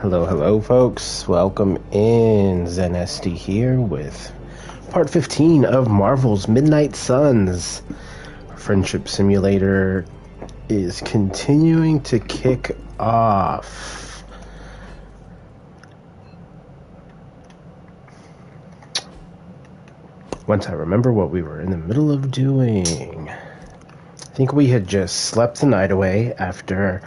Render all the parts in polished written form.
Hello, hello, folks. Welcome in. ZenSD here with part 15 of Marvel's Midnight Suns. Friendship Simulator is continuing to kick off. Once I remember what we were in the middle of doing. I think we had just slept the night away after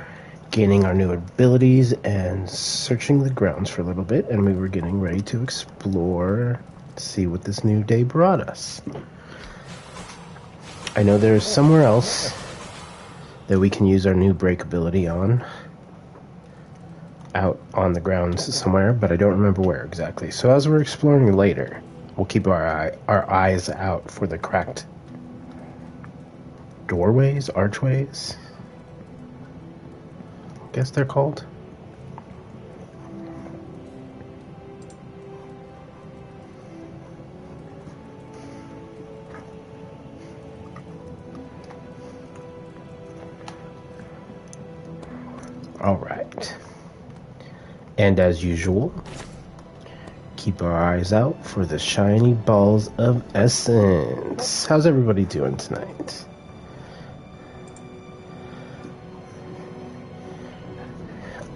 gaining our new abilities and searching the grounds for a little bit, and we were getting ready to explore, see what this new day brought us. I know there's somewhere else that we can use our new break ability on, out on the grounds somewhere, but I don't remember where exactly. So as we're exploring later, we'll keep our eyes out for the cracked doorways, archways, I guess they're called. All right. And as usual, keep our eyes out for the shiny balls of essence. How's everybody doing tonight?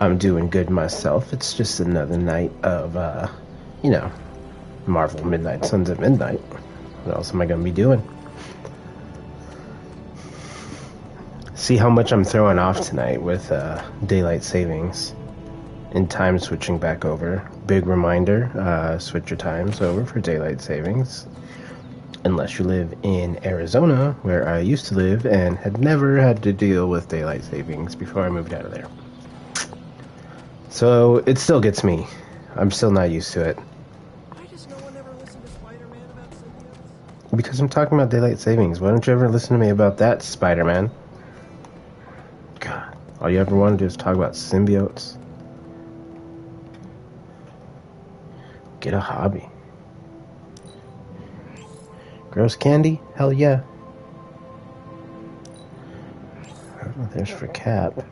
I'm doing good myself. It's just another night of, Marvel Midnight Suns at midnight. What else am I going to be doing? See how much I'm throwing off tonight with daylight savings and time switching back over. Big reminder, switch your times over for daylight savings. Unless you live in Arizona, where I used to live and had never had to deal with daylight savings before I moved out of there. So it still gets me. I'm still not used to it. Why does no one ever listen to Spider-Man about symbiotes? Because I'm talking about daylight savings. Why don't you ever listen to me about that, Spider-Man? God, all you ever want to do is talk about symbiotes. Get a hobby. Gross candy? Hell yeah. Oh, there's for Cap.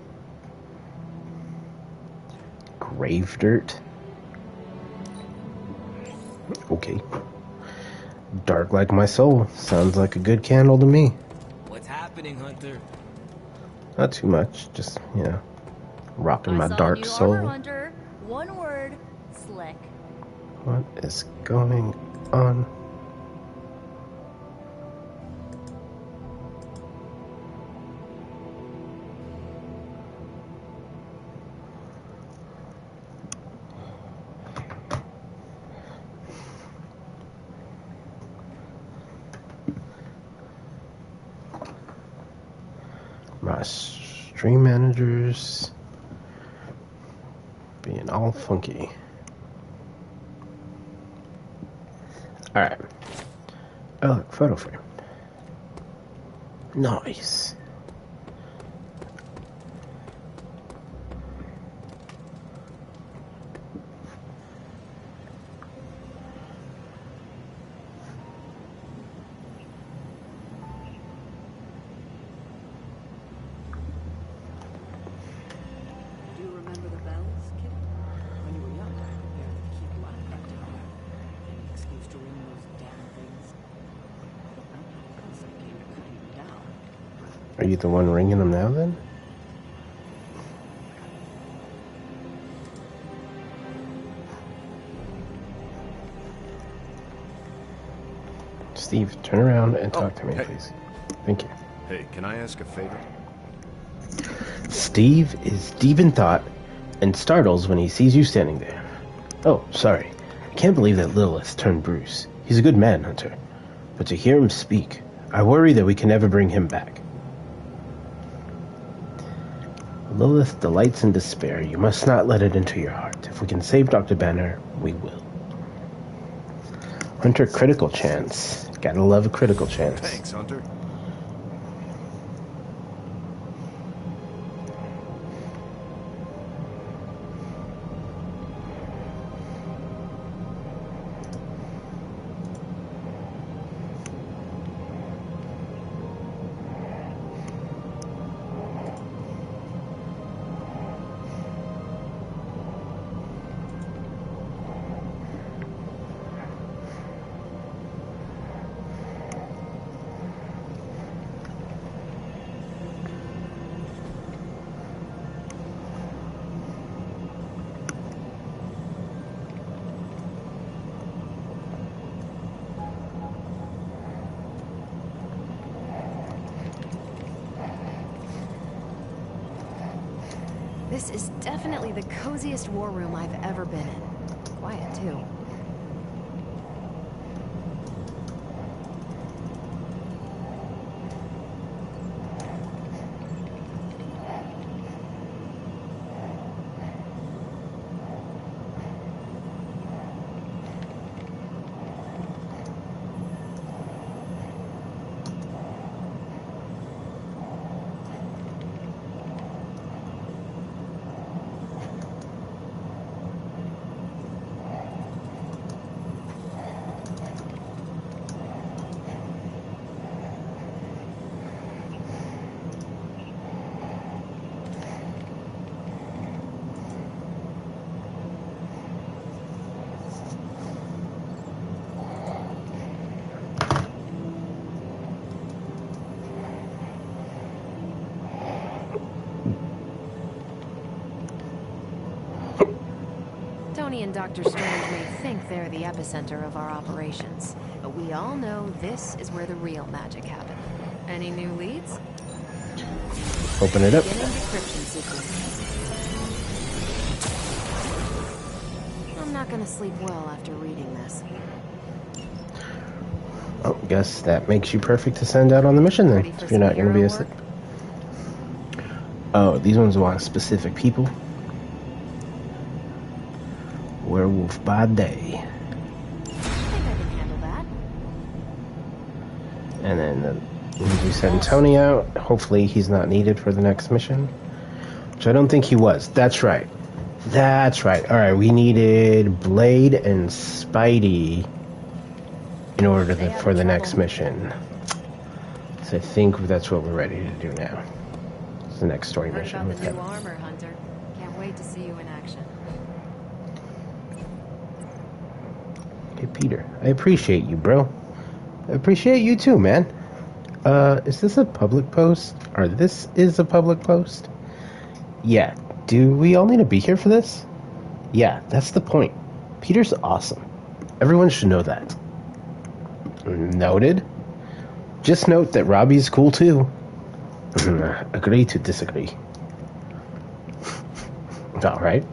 Grave dirt. Okay. Dark like my soul. Sounds like a good candle to me. What's happening, Hunter? Not too much. Just, rocking my I saw dark new soul. Armor Hunter. One word, slick. What is going on? My stream managers being all funky. Alright. Oh, look, photo frame. Nice. Do you remember the bells, kid? When you were young, they were to keep you out of practical. Any excuse to ring those damn things. I don't know how else I came to cutting them down. Are you the one ringing them now, then? Steve, turn around and talk to me, hey. please. Thank you. Hey, can I ask a favor? Steve is deep in thought and startles when he sees you standing there. Oh, sorry. I can't believe that Lilith turned Bruce. He's a good man, Hunter. But to hear him speak, I worry that we can never bring him back. Lilith delights in despair. You must not let it into your heart. If we can save Dr. Banner, we will. Hunter, critical chance. Gotta love a critical chance. Thanks, Hunter. This is definitely the coziest war room I've ever been in. Quiet, too. Tony and Dr. Strange may think they're the epicenter of our operations, but we all know this is where the real magic happened. Any new leads? Open it up. Beginning decryption sequence. I'm not gonna sleep well after reading this. Oh, guess that makes you perfect to send out on the mission then, Ready for if you're not some going to be hero asleep. Oh, these ones want specific people. Werewolf by day. I think I can handle that. And then we send Tony out. Hopefully he's not needed for the next mission. Which I don't think he was. That's right. That's right. Alright, we needed Blade and Spidey in order for the next mission. So I think that's what we're ready to do now. It's the next story Heard mission about with the him. new armor, Hunter. Can't wait to see you in action. Hey, Peter. I appreciate you, bro. I appreciate you too, man. Is this a public post? Or this is a public post? Yeah. Do we all need to be here for this? Yeah, that's the point. Peter's awesome. Everyone should know that. Noted. Just note that Robbie's cool too. Agree to disagree. Alright.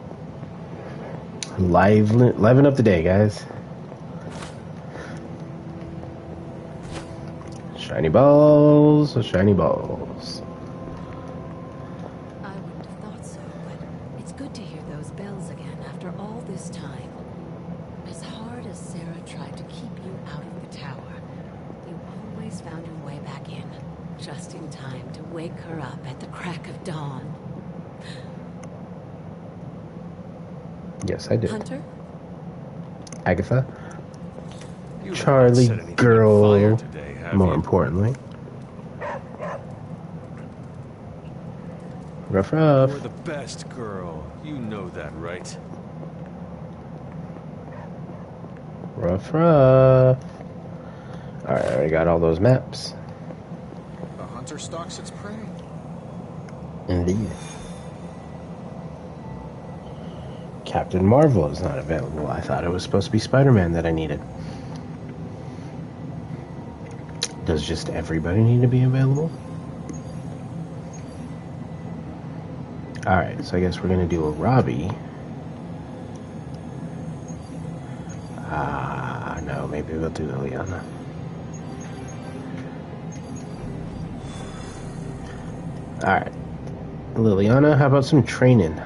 Liven up the day, guys. Shiny balls, shiny balls. I wouldn't have thought so, but it's good to hear those bells again after all this time. As hard as Sarah tried to keep you out of the tower, you always found your way back in, just in time to wake her up at the crack of dawn. Yes, I did. Hunter? Agatha. You have not Charlie set anything on girl. fire today, have More you? importantly. Ruff You're ruff. the best girl. You know that, right? Ruff ruff. Alright, I already got all those maps. The hunter stalks its prey. Indeed. Captain Marvel is not available. I thought it was supposed to be Spider-Man that I needed. Does just everybody need to be available? Alright, so I guess we're gonna do a Robbie. No, maybe we'll do Liliana. Alright. Liliana, how about some training?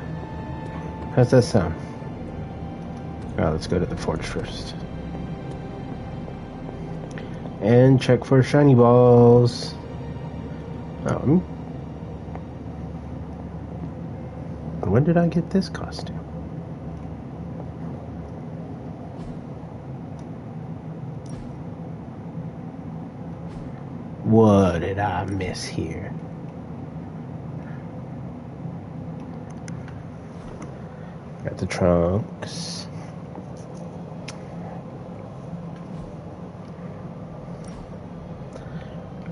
How's that sound? Alright, let's go to the forge first. And check for shiny balls. When did I get this costume? What did I miss here? Got the trunks.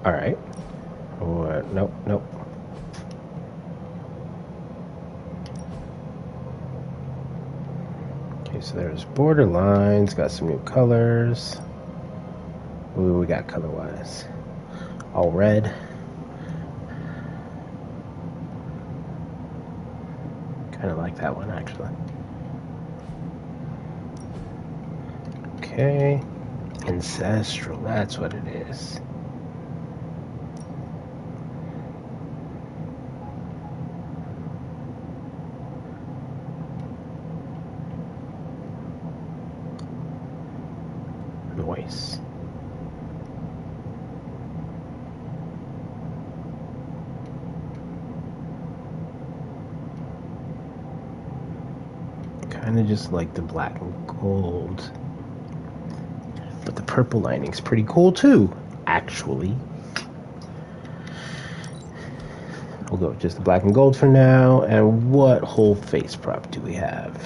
Alright. What? Nope, nope. Okay, so there's borderlines. Got some new colors. Ooh, we got color-wise. All red. Kind of like that one, actually. Okay. Ancestral, that's what it is. Noise. Kind of just like the black and gold. But the purple lining's pretty cool too, actually. We'll go with just the black and gold for now. And what whole face prop do we have?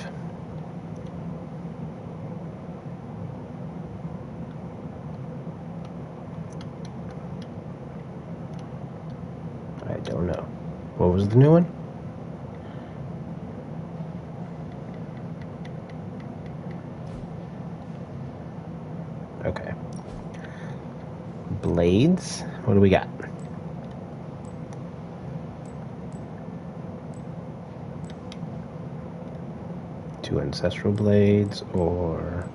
I don't know. What was the new one? Okay. Blades. What do we got? Two ancestral blades, or...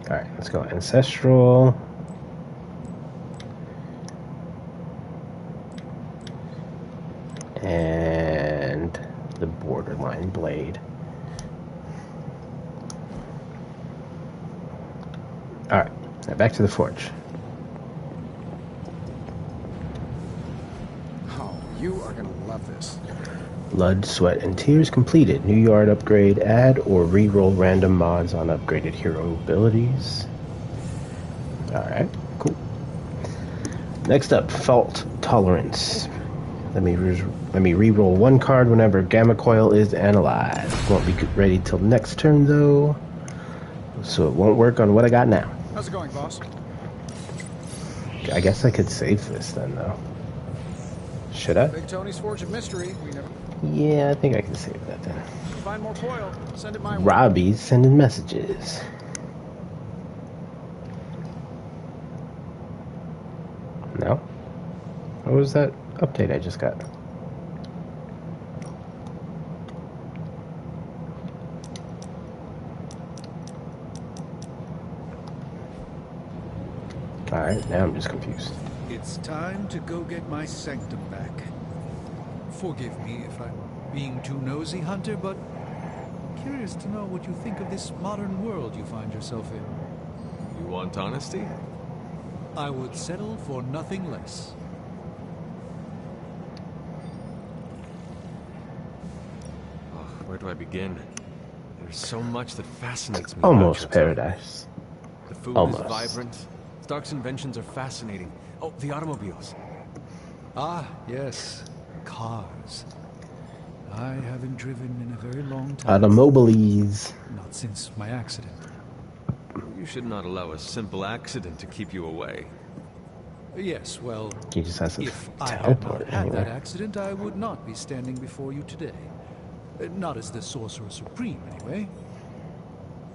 Alright, let's go ancestral. And the borderline blade. Alright, now back to the forge. Oh, you are gonna love this. Blood, Sweat, and Tears completed. New yard upgrade. Add or re-roll random mods on upgraded hero abilities. Alright, cool. Next up, Fault Tolerance. Let me re-roll one card whenever Gamma Coil is analyzed. Won't be ready till next turn though, so it won't work on what I got now. How's it going, boss? I guess I could save this then though. Should I? Big Tony's Forge of Mystery. We never Yeah, I think I can save that then. find more coil. Send it my way. Robbie's sending messages. No? What was that update I just got? Alright, now I'm just confused. It's time to go get my sanctum back. Forgive me if I'm being too nosy, Hunter, but curious to know what you think of this modern world you find yourself in. You want honesty? I would settle for nothing less. Oh, where do I begin? There's so much that fascinates me. Almost about your town. paradise. The food Almost. is vibrant. Stark's inventions are fascinating. Oh, the automobiles. Ah, yes. Cars. I haven't driven in a very long time. Automobiles. Not since my accident. You should not allow a simple accident to keep you away. Yes, well, He just has to if I had teleport not had that anywhere. accident, I would not be standing before you today. Not as the Sorcerer Supreme, anyway.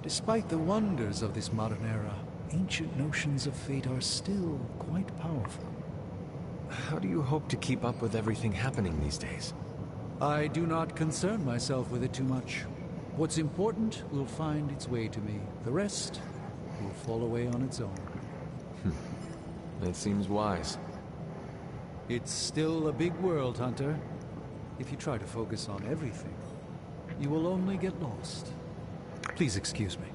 Despite the wonders of this modern era, ancient notions of fate are still quite powerful. How do you hope to keep up with everything happening these days? I do not concern myself with it too much. What's important will find its way to me. The rest will fall away on its own. That seems wise. It's still a big world, Hunter. If you try to focus on everything, you will only get lost. Please excuse me.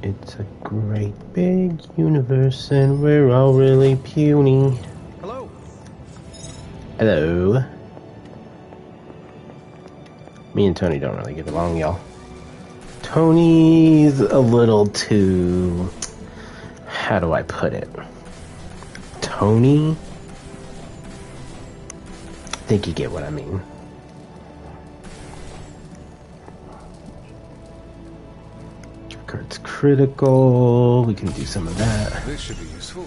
It's a great big universe and we're all really puny. Hello. Hello. Me and Tony don't really get along, y'all. Tony's a little too... How do I put it? Tony? I think you get what I mean. Card's critical. We can do some of that. This should be useful.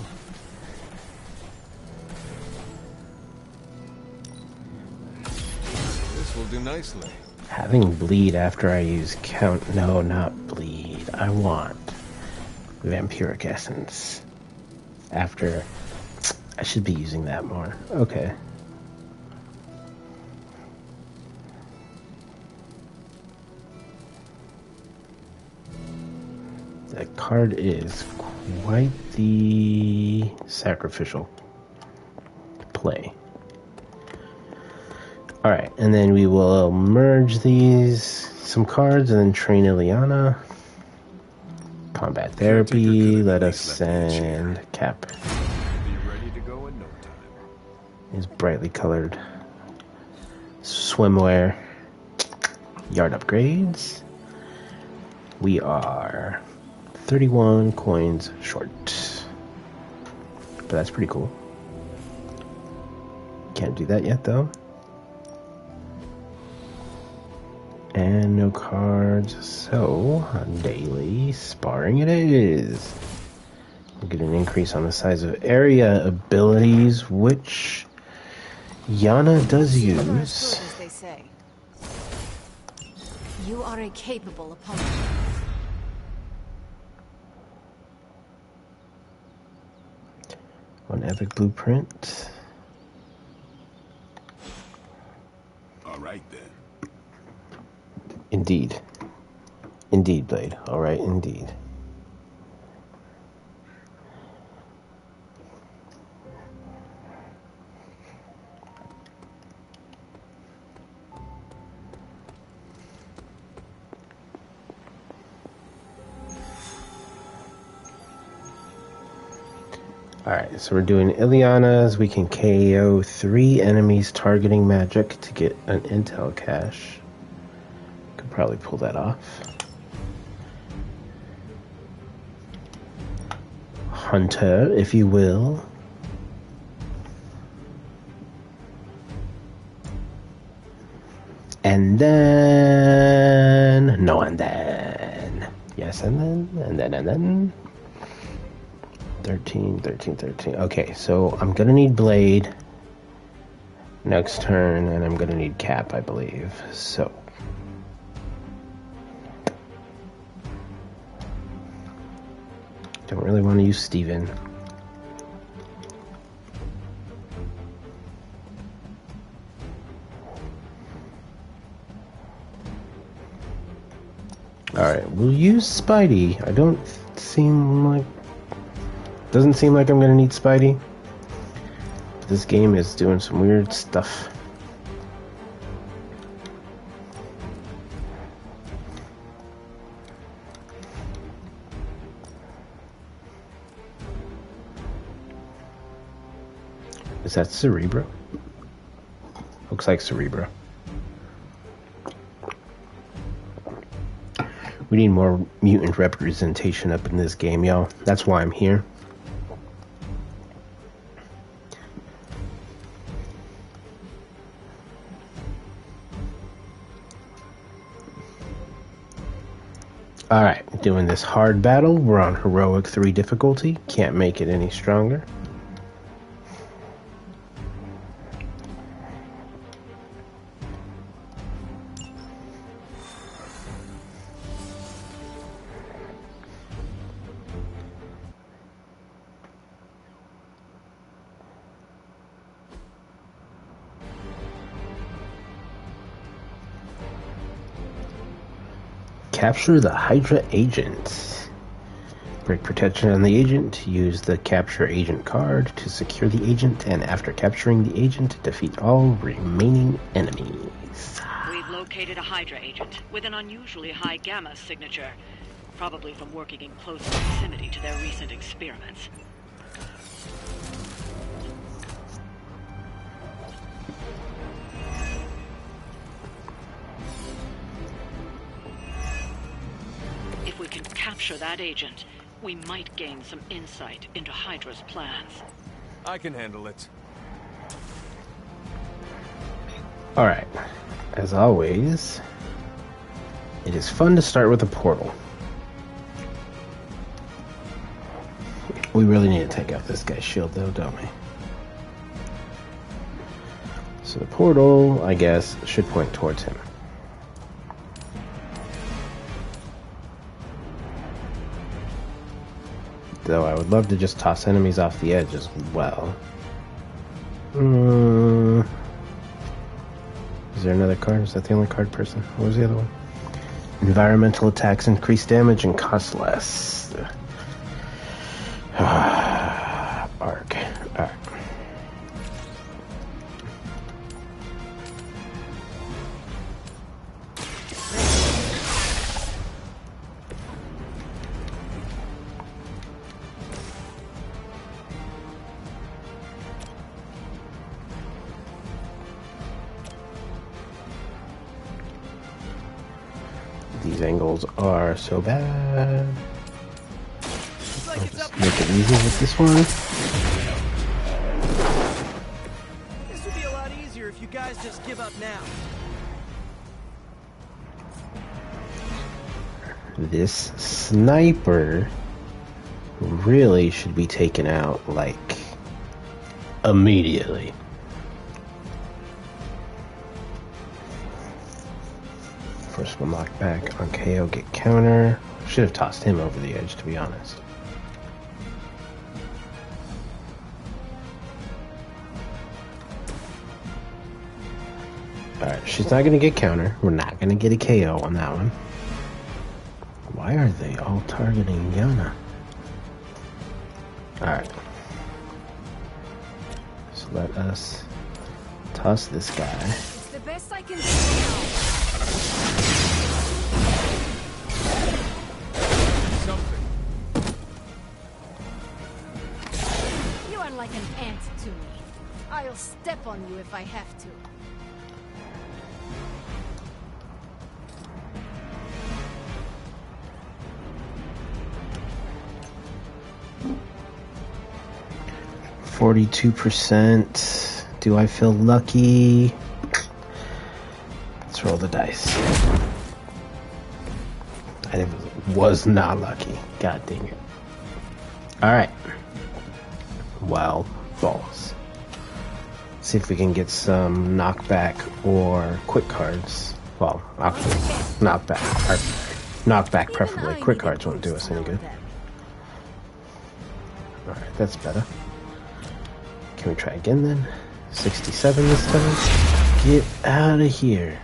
This will do nicely. Having bleed after I use count... No, not bleed. I want vampiric essence. After... I should be using that more. Okay. That card is quite the sacrificial play. Alright, and then we will merge some cards and then train Ileana. Combat therapy, let us send Cap. Be ready to go in no time. His brightly colored swimwear. Yard upgrades. We are 31 coins short. But that's pretty cool. Can't do that yet though. And no cards, so daily sparring it is. We'll get an increase on the size of area abilities, which Yana does use. As they say. You are a capable opponent. One epic blueprint. All right then. Indeed. Indeed, Blade. Alright, indeed. Alright, so we're doing Ileana's. We can KO 3 enemies targeting magic to get an intel cache. Could probably pull that off. Hunter, if you will. And then... No, and then... Yes, and then... 13. Okay, so I'm gonna need Blade next turn, and I'm gonna need Cap, I believe. So... Don't really want to use Steven. Alright, we'll use Spidey. Doesn't seem like I'm gonna need Spidey. This game is doing some weird stuff. Is that Cerebro? Looks like Cerebro. We need more mutant representation up in this game, y'all. That's why I'm here. Alright, doing this hard battle. We're on Heroic 3 difficulty. Can't make it any stronger. Capture the Hydra agent. Break protection on the agent. Use the capture agent card to secure the agent, and after capturing the agent, defeat all remaining enemies. We've located a Hydra agent with an unusually high gamma signature, probably from working in close proximity to their recent experiments. If we can capture that agent, we might gain some insight into Hydra's plans. I can handle it. Alright, as always, it is fun to start with a portal. We really need to take out this guy's shield though, don't we? So the portal, I guess, should point towards him. Though I would love to just toss enemies off the edge as well. Is there another card? Is that the only card person? What was the other one? Environmental attacks increase damage and cost less. Arc. Alright. These angles are so bad. Let's make it easy with this one. This would be a lot easier if you guys just give up now. This sniper really should be taken out, like, immediately. First one lock back on KO, get counter. Should have tossed him over the edge, to be honest. Alright, she's not going to get counter. We're not going to get a KO on that one. Why are they all targeting Yana? Alright. So let us toss this guy. It's the best I can do now. You are like an ant to me. I'll step on you if I have to. %. Do I feel lucky? Let's roll the dice. I was not lucky. God dang it. Alright. Wild balls. See if we can get some knockback or quick cards. Well, actually, knockback. Or knockback preferably. Quick cards won't do us any good. Alright, that's better. Can we try again then? 67 this time? Get out of here.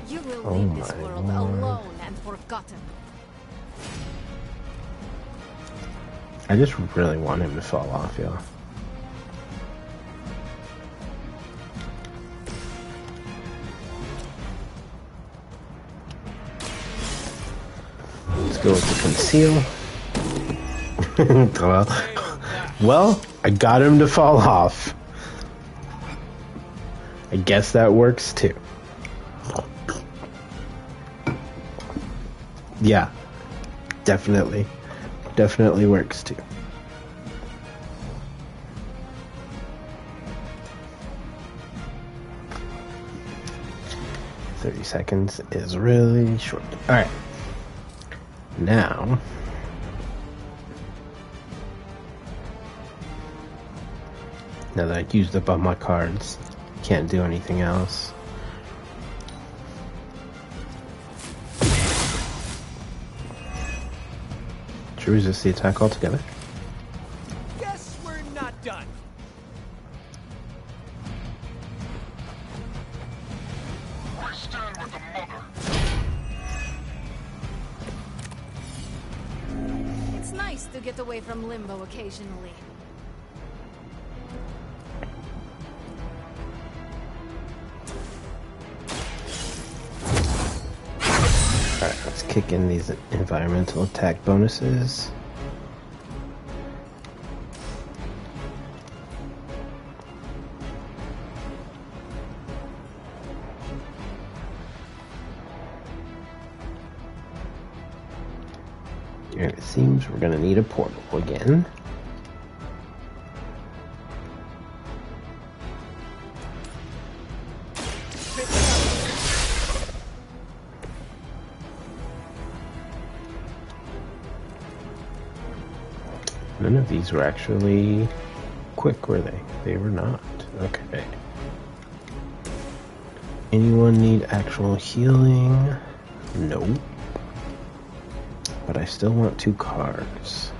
You will Oh leave this my world Lord. alone and forgotten. I just really want him to fall off, y'all. Let's go with the conceal. Well, I got him to fall off. I guess that works too. Yeah, definitely works too. "30 seconds is really short." All right. Now, now that I used up all my cards, can't do anything else. Should we resist the attack altogether? Guess we're not done. It's nice to get away from limbo occasionally. Alright, let's kick in these environmental attack bonuses. And it seems we're gonna need a portal again. None of these were actually quick, were they? They were not. Okay. Anyone need actual healing? Nope. But I still want 2 cards.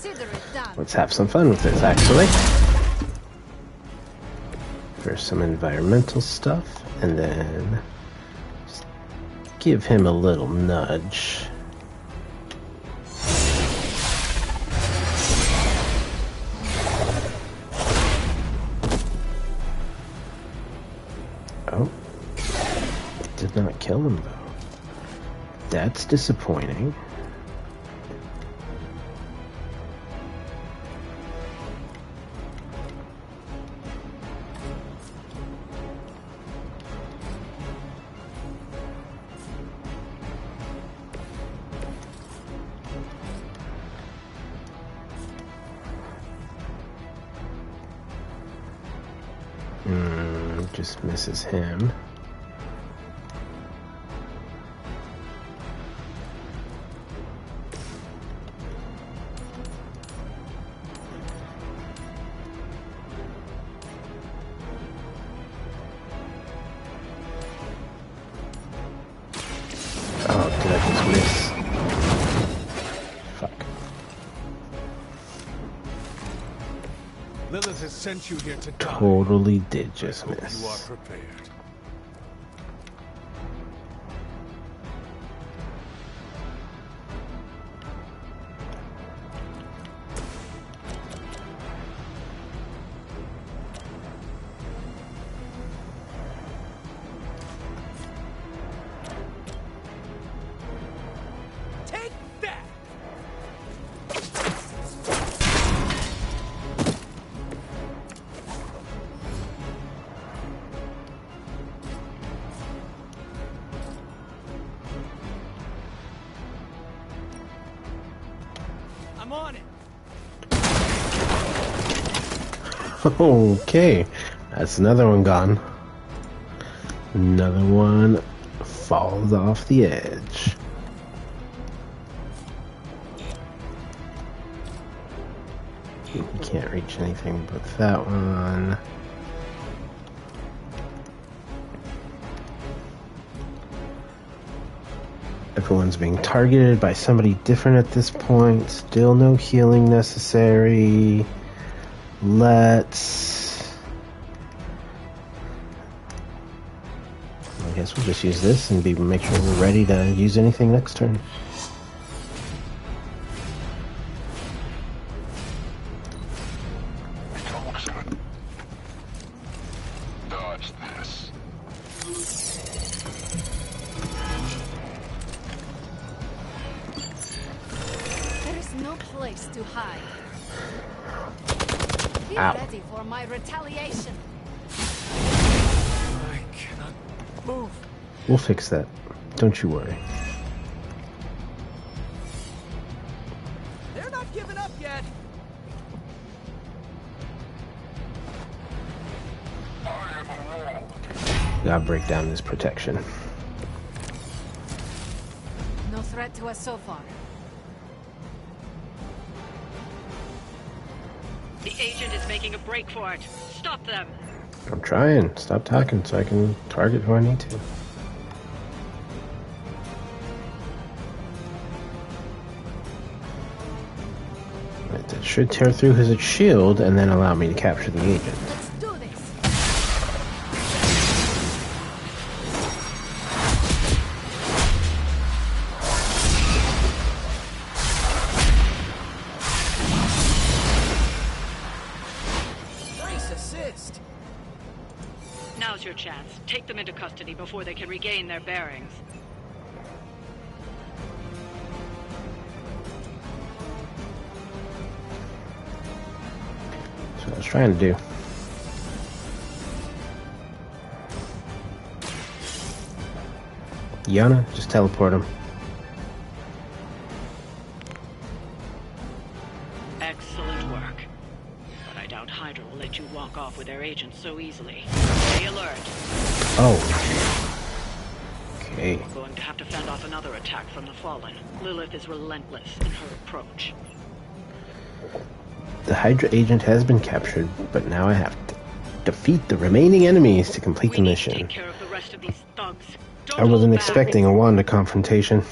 Consider it done. Let's have some fun with this, actually. First some environmental stuff, and then just give him a little nudge. Oh, did not kill him though. That's disappointing. Just misses him. Oh, did I just miss? Fuck. Lilith has sent you here to die. Totally did just miss. You are prepared. Take that! I'm on it. Okay, that's another one gone. Another one falls off the edge. You can't reach anything but that one. Everyone's being targeted by somebody different at this point. Still no healing necessary. Let's... I guess we'll just use this and make sure we're ready to use anything next turn. Dodge this. There is no place to hide. Be Ow. ready for my retaliation. I cannot move. We'll fix that. Don't you worry. They're not giving up yet. Gotta break down this protection. No threat to us so far. The agent is making a break for it. Stop them. I'm trying. Stop talking so I can target who I need to. Right, that should tear through his shield and then allow me to capture the agent. Let's do this. Nice assist. Now's your chance. Take them into custody before they can regain their bearings. That's what I was trying to do. Yana, just teleport him. Excellent work. But I doubt Hydra will let you walk off with their agents so easily. Stay alert. Oh. Okay. We're going to have to fend off another attack from the Fallen. Lilith is relentless in her approach. The Hydra agent has been captured, but now I have to defeat the remaining enemies to complete the We need to mission. take care of the rest of these thugs. Don't I wasn't hold back. expecting a Wanda confrontation.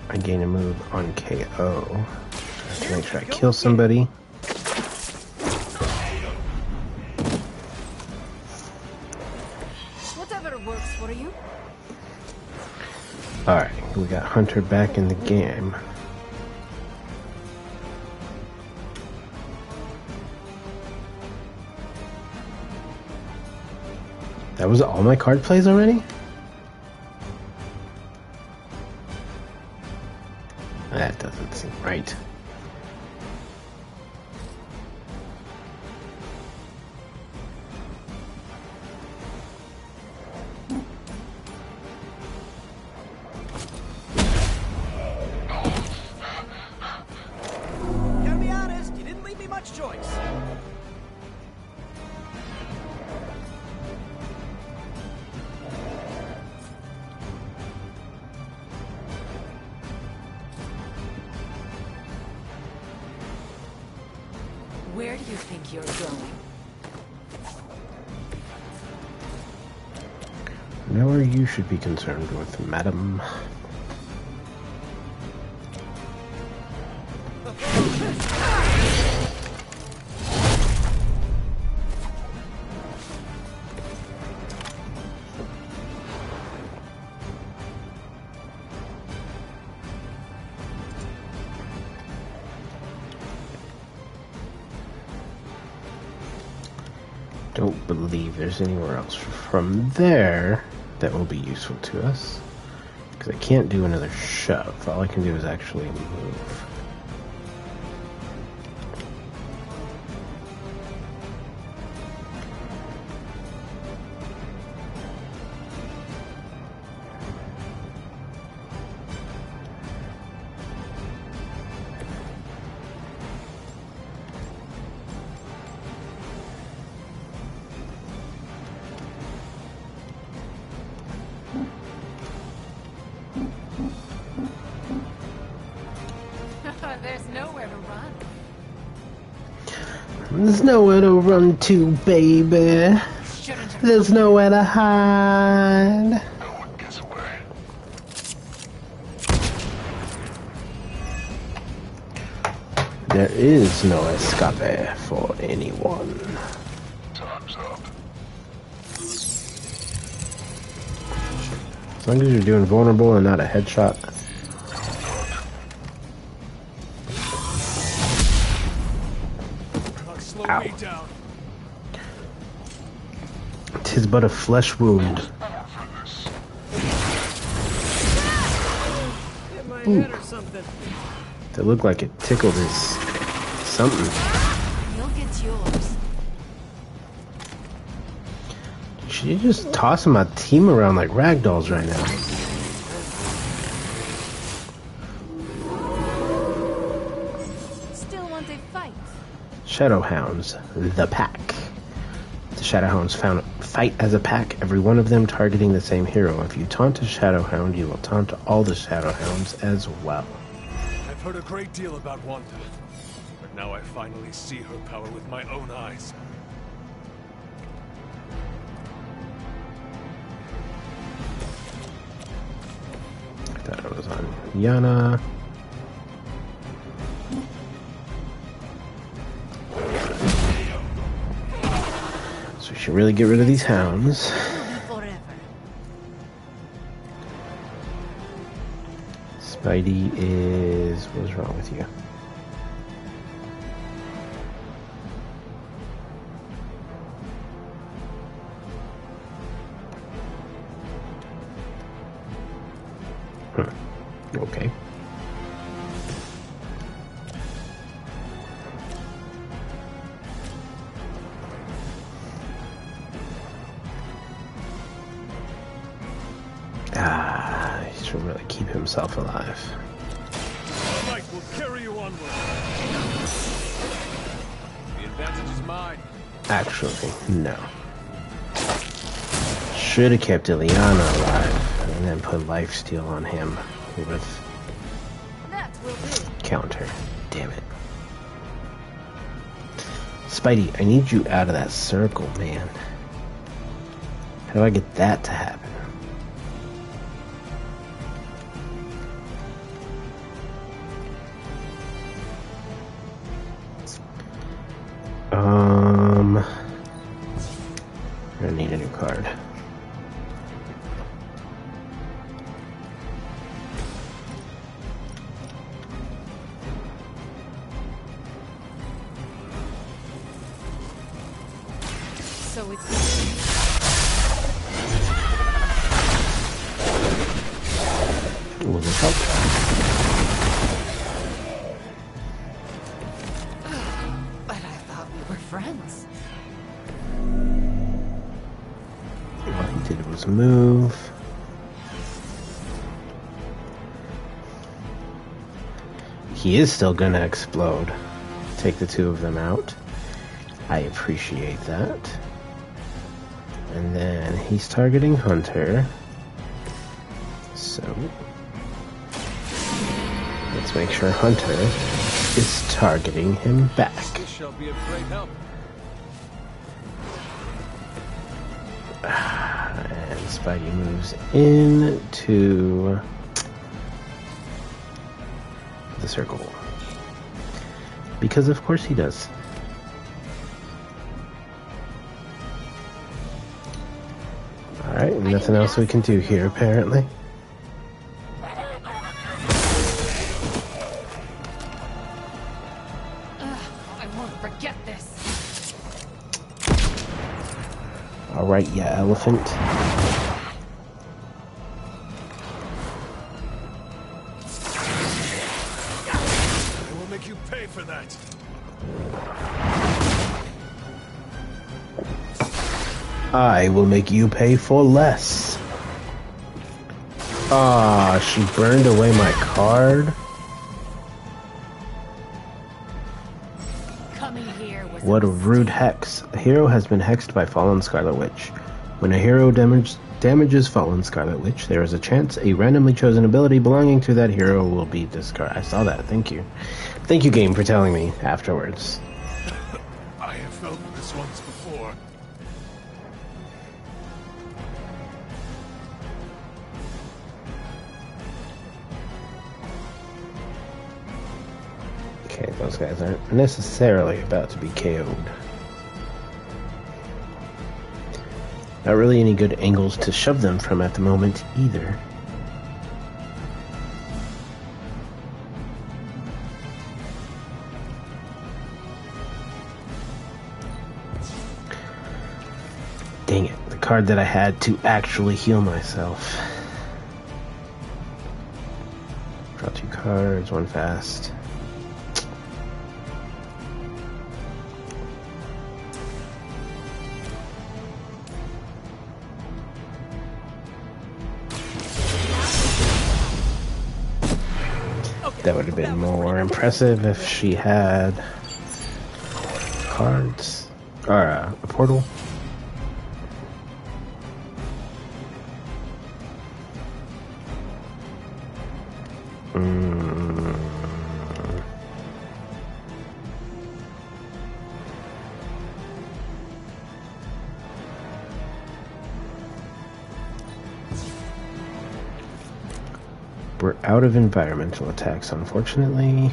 I gain a move on KO. Just to make sure I kill somebody. Whatever works for you. Alright, we got Hunter back in the game. That was all my card plays already? That doesn't seem right. Gotta be honest, you didn't leave me much choice. Where do you think you're going? Nowhere you should be concerned with, madam. Don't believe there's anywhere else from there that will be useful to us. Because I can't do another shove. All I can do is actually move. There's nowhere to run. There's nowhere to run to, baby. There's nowhere to hide. No one gets away. There is no escape for anyone. Time's up. As long as you're doing vulnerable and not a headshot. Ow. Tis but a flesh wound. Hit my head or something. That looked like it tickled his something. You'll get yours. Should you just tossing my team around like ragdolls right now? Still want a fight? Shadowhounds, the pack. The Shadowhounds fight as a pack, every one of them targeting the same hero. If you taunt a Shadowhound, you will taunt all the Shadowhounds as well. I've heard a great deal about Wanda, but now I finally see her power with my own eyes. I thought it was on Yana. So we should really get rid of these hounds. Forever. Spidey is... What's wrong with you? Okay. He should really keep himself alive. Light will carry you onward. The advantage is mine. Actually, no. Should have kept Ileana alive and then put lifesteal on him with That will do. counter. Damn it. Spidey, I need you out of that circle, man. How do I get that to happen? So it's Will this help? but I thought we were friends. All he did was move. He is still gonna explode. Take the two of them out. I appreciate that. And then he's targeting Hunter. So let's make sure Hunter is targeting him back. This shall be of great help. And Spidey moves into the circle. Because of course he does. Alright, nothing else we can do here apparently. I won't forget this. Alright, yeah, elephant. I will make you pay for that. I will make you pay for less. Ah, she burned away my card. Coming here was What a rude hex. A hero has been hexed by Fallen Scarlet Witch. When a hero damages Fallen Scarlet Witch, there is a chance a randomly chosen ability belonging to that hero will be discarded. I saw that, thank you. Thank you, game, for telling me afterwards. I have felt this once before. Okay, those guys aren't necessarily about to be KO'd. Not really any good angles to shove them from at the moment either. Dang it, the card that I had to actually heal myself. Draw two cards, one fast. That would have been more impressive if she had cards or a portal. We're out of environmental attacks, unfortunately.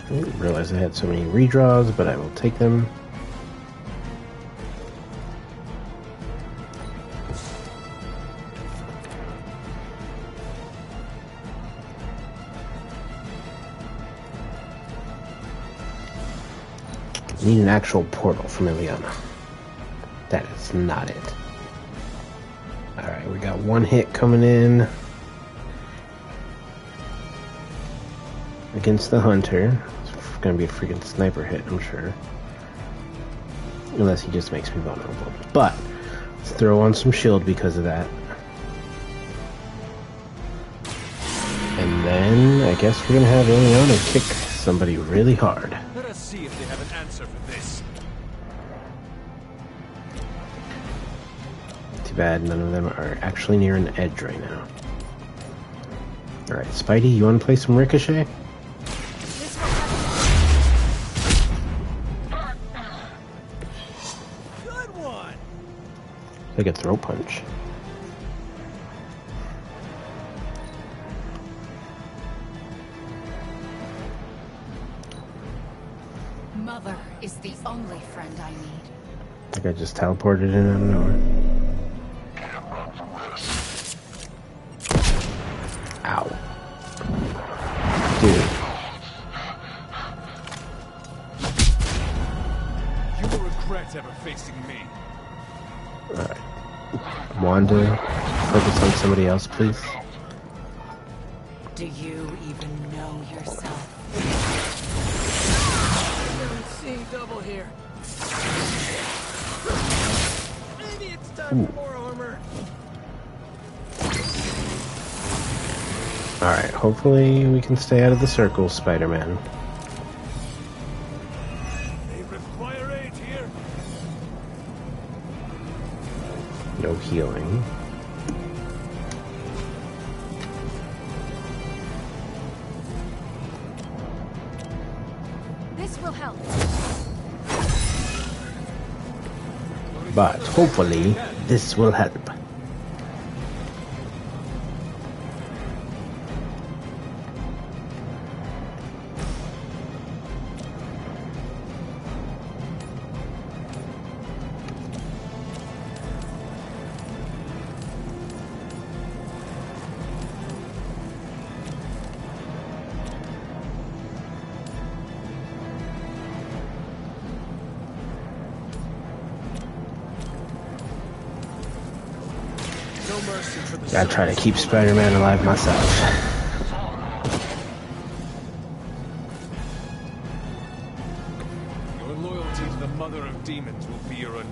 I didn't realize I had so many redraws, but I will take them. Need an actual portal from Ileana. That is not it. Alright, we got one hit coming in against the Hunter. It's gonna be a freaking sniper hit, I'm sure. Unless he just makes me vulnerable. But let's throw on some shield because of that. And then I guess we're gonna have Ileana kick somebody really hard. Let us see if they have an answer for this. Too bad none of them are actually near an edge right now. Alright, Spidey, you want to play some Ricochet? Good one. Like a throat punch. Mother is the only friend I need. Like I just teleported in out of nowhere. Dude. You will regret ever facing me. Alright. Wanda, focus on somebody else, please. Do you even know yourself? I'm seeing double here. Maybe it's time for more armor. Alright, hopefully we can stay out of the circle, Spider-Man. They require aid here. No healing. This will help. But hopefully this will help. Gotta try to keep Spider-Man alive myself. Your loyalty to the Mother of Demons will be your undoing.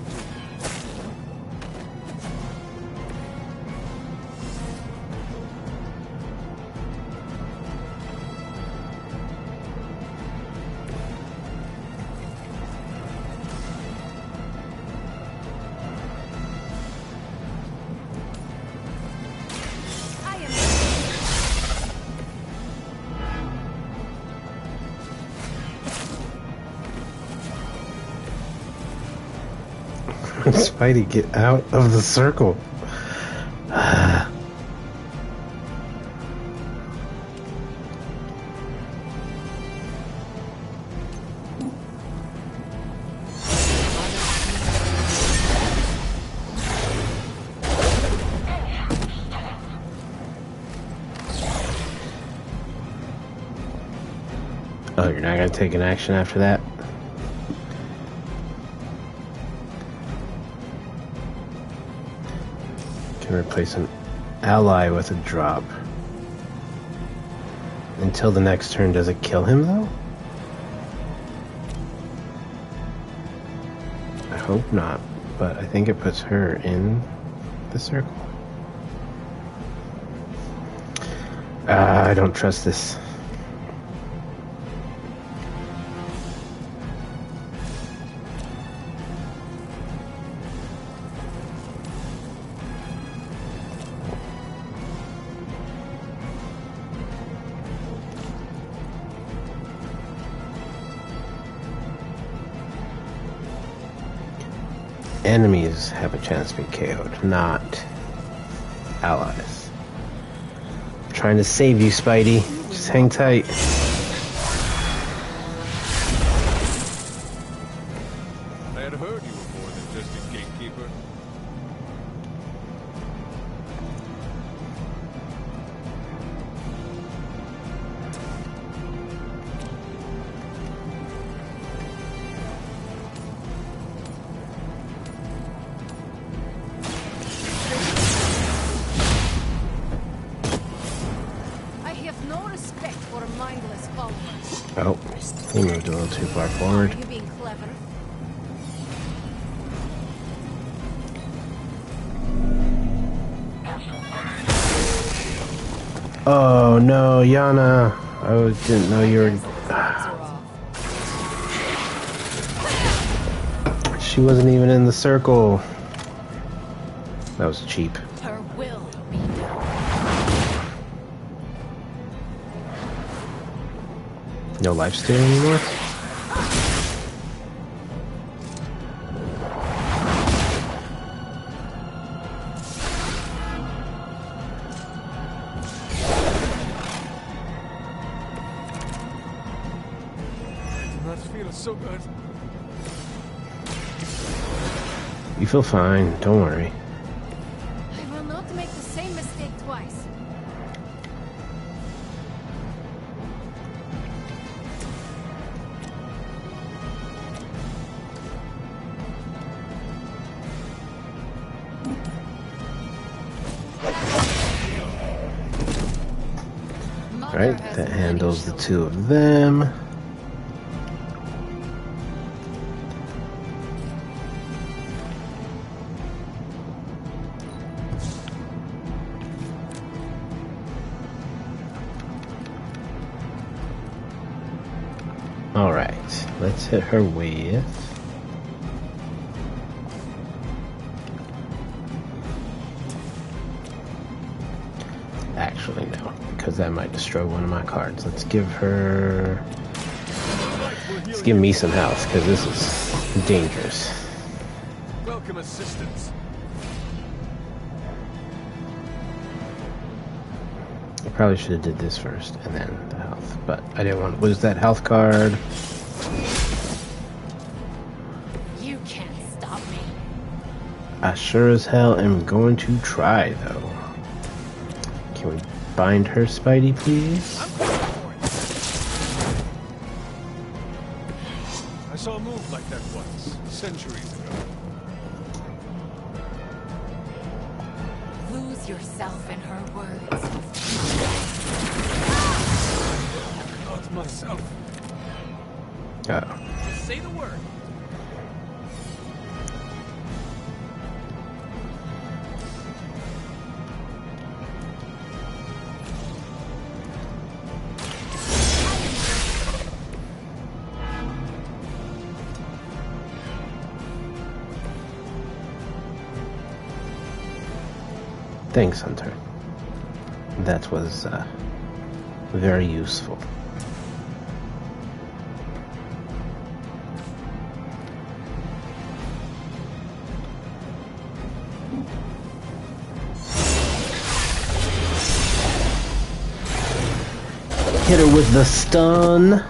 Spidey, get out of the circle. Oh, you're not gonna take an action after that? Can replace an ally with a drop. Until the next turn, does it kill him though? I hope not, but I think it puts her in the circle. I don't trust this. Enemies have a chance to be KO'd, not allies. I'm trying to save you, Spidey. Just hang tight. I had heard you were more than just a gatekeeper. Oh, he moved a little too far forward. Are you being clever? Oh no, Yana! I didn't know you were. She wasn't even in the circle. That was cheap. Her will be done. No life steal anymore? That feels so good. You feel fine, don't worry. I will not make the same mistake twice. Alright, that handles the two of them. Alright, let's hit her with... Actually, no, because that might destroy one of my cards. Let's give her... Let's give me some health, because this is dangerous. Welcome assistance. I probably should have did this first, and then the health, but I didn't want... Was that health card? You can't stop me. I sure as hell am going to try, though. Can we bind her, Spidey, please? I saw a move like that once, centuries ago. Lose yourself in her words. Not myself. Uh-oh. Just say the word. Thanks, Hunter. That was very useful. Hit her with the stun.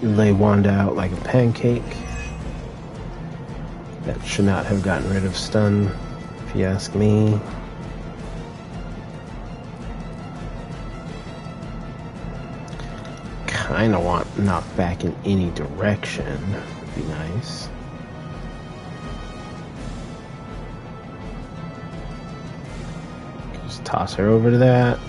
Lay Wanda out like a pancake. That should not have gotten rid of stun, if you ask me. Kinda want knockback in any direction. Would be nice. Just toss her over to that.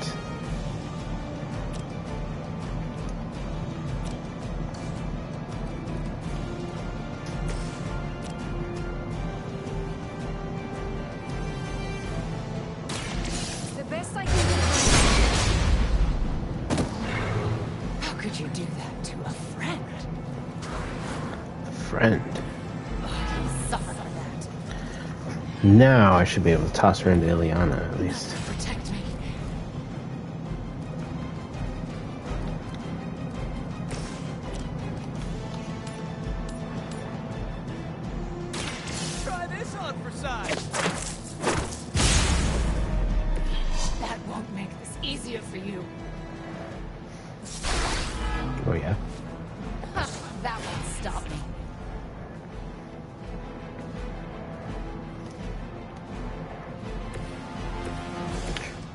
Now I should be able to toss her into Ileana at least. Protect me. Try this on for size. That won't make this easier for you. Oh yeah? That won't stop me.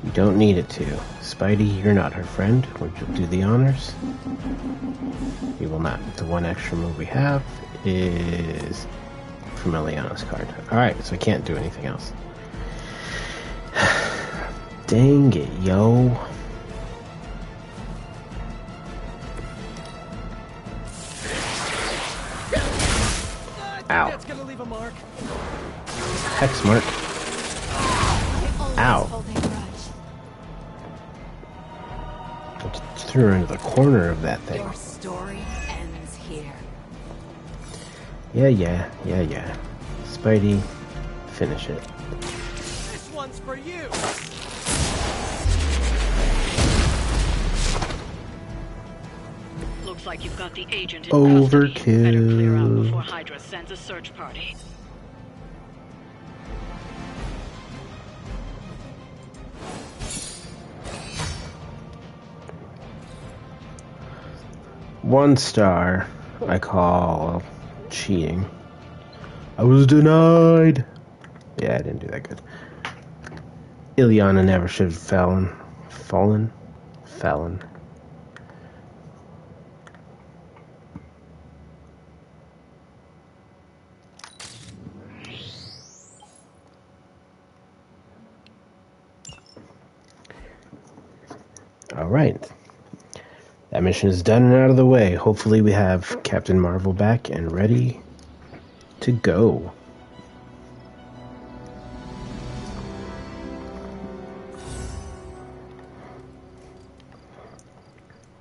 You don't need it to. Spidey, you're not her friend. Would you do the honors? You will not. The one extra move we have is from Ileana's card. Alright, so I can't do anything else. Dang it, yo. Ow. That's gonna leave a mark. Hex mark. Ow. I just threw her into the corner of that thing. Your story ends here. Yeah. Spidey, finish it. This one's for you. Looks like you've got the agent in custody. Better clear out Overkill. before Hydra sends a search party. 1 star I call cheating. I was denied. Yeah, I didn't do that good. Ilyana never should have fallen. Alright. That mission is done and out of the way. Hopefully we have Captain Marvel back and ready to go.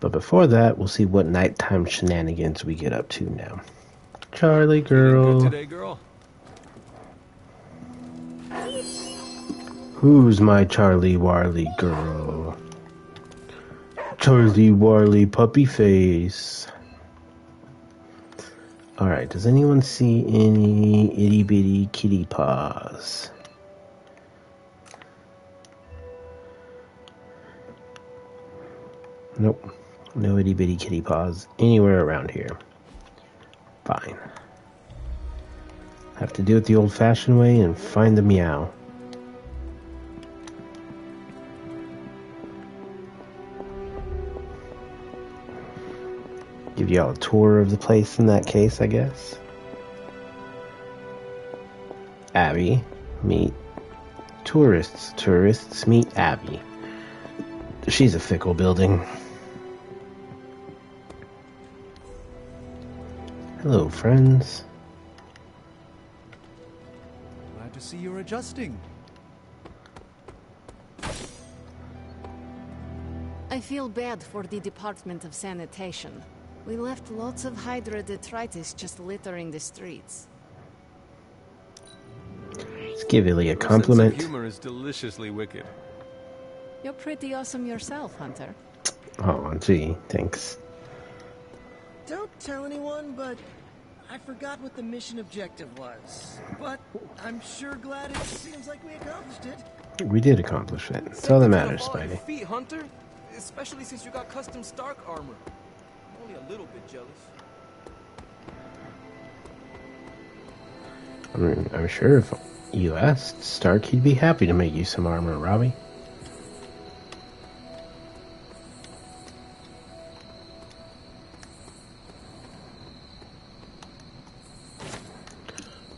But before that, we'll see what nighttime shenanigans we get up to now. Charlie girl. Good today, girl. Who's my Charlie Warley girl? Charlie Warley puppy face. Alright, does anyone see any itty bitty kitty paws? Nope. No itty bitty kitty paws anywhere around here. Fine. Have to do it the old fashioned way and find the meow. Give y'all a tour of the place in that case, I guess. Abby, meet tourists. Tourists meet Abby. She's a fickle building. Hello, friends. Glad to see you're adjusting. I feel bad for the Department of Sanitation. We left lots of Hydra detritus just littering the streets. Let's give Illy a compliment. Your sense of humor is deliciously wicked. You're pretty awesome yourself, Hunter. Oh, gee, thanks. Don't tell anyone, but I forgot what the mission objective was. But I'm sure glad it seems like we accomplished it. We did accomplish it. That's all that matters, Spidey. Feet, Hunter, especially since you got custom Stark armor. I'm only a little bit jealous. I mean, I'm sure if you asked Stark, he'd be happy to make you some armor, Robbie.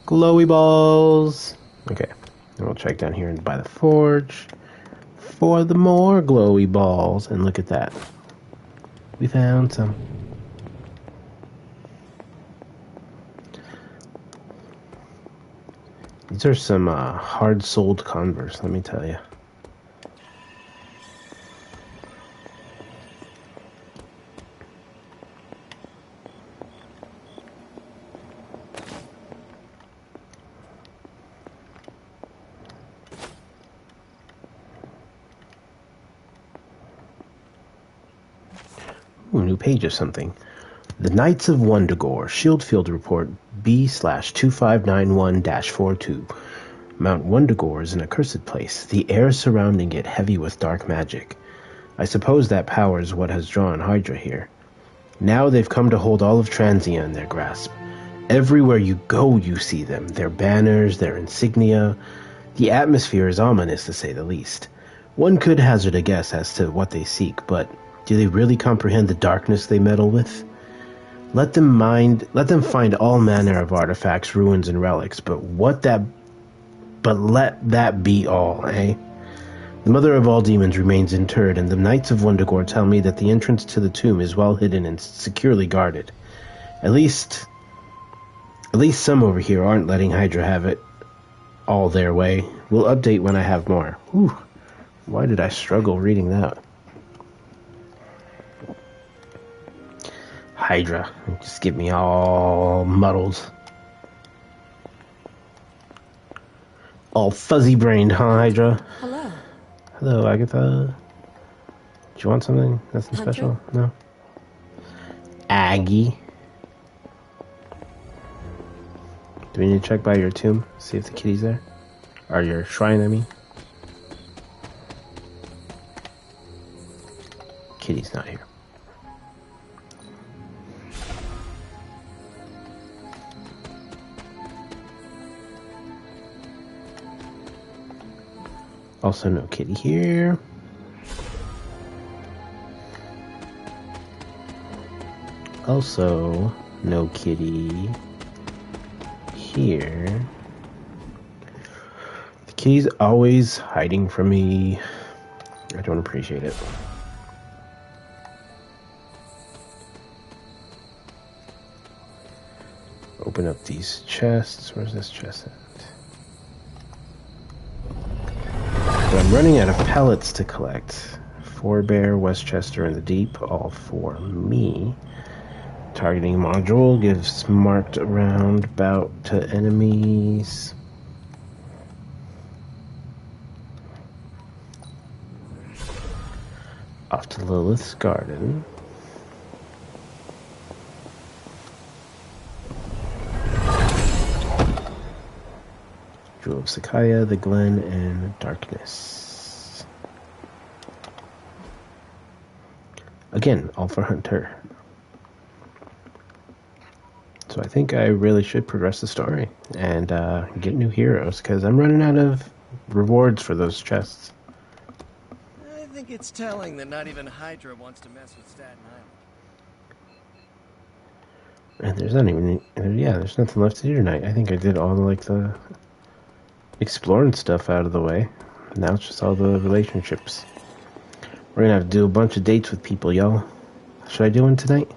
Glowy balls. Okay, then we'll check down here and buy the forge for the more glowy balls. And look at that, we found some. These are some hard-soled Converse, let me tell you. Ooh, new page of something. The Knights of Wundagore, Shield Field Report B/2591-42. Mount Wundagore is an accursed place, the air surrounding it heavy with dark magic. I suppose that power is what has drawn Hydra here. Now they've come to hold all of Transia in their grasp. Everywhere you go, you see them, their banners, their insignia. The atmosphere is ominous, to say the least. One could hazard a guess as to what they seek, but do they really comprehend the darkness they meddle with? Let them find all manner of artifacts, ruins, and relics, but let that be all, eh? The mother of all demons remains interred, and the Knights of Wundagore tell me that the entrance to the tomb is well hidden and securely guarded. At least some over here aren't letting Hydra have it all their way. We'll update when I have more. Whew. Why did I struggle reading that? Hydra. Just get me all muddled. All fuzzy-brained, huh, Hydra? Hello. Hello, Agatha. Do you want something? Nothing Hunter? special? No? Aggie. Do we need to check by your tomb? See if the kitty's there? Or your shrine, I mean? Kitty's not here. Also, no kitty here. Also, no kitty here. The kitty's always hiding from me. I don't appreciate it. Open up these chests. Where's this chest at? But I'm running out of pellets to collect. Forebear, Westchester, and the Deep, all for me. Targeting module gives marked roundabout to enemies. Off to Lilith's Garden. Jewel of Sakaya, the Glen, and Darkness. Again, all for Hunter. So I think I really should progress the story and get new heroes, because I'm running out of rewards for those chests. I think it's telling that not even Hydra wants to mess with Staten Island. And there's not even, yeah, there's nothing left to do tonight. I think I did all the exploring stuff out of the way. Now it's just all the relationships. We're gonna have to do a bunch of dates with people, y'all. Should I do one tonight?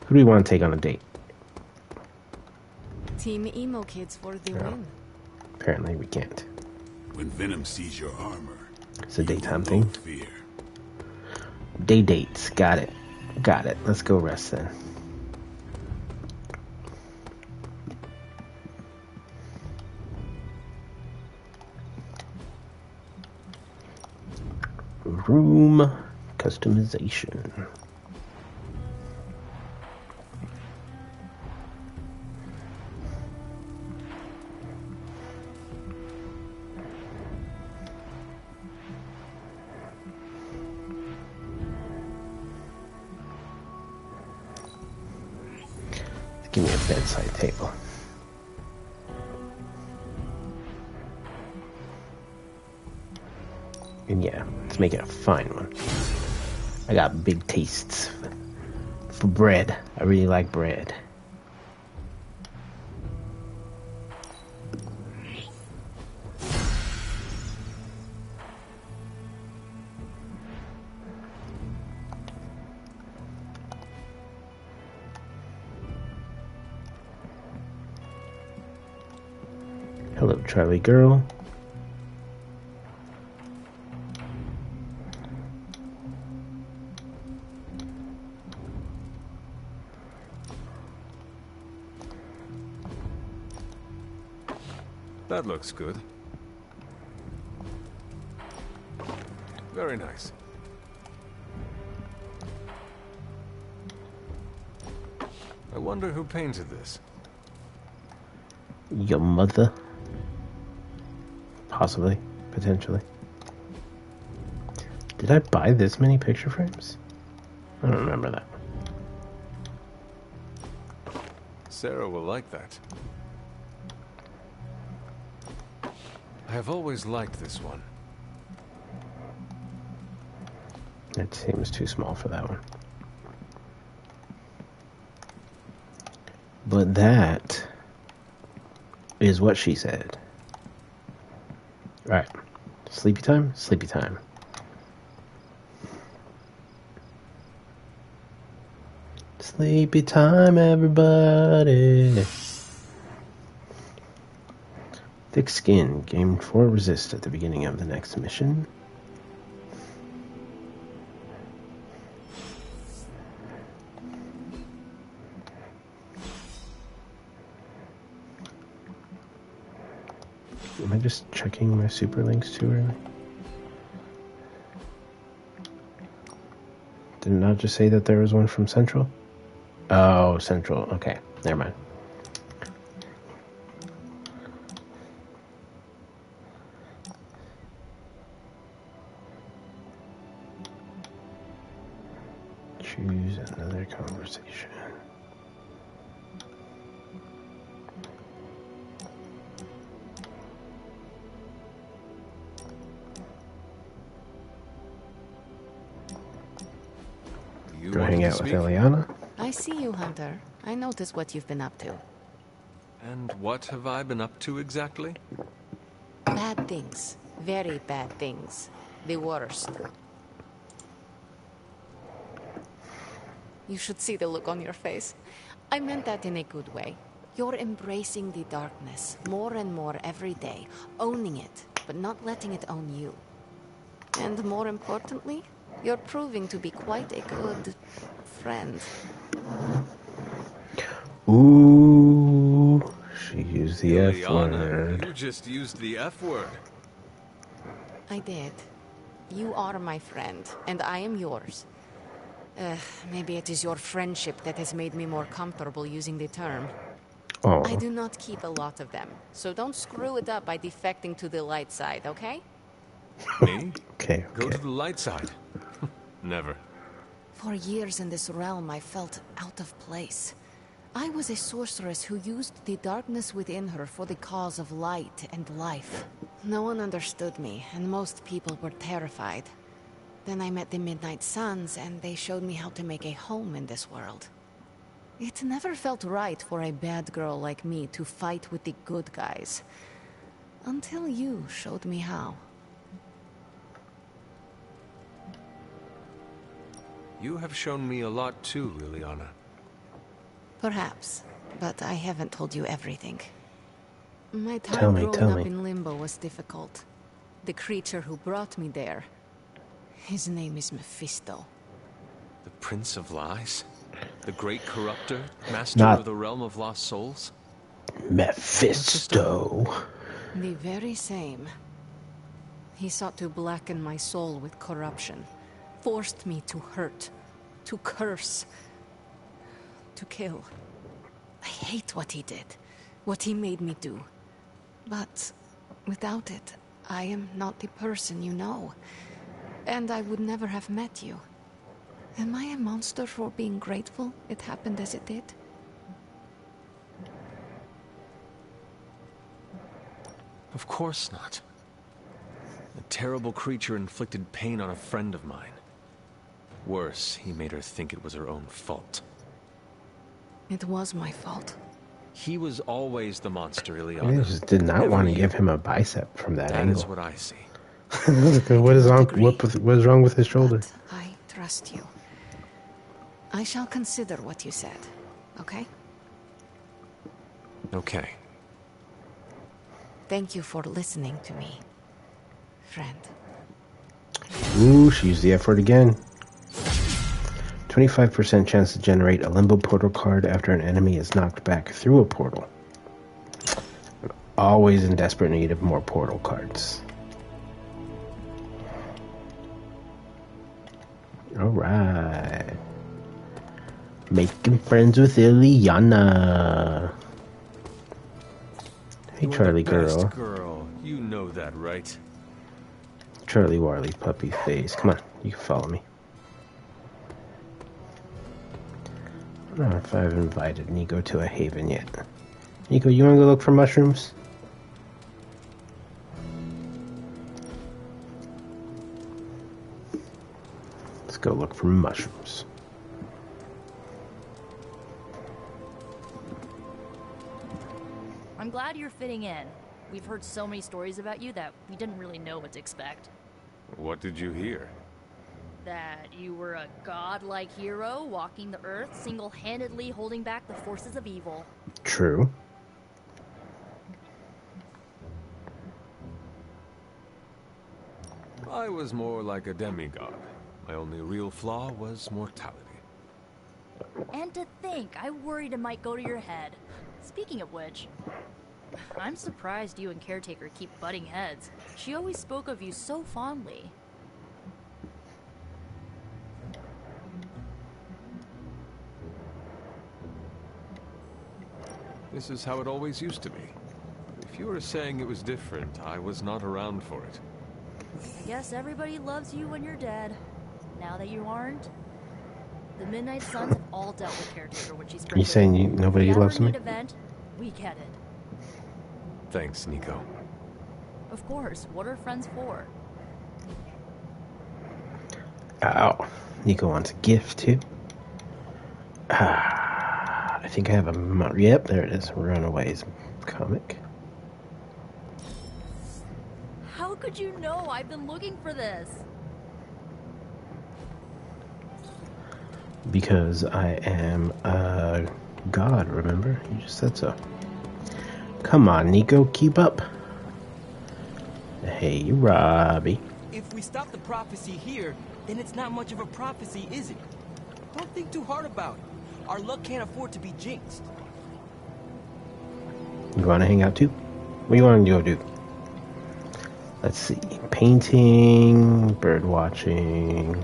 Who do we want to take on a date? Team Emo Kids for the win. Apparently we can't. When Venom sees your armor, it's a daytime thing. Fear. Day dates. Got it. Got it. Let's go rest then. Room customization. Give me a bedside table. And yeah, let's make it a fine one. I got big tastes for bread. I really like bread. Hello, Charlie girl. That looks good. Very nice. I wonder who painted this. Your mother? Possibly. Potentially. Did I buy this many picture frames? I don't remember that. Sarah will like that. I have always liked this one. It seems too small for that one. But that is what she said. Right. Sleepy time? Sleepy time. Sleepy time, everybody. Thick skin. Gain 4 resist at the beginning of the next mission. Am I just checking my super links too early? Did it not just say that there was one from Central? Oh, Central. Okay, never mind. Choose another conversation. You Go wanted hang to out with speak? Ileana. I see you, Hunter. I notice what you've been up to. And what have I been up to exactly? Bad things. Very bad things. The worst. You should see the look on your face. I meant that in a good way. You're embracing the darkness more and more every day, owning it, but not letting it own you. And more importantly, you're proving to be quite a good friend. Ooh, she used the F Ileana, word. you just used the F word. I did. You are my friend, and I am yours. Maybe it is your friendship that has made me more comfortable using the term. Oh, I do not keep a lot of them, so don't screw it up by defecting to the light side, okay? Me? okay, Go okay. to the light side. Never. For years in this realm, I felt out of place. I was a sorceress who used the darkness within her for the cause of light and life. No one understood me, and most people were terrified. Then I met the Midnight Suns, and they showed me how to make a home in this world. It never felt right for a bad girl like me to fight with the good guys. Until you showed me how. You have shown me a lot too, Ileana. Perhaps, but I haven't told you everything. My Tell time me, growing tell up me. in Limbo was difficult. The creature who brought me there, his name is Mephisto. The Prince of Lies? The Great Corruptor? Master Not- of the Realm of Lost Souls? Mephisto. The very same. He sought to blacken my soul with corruption, forced me to hurt, to curse, to kill. I hate what he did, what he made me do. But without it, I am not the person you know. And I would never have met you. Am I a monster for being grateful it happened as it did? Of course not. A terrible creature inflicted pain on a friend of mine. Worse, he made her think it was her own fault. It was my fault. He was always the monster, I Ileana. just did not Never want to you. give him a bicep from that That is angle. what I see. What is wrong? What is wrong with his shoulder? But I trust you. I shall consider what you said, okay? Okay. Thank you for listening to me, friend. Ooh, she used the F word again. 25% chance to generate a limbo portal card after an enemy is knocked back through a portal. I'm always in desperate need of more portal cards. Alright. Making friends with Ileana. Hey, You're Charlie the best girl. girl. You know that, right? Charlie Warley puppy face. Come on, you can follow me. I don't know if I've invited Nico to a haven yet. Nico, you want to go look for mushrooms? Let's go look for mushrooms. I'm glad you're fitting in. We've heard so many stories about you that we didn't really know what to expect. What did you hear? That you were a godlike hero walking the earth, single-handedly holding back the forces of evil. True. I was more like a demigod. My only real flaw was mortality. And to think, I worried it might go to your head. Speaking of which, I'm surprised you and Caretaker keep butting heads. She always spoke of you so fondly. This is how it always used to be. If you were saying it was different, I was not around for it. I guess everybody loves you when you're dead. Now that you aren't, the Midnight Suns have all dealt with Caretaker when she's Are you saying nobody loves me? Event, we get it. Thanks, Nico. Of course, what are friends for? Ow. Nico wants a gift too. I think I have a... Yep, there it is. Runaways comic. How could you know? I've been looking for this. Because I am a god, remember? You just said so. Come on, Nico, keep up. Hey, Robbie. If we stop the prophecy here, then it's not much of a prophecy, is it? Don't think too hard about it. Our luck can't afford to be jinxed. You want to hang out too? What do you want to go do? Let's see. Painting, bird watching.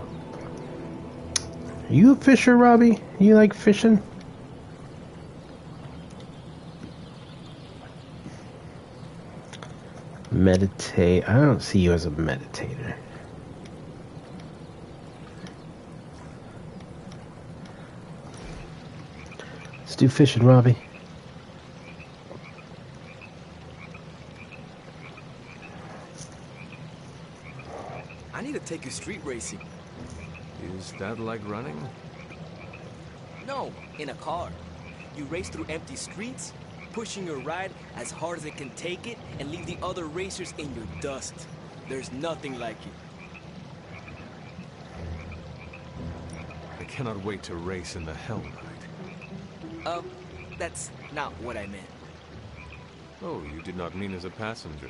Are you a fisher, Robbie? You like fishing? Meditate. I don't see you as a meditator. Let's do fishing, Robbie. I need to take you street racing. Is that like running? No, in a car. You race through empty streets, pushing your ride as hard as it can take it, and leave the other racers in your dust. There's nothing like it. I cannot wait to race in the Hell Ride. That's not what I meant. Oh, you did not mean as a passenger.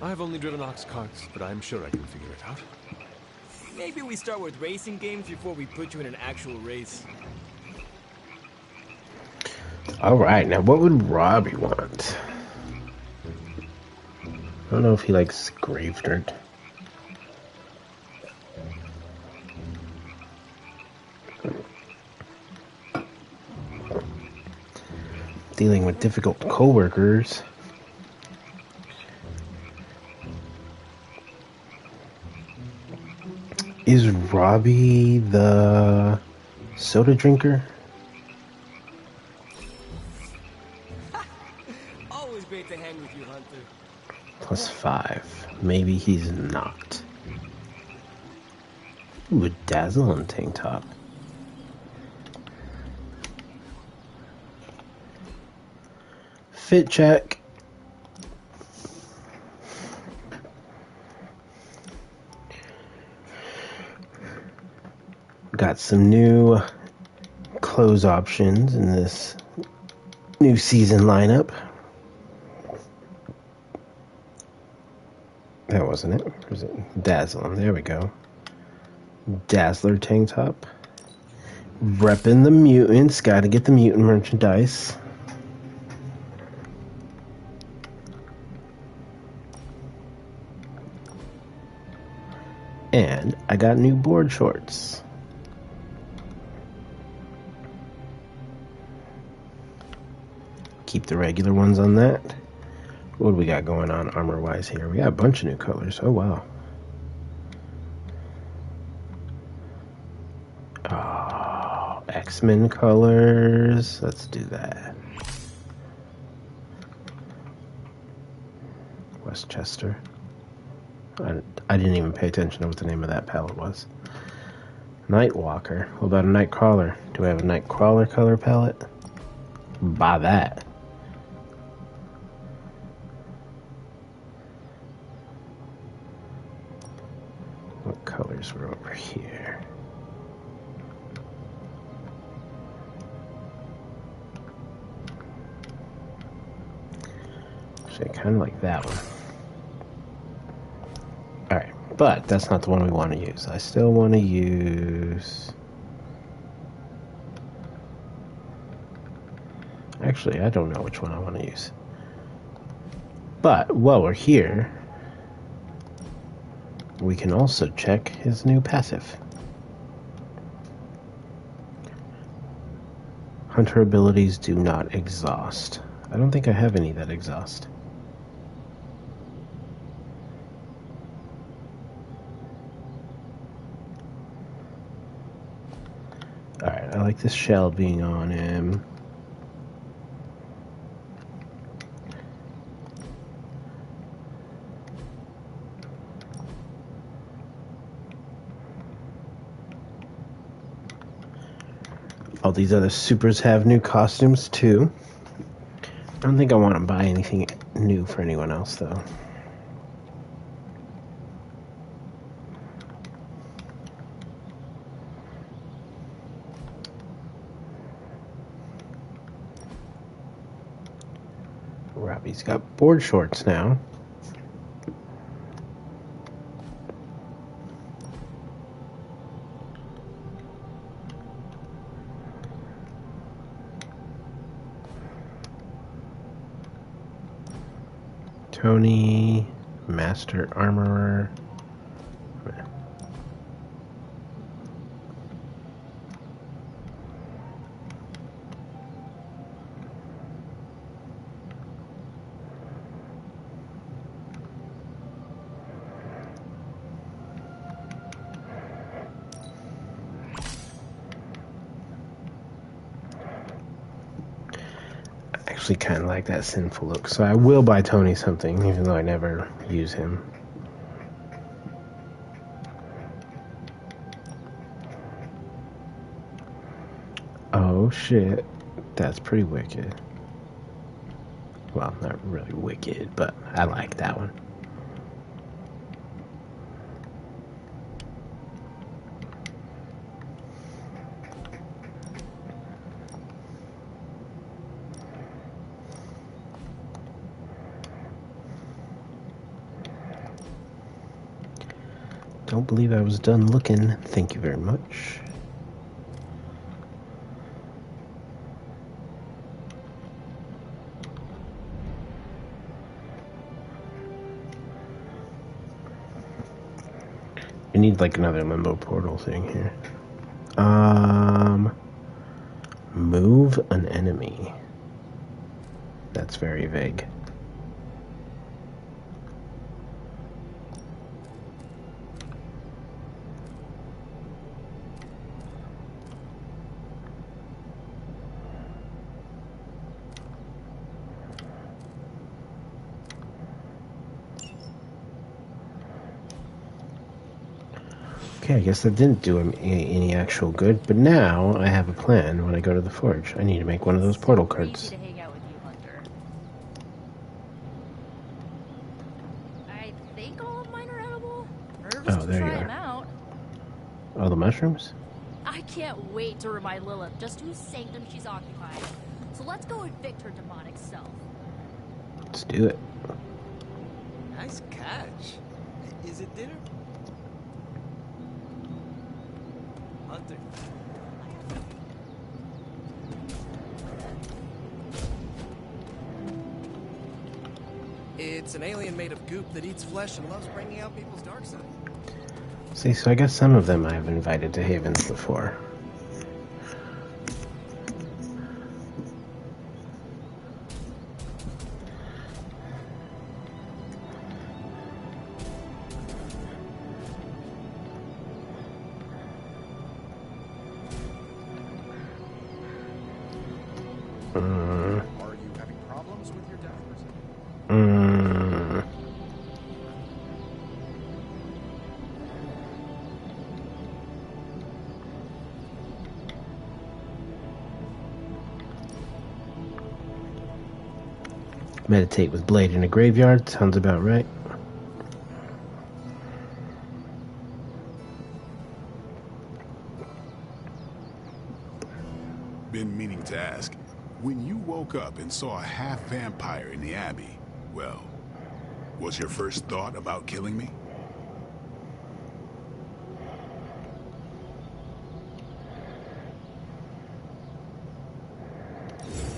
I have only driven ox carts, but I'm sure I can figure it out. Maybe we start with racing games before we put you in an actual race. Alright, now what would Robbie want? I don't know if he likes grave dirt. Dealing with difficult co-workers. Is Robbie the soda drinker? Always great to hang with you, Hunter. +5. Maybe he's not. Ooh, a dazzling tank top. Fit check. Got some new clothes options in this new season lineup. That wasn't it. Or was it Dazzling? There we go. Dazzler tank top. Repping the mutants. Gotta get the mutant merchandise. And I got new board shorts. Keep the regular ones on that. What do we got going on armor-wise here? We got a bunch of new colors. Oh, wow. Oh, X-Men colors. Let's do that. Westchester. I didn't even pay attention to what the name of that palette was. Nightwalker. What about a Nightcrawler? Do I have a Nightcrawler color palette? Buy that. What colors were over here? Actually, I kind of like that one. Alright, but that's not the one we want to use. I still want to use... Actually, I don't know which one I want to use. But while we're here, we can also check his new passive. Hunter abilities do not exhaust. I don't think I have any that exhaust. Alright, I like this shell being on him. All these other supers have new costumes too. I don't think I want to buy anything new for anyone else though. Robbie's got board shorts now. Tony, Master Armorer. Actually kind of like that sinful look, so I will buy Tony something even though I never use him. Oh shit, that's pretty wicked. Well, not really wicked, but I like that one. Don't believe I was done looking. Thank you very much. I need like another limbo portal thing here. Move an enemy. That's very vague. Okay, I guess that didn't do him any actual good, but now I have a plan when I go to the forge. I need to make one of those portal cards. To hang out with you, Hunter. I think all of mine are edible. Nervous to there try you them are. out. Oh, the mushrooms? I can't wait to remind Lilith just whose sanctum she's occupying. So let's go evict her demonic self. Let's do it. Nice catch. Is it dinner? Hunter. It's an alien made of goop that eats flesh and loves bringing out people's dark side. See, so I guess some of them I've invited to Havens before. Are you having problems with your daggers? Meditate with blade in a graveyard. Sounds about right. Been meaning to ask. When you woke up and saw a half-vampire in the Abbey, well, was your first thought about killing me?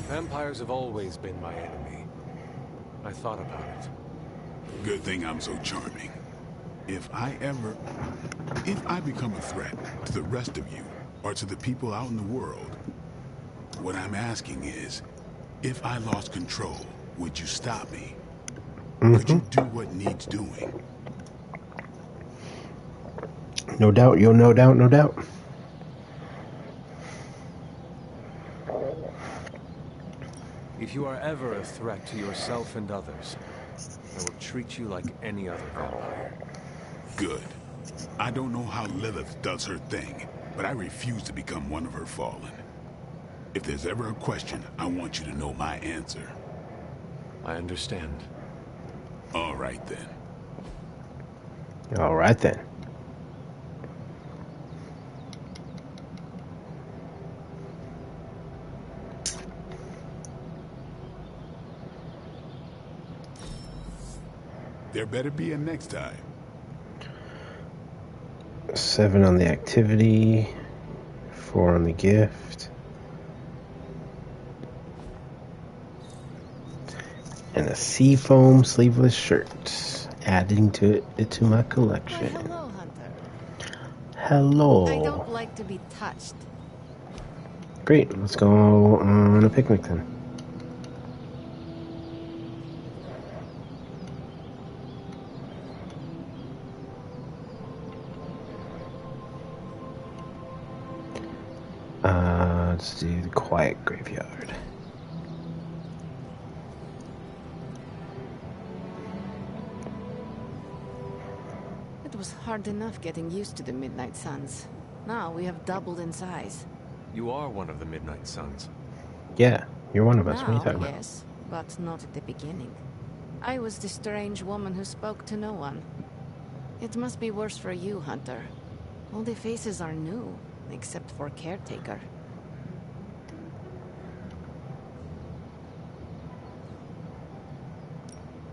Vampires have always been my enemy. I thought about it. Good thing I'm so charming. If I become a threat to the rest of you, or to the people out in the world, what I'm asking is, if I lost control, would you stop me? Could you do what needs doing? No doubt, yo, no doubt, no doubt. If you are ever a threat to yourself and others, I will treat you like any other vampire. Good. I don't know how Lilith does her thing, but I refuse to become one of her fallen. If there's ever a question, I want you to know my answer. I understand. All right then. All right then. There better be a next time. 7 on the activity, 4 on the gift, and a seafoam sleeveless shirt, adding to it to my collection. Why, hello, Hunter. Hello. I don't like to be touched. Great, let's go on a picnic then. Let's do the quiet graveyard. It was hard enough getting used to the Midnight Suns. Now we have doubled in size. You are one of the Midnight Suns. Yeah, you're one of us. What are you Now, talking about? yes, but not at the beginning. I was the strange woman who spoke to no one. It must be worse for you, Hunter. All the faces are new, except for Caretaker.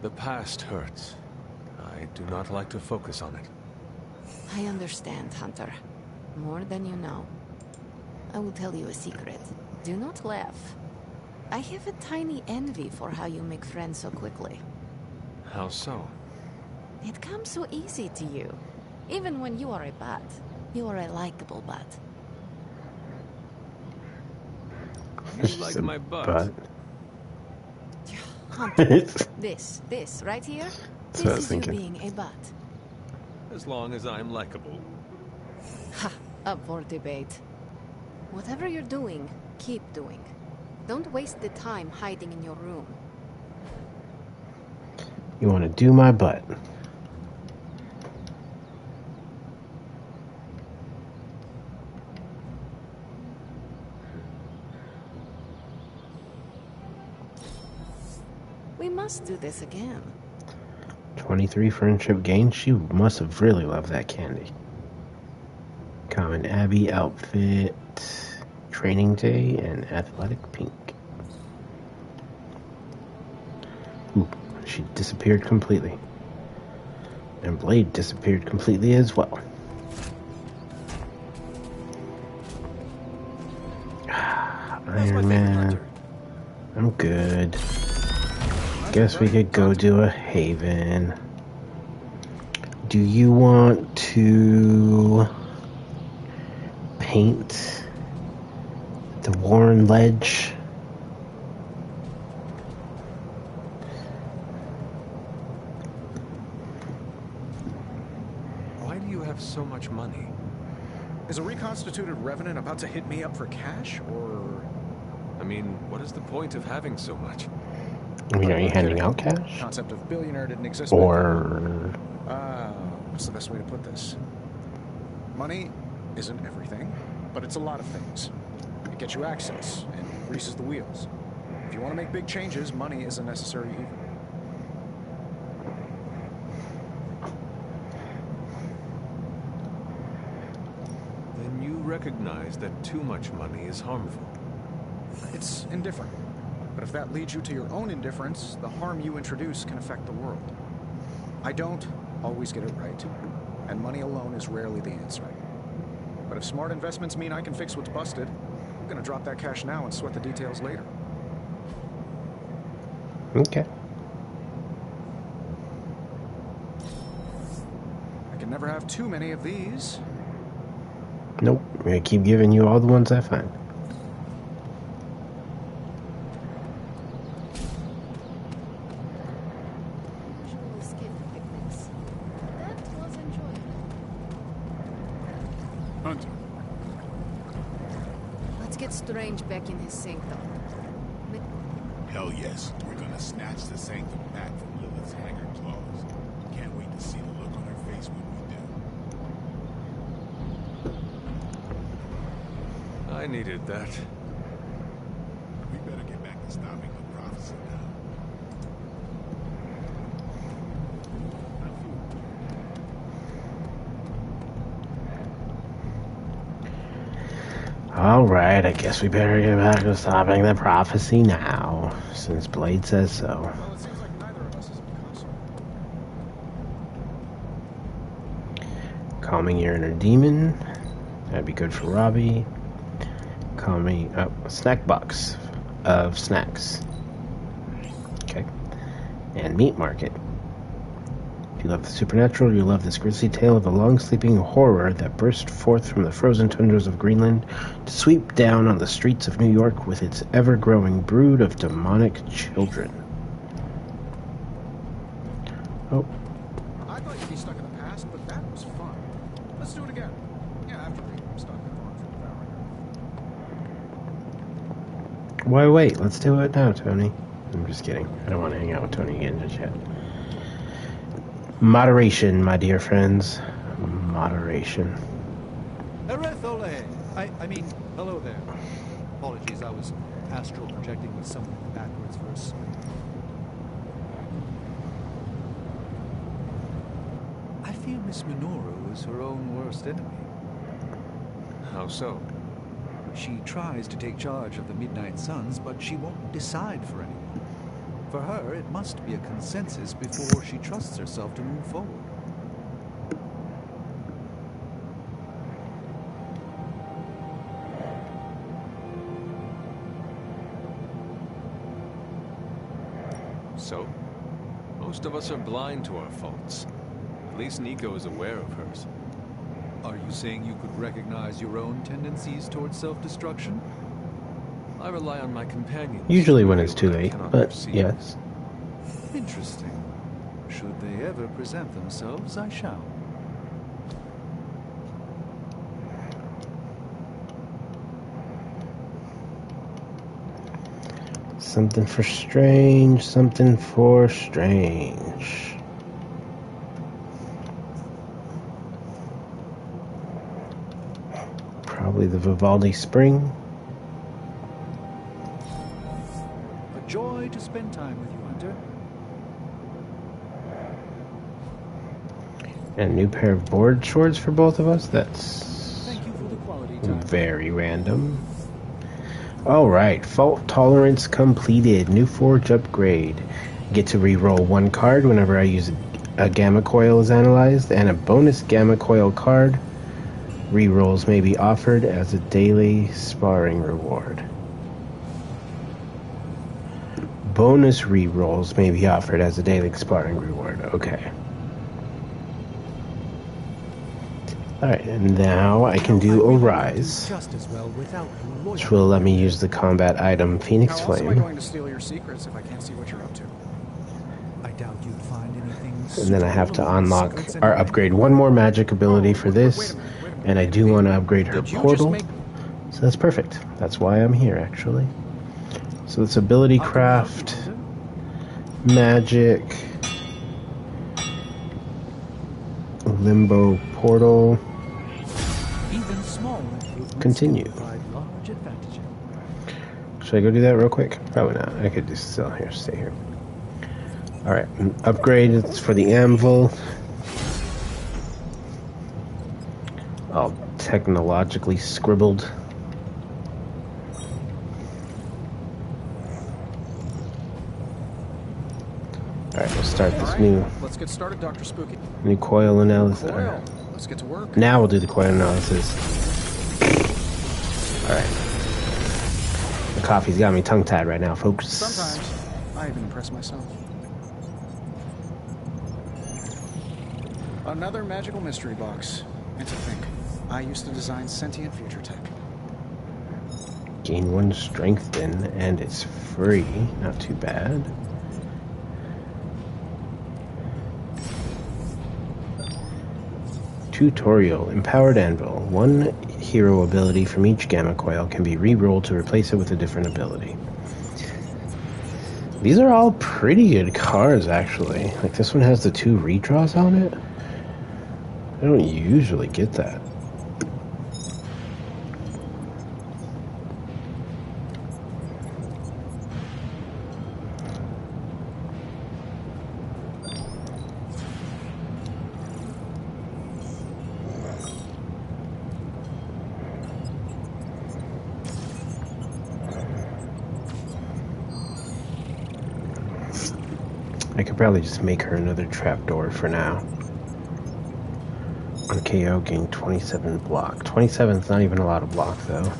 The past hurts. I do not like to focus on it. I understand, Hunter. More than you know. I will tell you a secret. Do not laugh. I have a tiny envy for how you make friends so quickly. How so? It comes so easy to you. Even when you are a bat, you are a likable bat. You like my butt? Hunter, this right here, That's what I this was is you thinking. being a bat. As long as I'm likable. Ha, up for debate. Whatever you're doing, keep doing. Don't waste the time hiding in your room. You want to do my butt? We must do this again. 23 friendship gained. She must have really loved that candy. Common Abby outfit, training day, and athletic pink. Ooh, she disappeared completely. And Blade disappeared completely as well. Iron Man. I'm good. Guess we could go do a Haven. Do you want to paint the Warren Ledge? Why do you have so much money? Is a reconstituted revenant about to hit me up for cash, or... I mean, what is the point of having so much? I mean, are you handing out cash? Concept of billionaire didn't exist. Or... What's the best way to put this? Money isn't everything, but it's a lot of things. It gets you access and greases the wheels. If you want to make big changes, money is a necessary evil. Then you recognize that too much money is harmful. It's indifferent. But if that leads you to your own indifference, the harm you introduce can affect the world. I don't always get it right, and money alone is rarely the answer. But if smart investments mean I can fix what's busted, I'm gonna drop that cash now and sweat the details later. Okay. I can never have too many of these. Nope. I'm gonna keep giving you all the ones I find. Hunter. Let's get Strange back in his sanctum. Hell yes. We're gonna snatch the sanctum back from Lilith's haggard claws. Can't wait to see the look on her face when we do. I needed that. stopping the prophecy now. Alright, I guess we better get back to stopping the prophecy now, since Blade says so. Well, it seems like neither of us is Picasso. Calming your inner demon. That'd be good for Robbie. Calming up snack box of snacks. Okay. And meat market. If you love the supernatural, you love this grisly tale of a long-sleeping horror that burst forth from the frozen tundras of Greenland to sweep down on the streets of New York with its ever-growing brood of demonic children. Oh. I thought you'd be stuck in the past, but that was fun. Let's do it again. Yeah, after we stop the thought from devouring. Why wait? Let's do it now, Tony. I'm just kidding. I don't want to hang out with Tony again just yet. Moderation, my dear friends. Moderation. Erethole! I mean, hello there. Apologies, I was astral projecting with someone in the backwards verse. I fear Miss Minoru is her own worst enemy. How so? She tries to take charge of the Midnight Suns, but she won't decide for anyone. For her, it must be a consensus before she trusts herself to move forward. So? Most of us are blind to our faults. At least Nico is aware of hers. Are you saying you could recognize your own tendencies towards self-destruction? I rely on my companions. Usually when it's too late, but yes. Interesting. Should they ever present themselves, I shall. Something for strange, something for strange. Probably the Vivaldi Spring. A joy to spend time with you, Hunter. And a new pair of board shorts for both of us. That's Thank you for the quality time. very random. Alright, fault tolerance completed. New forge upgrade. Get to re-roll one card whenever I use a gamma coil is analyzed, and a bonus gamma coil card. Re-rolls may be offered as a daily sparring reward. Bonus re-rolls may be offered as a daily sparring reward. Okay. Alright, and now I can do a rise, which will let me use the combat item Phoenix How else am I Flame. going to steal your secrets if I can't see what you're up to? I doubt you'd find anything. And then I have to unlock or upgrade one more magic ability for this, and I do want to upgrade her portal, so that's perfect. That's why I'm here, actually. So it's ability craft, magic, limbo portal, continue. Should I go do that real quick? Probably not. I could just still here, stay here. Alright, upgrade it's for the anvil. All technologically scribbled. Alright, we'll start this new. Let's get started, Dr. Spooky. New coil analysis. Coil. Let's get to work. Now we'll do the coil analysis. Alright. The coffee's got me tongue-tied right now, folks. Sometimes I even impress myself. Another magical mystery box. And to think, I used to design sentient future tech. Gain 1 strength in, and it's free. Not too bad. Tutorial. Empowered Anvil. 1 hero ability from each gamma coil can be re-rolled to replace it with a different ability. These are all pretty good cards, actually. Like, this one has the 2 redraws on it. I don't usually get that. I could probably just make her another trapdoor for now. On KO, gain 27 block. 27's not even a lot of block, though.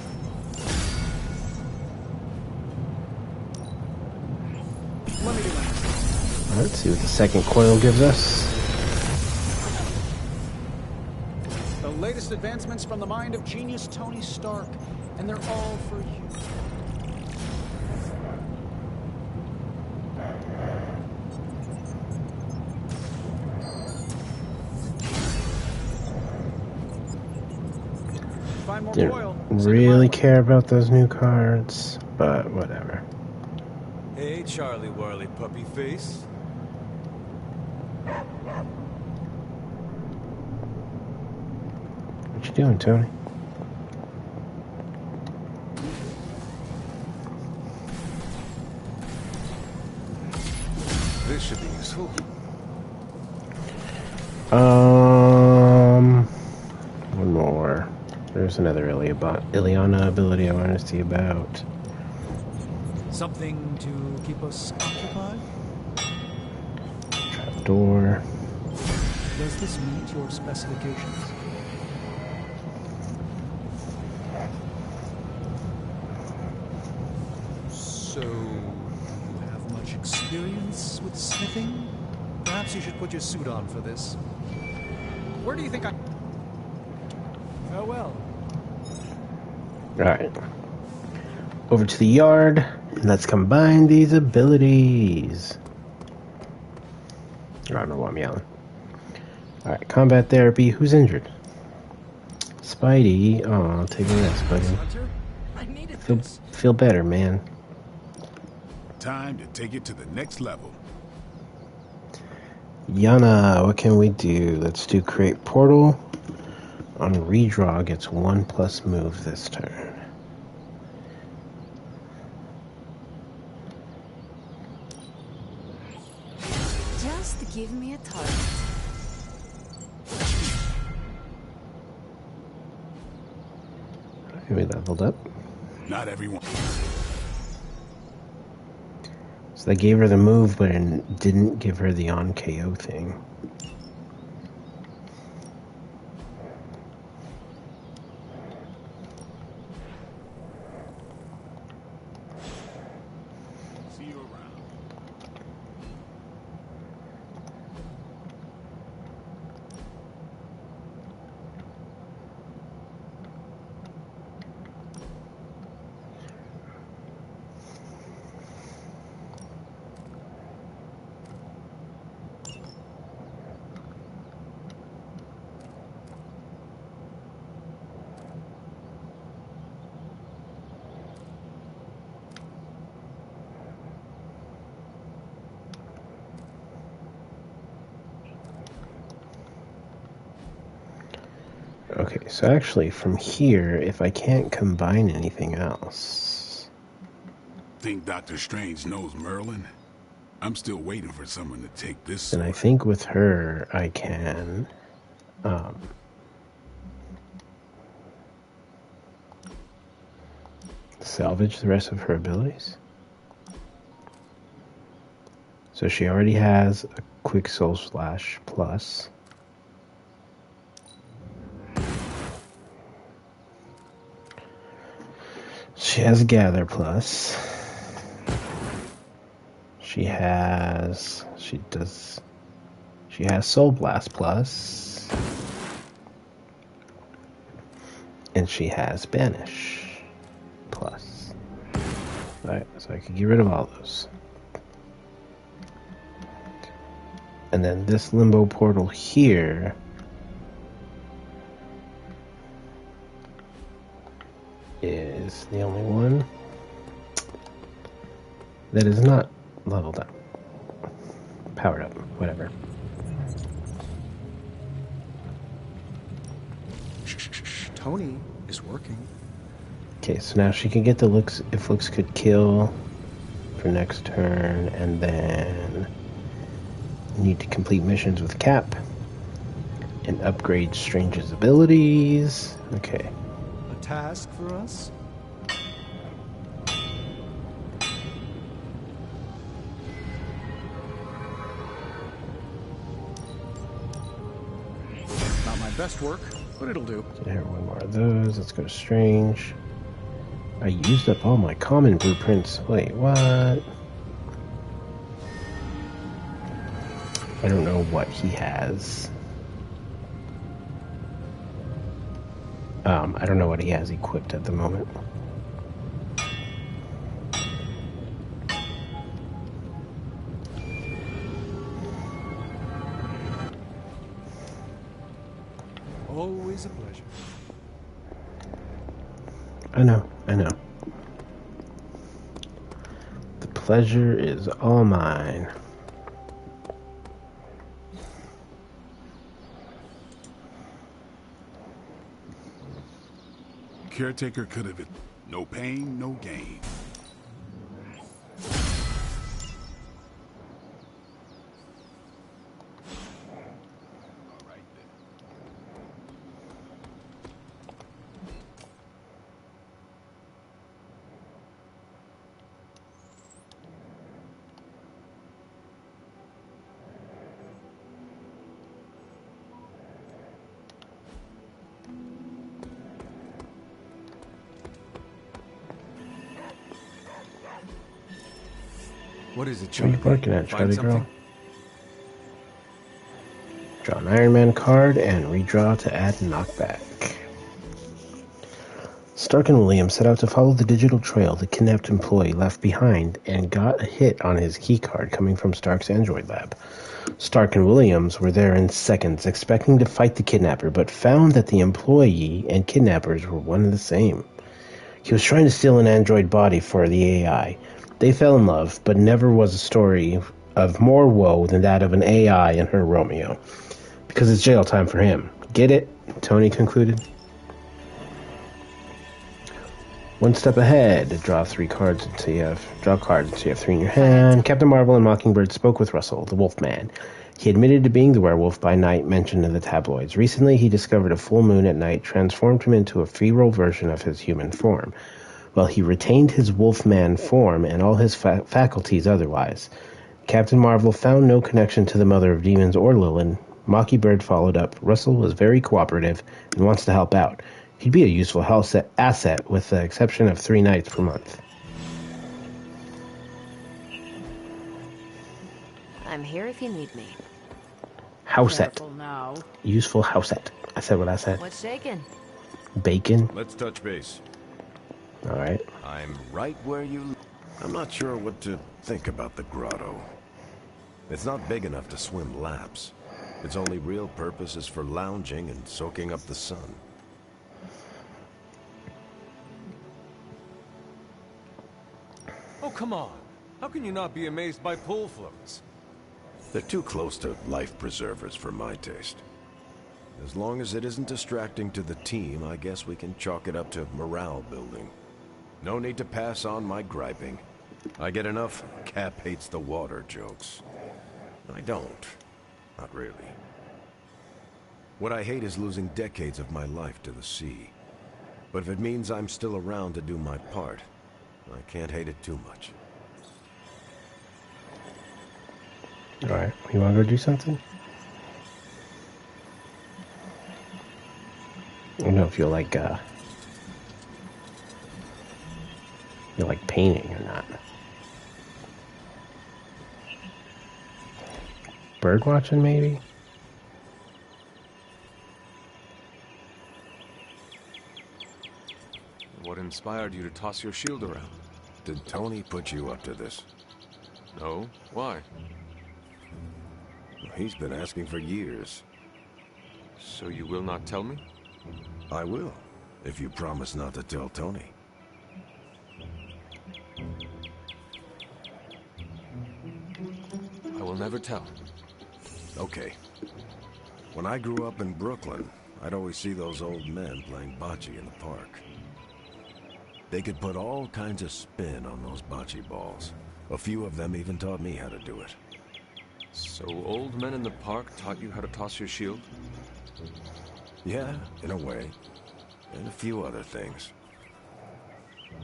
Let's see what the second coil gives us. The latest advancements from the mind of genius Tony Stark, and they're all for you. Didn't really care about those new cards, but whatever. Hey, Charlie Whirly Puppy Face. What you doing, Tony? This should be useful. One more. There's another Ileana ability I want to see about. Something to keep us occupied? Trapdoor. Does this meet your specifications? So, you have much experience with sniffing? Perhaps you should put your suit on for this. Where do you think I... Farewell. Alright. Over to the yard. Let's combine these abilities. I don't know why I'm yelling. Alright, combat therapy. Who's injured? Spidey. Oh, take a rest, buddy. Feel better, man. Time to take it to the next level. Yana, what can we do? Let's do create portal. On redraw, gets 1+ move this turn. Just give me a target. We leveled up. Not everyone. So they gave her the move, but it didn't give her the on KO thing. See you around. Okay, so actually from here, if I can't combine anything else... Think Doctor Strange knows Merlin? I'm still waiting for someone to take this And I think with her, I can... salvage the rest of her abilities. So she already has a quick soul slash plus. She has gather plus. She has soul blast plus. And she has banish plus. Alright, so I can get rid of all those. And then this limbo portal here is the only one that is not leveled up. Powered up, whatever. Tony is working. Okay, so now she can get the looks if looks could kill for next turn, and then need to complete missions with Cap and upgrade Strange's abilities. Okay. A task for us? best work, but it'll do. So here, one more of those. Let's go to Strange. I used up all my common blueprints. Wait, what? I don't know what he has. I don't know what he has equipped at the moment. Always a pleasure. I know. The pleasure is all mine. Caretaker could have it. No pain, no gain. What is it, What are John? you barking at, Find Charlie girl? something? Draw an Iron Man card and redraw to add knockback. Stark and Williams set out to follow the digital trail the kidnapped employee left behind and got a hit on his keycard coming from Stark's android lab. Stark and Williams were there in seconds, expecting to fight the kidnapper, but found that the employee and kidnappers were one and the same. He was trying to steal an android body for the AI. They fell in love, but never was a story of more woe than that of an AI and her Romeo. Because it's jail time for him. Get it? Tony concluded. One step ahead. Draw cards until you have 3 in your hand. Captain Marvel and Mockingbird spoke with Russell, the Wolfman. He admitted to being the werewolf by night mentioned in the tabloids. Recently, he discovered a full moon at night transformed him into a free-roll version of his human form. While he retained his Wolfman form and all his faculties otherwise. Captain Marvel found no connection to the Mother of Demons or Lilin. Mockingbird followed up. Russell was very cooperative and wants to help out. He'd be a useful asset with the exception of 3 nights per month. I'm here if you need me. Houseset. Careful now. Useful houseset. I said what I said. What's shaking? Bacon. Let's touch base. Alright. I'm right where you... I'm not sure what to think about the grotto. It's not big enough to swim laps. Its only real purpose is for lounging and soaking up the sun. Oh, come on. How can you not be amazed by pull floats? They're too close to life preservers for my taste. As long as it isn't distracting to the team, I guess we can chalk it up to morale building. No need to pass on my griping. I get enough Cap hates the water jokes. I don't. Not really. What I hate is losing decades of my life to the sea. But if it means I'm still around to do my part, I can't hate it too much. Alright, you want to go do something? I don't know if you'll like painting or not. Bird watching, maybe? What inspired you to toss your shield around? Did Tony put you up to this? No? Why? He's been asking for years. So you will not tell me? I will, if you promise not to tell Tony. I will never tell. Okay. When I grew up in Brooklyn, I'd always see those old men playing bocce in the park. They could put all kinds of spin on those bocce balls. A few of them even taught me how to do it. So old men in the park taught you how to toss your shield? Yeah, in a way. And a few other things.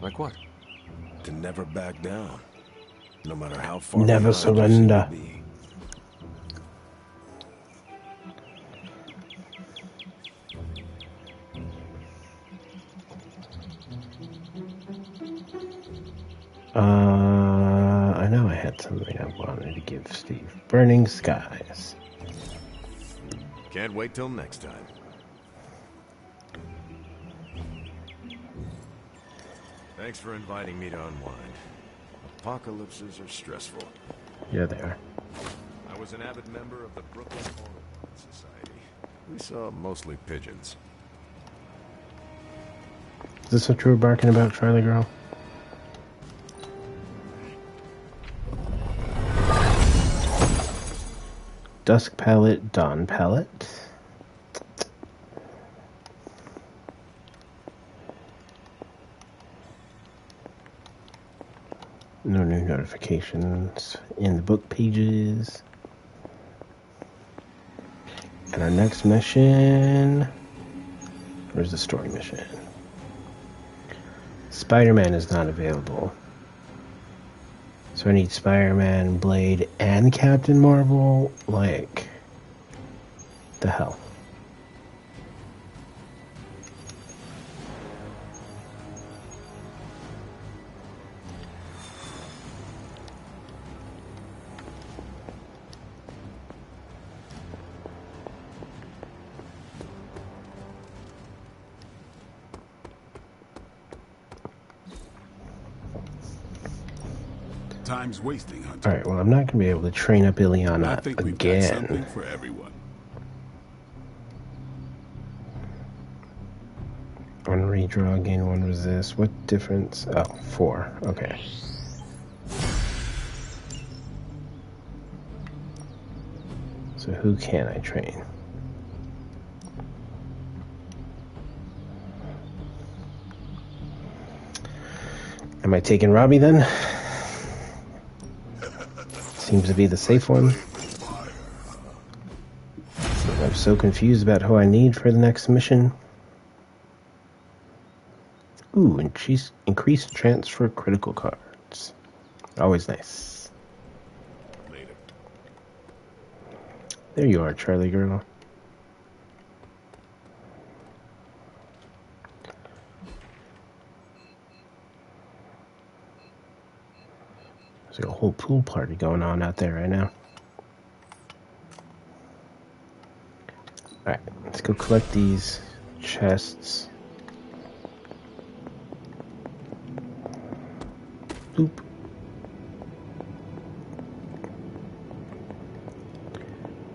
Like what? To never back down. No matter how far Never surrender. I know I had something I wanted to give Steve. Burning Skies. Can't wait till next time. Thanks for inviting me to unwind. Apocalypses are stressful. Yeah, they are. I was an avid member of the Brooklyn Horror Society. We saw mostly pigeons. Is this what you were barking about, Charlie girl? Dusk palette, dawn palette. No new notifications in the book pages. And our next mission... Where's the story mission? Spider-Man is not available. So I need Spider-Man, Blade, and Captain Marvel? Like... the hell? Time's wasting, Hunter. Alright, well, I'm not going to be able to train up I Ileana think we've got something again. for everyone. One redraw, gain one resist. What difference? Oh, 4. Okay. So who can I train? Am I taking Robbie then? Seems to be the safe one. I'm so confused about who I need for the next mission. Ooh, increased transfer critical cards. Always nice. Later. There you are, Charlie girl. There's a whole pool party going on out there right now. Alright, let's go collect these chests. Boop.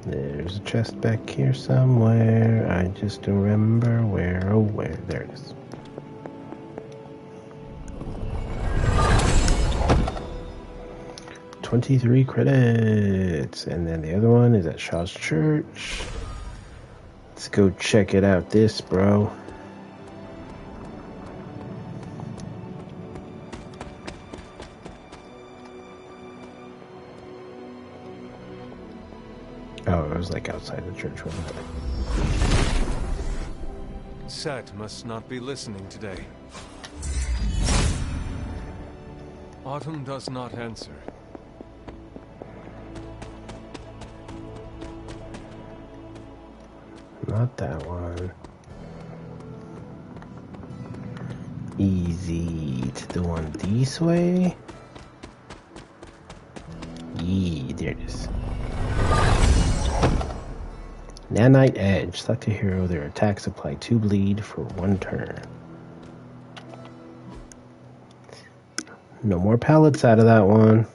There's a chest back here somewhere. I just don't remember where. Oh, where? There it is. $23 credits. And then the other one is at Shaw's Church. Let's go check it out, this, bro. Oh, it was like outside the church, wasn't it? Set must not be listening today. Autumn does not answer. Not that one. Easy to the one this way. Yee, there it is. Nanite Edge. Select a hero. Their attacks apply 2 bleed for 1 turn. No more pallets out of that one.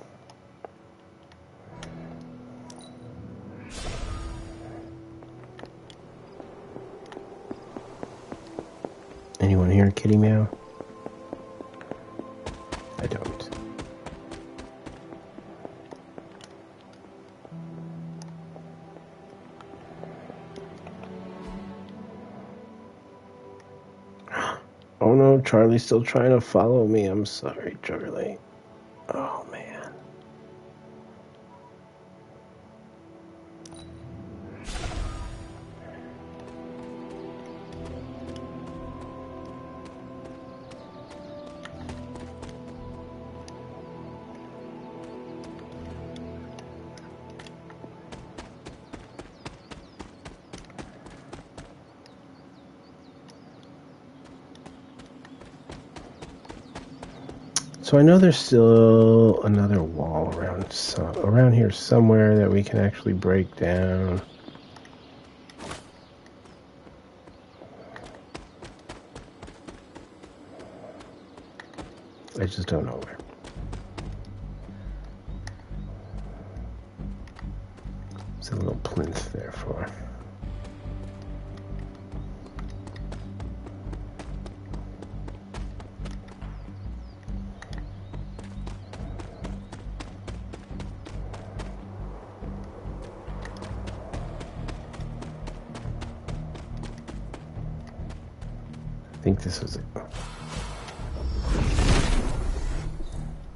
Anyone here, Kitty Meow? I don't. Oh no, Charlie's still trying to follow me. I'm sorry, Charlie. Oh man. So I know there's still another wall around here somewhere that we can actually break down. I just don't know where. There's a little plinth there for. I think this was it.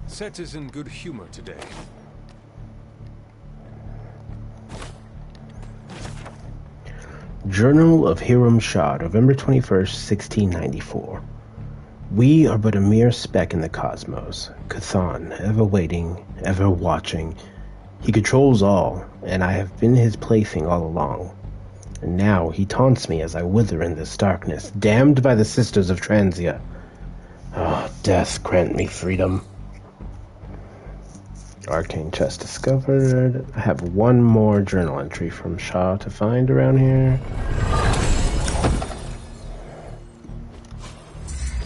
Set is in good humor today. Journal of Hiram Shah, November 21st, 1694. We are but a mere speck in the cosmos. Cthon, ever waiting, ever watching. He controls all, and I have been his plaything all along. And now he taunts me as I wither in this darkness, damned by the Sisters of Transia. Oh, death, grant me freedom. Arcane chest discovered. I have one more journal entry from Shah to find around here.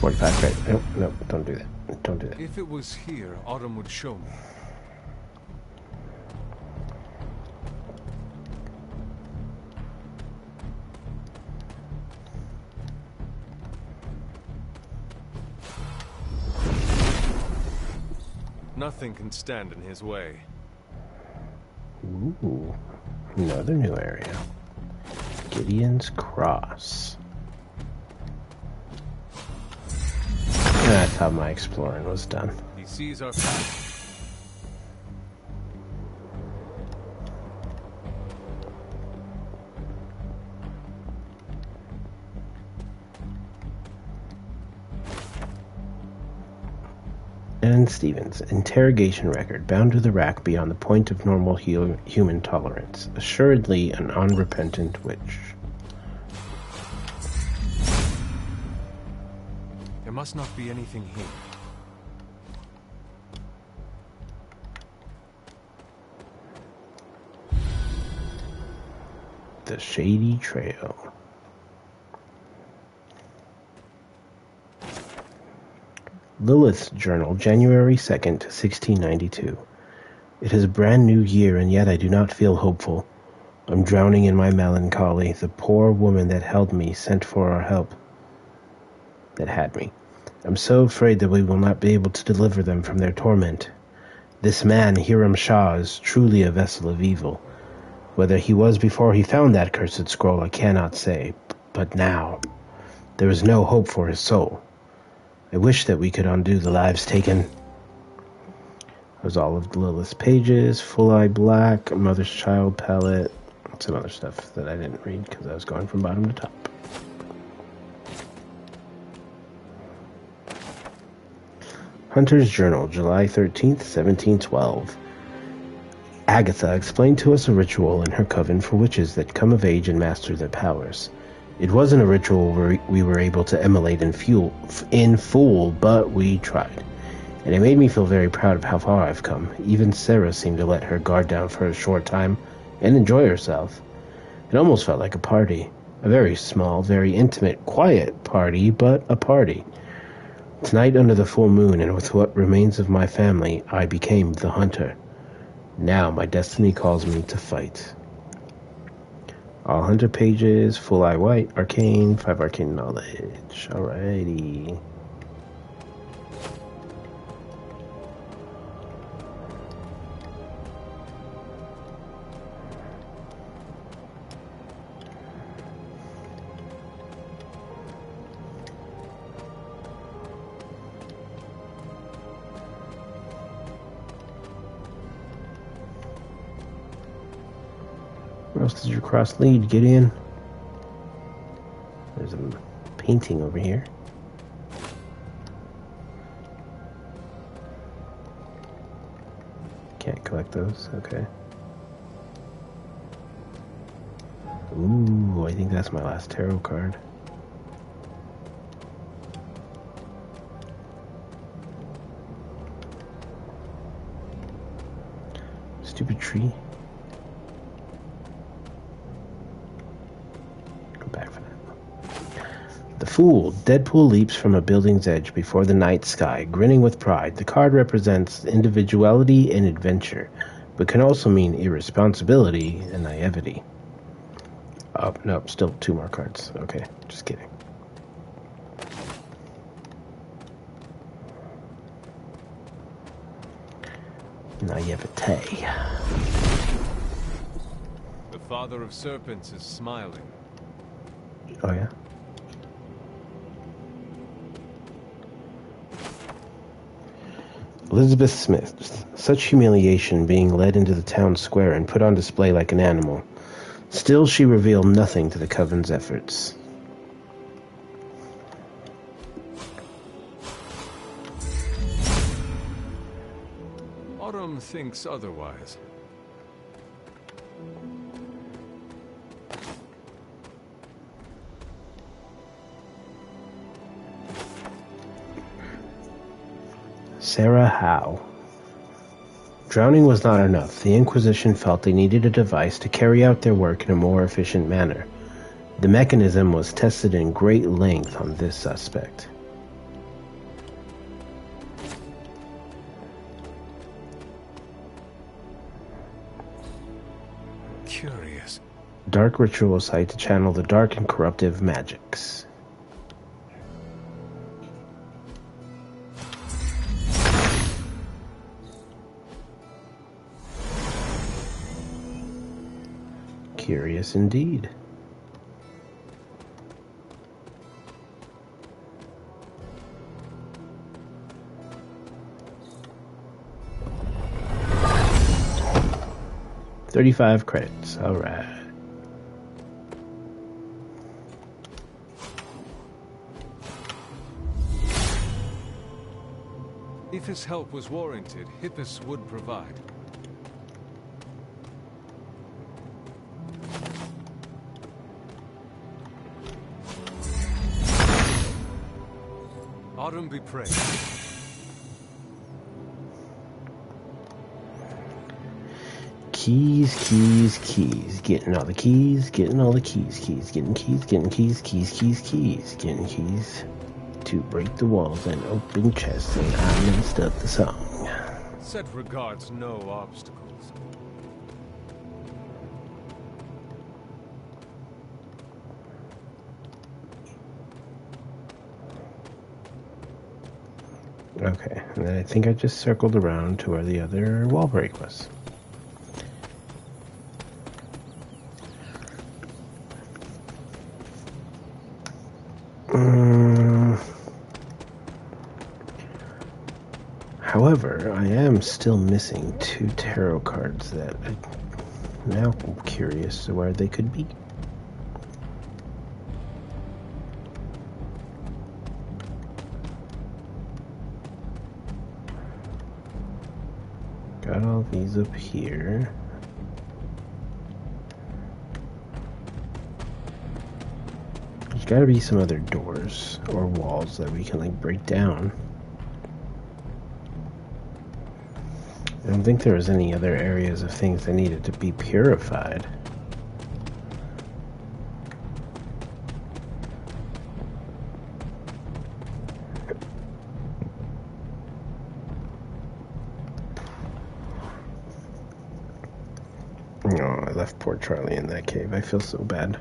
45, right? Nope, nope, don't do that. Don't do that. If it was here, Autumn would show me. Nothing can stand in his way. Ooh, another new area. Gideon's Cross. That's how my exploring was done. He sees our path. Anne Stevens, interrogation record, bound to the rack beyond the point of normal human tolerance. Assuredly an unrepentant witch. There must not be anything here. The Shady Trail. Lilith's Journal, January 2nd, 1692. It is a brand new year, and yet I do not feel hopeful. I'm drowning in my melancholy. The poor woman that held me sent for our help. That had me. I'm so afraid that we will not be able to deliver them from their torment. This man, Hiram Shah, is truly a vessel of evil. Whether he was before he found that cursed scroll, I cannot say. But now, there is no hope for his soul. I wish that we could undo the lives taken. There's all of Lilith's pages, Full Eye Black, Mother's Child palette, some other stuff that I didn't read because I was going from bottom to top. Hunter's Journal, July 13th, 1712. Agatha explained to us a ritual in her coven for witches that come of age and master their powers. It wasn't a ritual where we were able to emulate in full, but we tried. And it made me feel very proud of how far I've come. Even Sarah seemed to let her guard down for a short time and enjoy herself. It almost felt like a party. A very small, very intimate, quiet party, but a party. Tonight, under the full moon, and with what remains of my family, I became the hunter. Now my destiny calls me to fight. All 100 pages, Full Eye White, Arcane, 5 Arcane Knowledge. Alrighty. Where else did your cross lead? Get in. There's a painting over here. Can't collect those. Okay. Ooh, I think that's my last tarot card. Stupid tree. Go back for that. The Fool. Deadpool leaps from a building's edge before the night sky, grinning with pride. The card represents individuality and adventure, but can also mean irresponsibility and naivety. Oh, no, still 2 more cards. Okay, just kidding. Naivete. The father of serpents is smiling. Oh, yeah? Elizabeth Smith. Such humiliation, being led into the town square and put on display like an animal. Still, she revealed nothing to the Coven's efforts. Autumn thinks otherwise. Sarah Howe. Drowning was not enough. The Inquisition felt they needed a device to carry out their work in a more efficient manner. The mechanism was tested in great length on this suspect. Curious. Dark ritual site to channel the dark and corruptive magics. Curious indeed. $35 credits. All right. If his help was warranted, Hippus would provide. Autumn be praised. Keys, keys, keys. Getting all the keys, getting all the keys, keys. Getting keys, getting keys, keys, keys, keys. Getting keys to break the walls and open chests, and I messed up the song. Set regards no obstacles. Okay, and then I think I just circled around to where the other wall break was. However, I am still missing 2 tarot cards that I'm now curious where they could be. Got all these up here. There's gotta be some other doors or walls that we can like break down. I don't think there was any other areas of things that needed to be purified. Oh, I left poor Charlie in that cave. I feel so bad.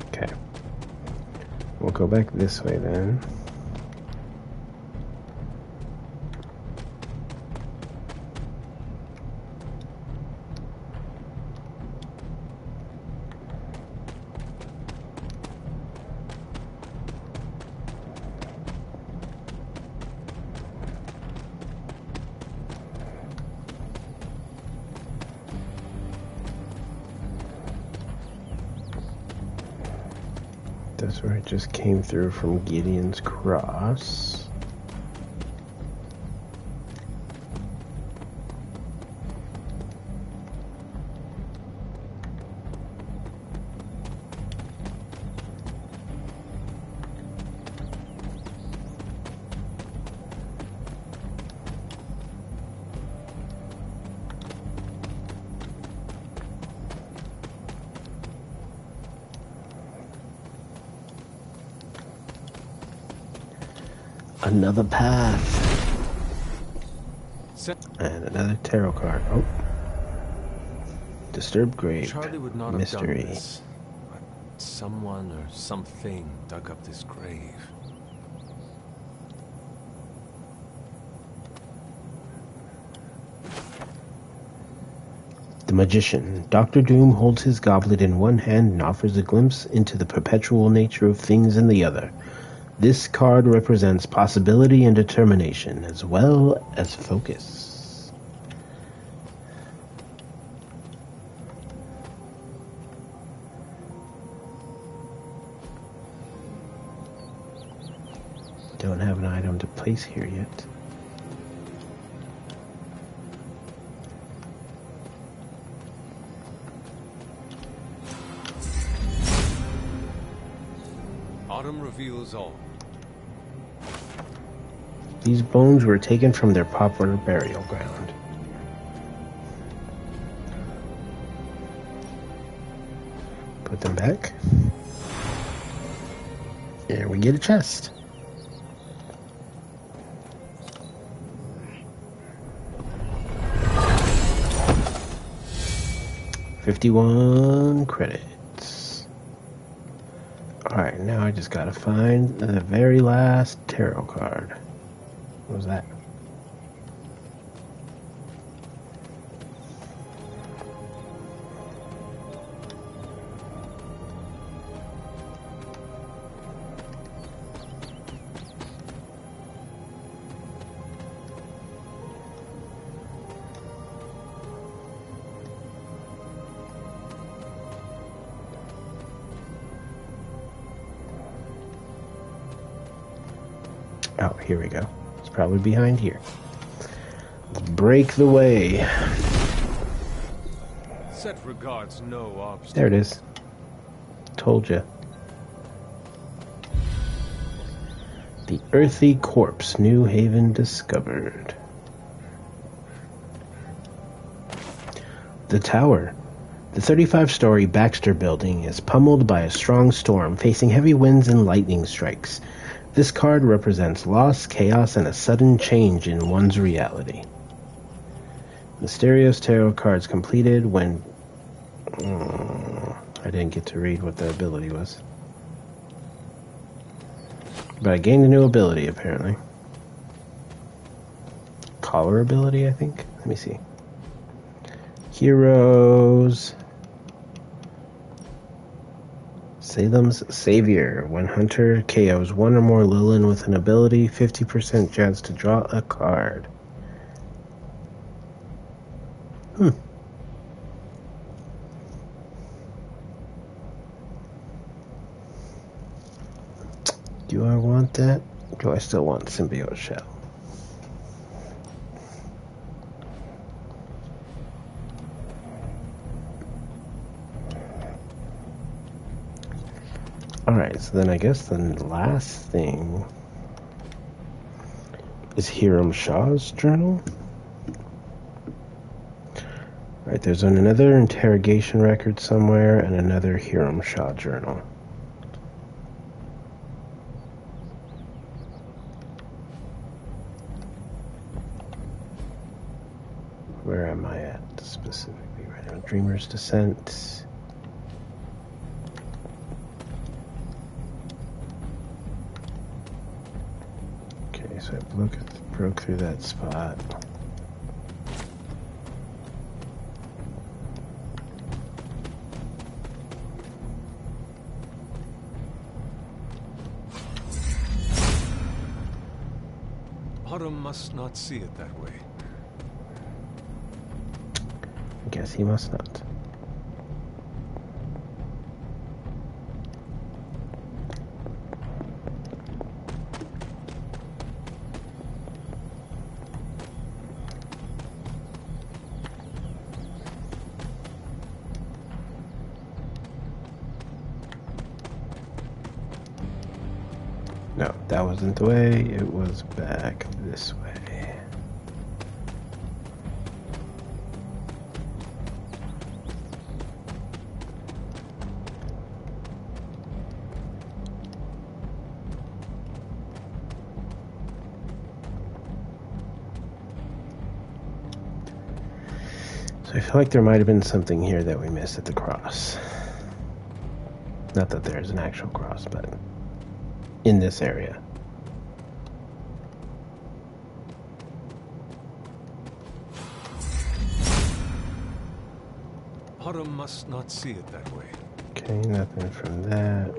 Okay. We'll go back this way then. That's where I just came through from Gideon's Cross. Another path. And another tarot card. Oh. Disturbed grave. Charlie would not Mystery. have done this, but someone or something dug up this grave. The Magician. Dr. Doom holds his goblet in one hand and offers a glimpse into the perpetual nature of things in the other. This card represents possibility and determination, as well as focus. Don't have an item to place here yet. Autumn reveals all. These bones were taken from their proper burial ground. Put them back. Here we get a chest. $51 credits. Alright, now I just gotta find the very last tarot card. What was that? Oh, here we go. It's probably behind here. Let's break the way. Set regards, no obstacle. There it is. Told ya. The Earthy Corpse, New Haven discovered. The Tower. The 35-story Baxter building is pummeled by a strong storm, facing heavy winds and lightning strikes. This card represents loss, chaos, and a sudden change in one's reality. Mysterious tarot cards completed when... I didn't get to read what the ability was. But I gained a new ability, apparently. Collar ability, I think? Let me see. Heroes... Salem's Savior. When Hunter KOs one or more Lilin with an ability, 50% chance to draw a card. Do I want that? Do I still want Symbiote Shell? Alright, so then I guess the last thing is Hiram Shaw's journal. Right, there's another interrogation record somewhere and another Hiram Shaw journal. Where am I at specifically right now? Dreamer's Descent. So I broke through that spot. Autumn must not see it that way. I guess he must not. No, that wasn't the way. It was back this way. So I feel like there might have been something here that we missed at the cross. Not that there's an actual cross, but in this area. Autumn must not see it that way. Okay, nothing from that.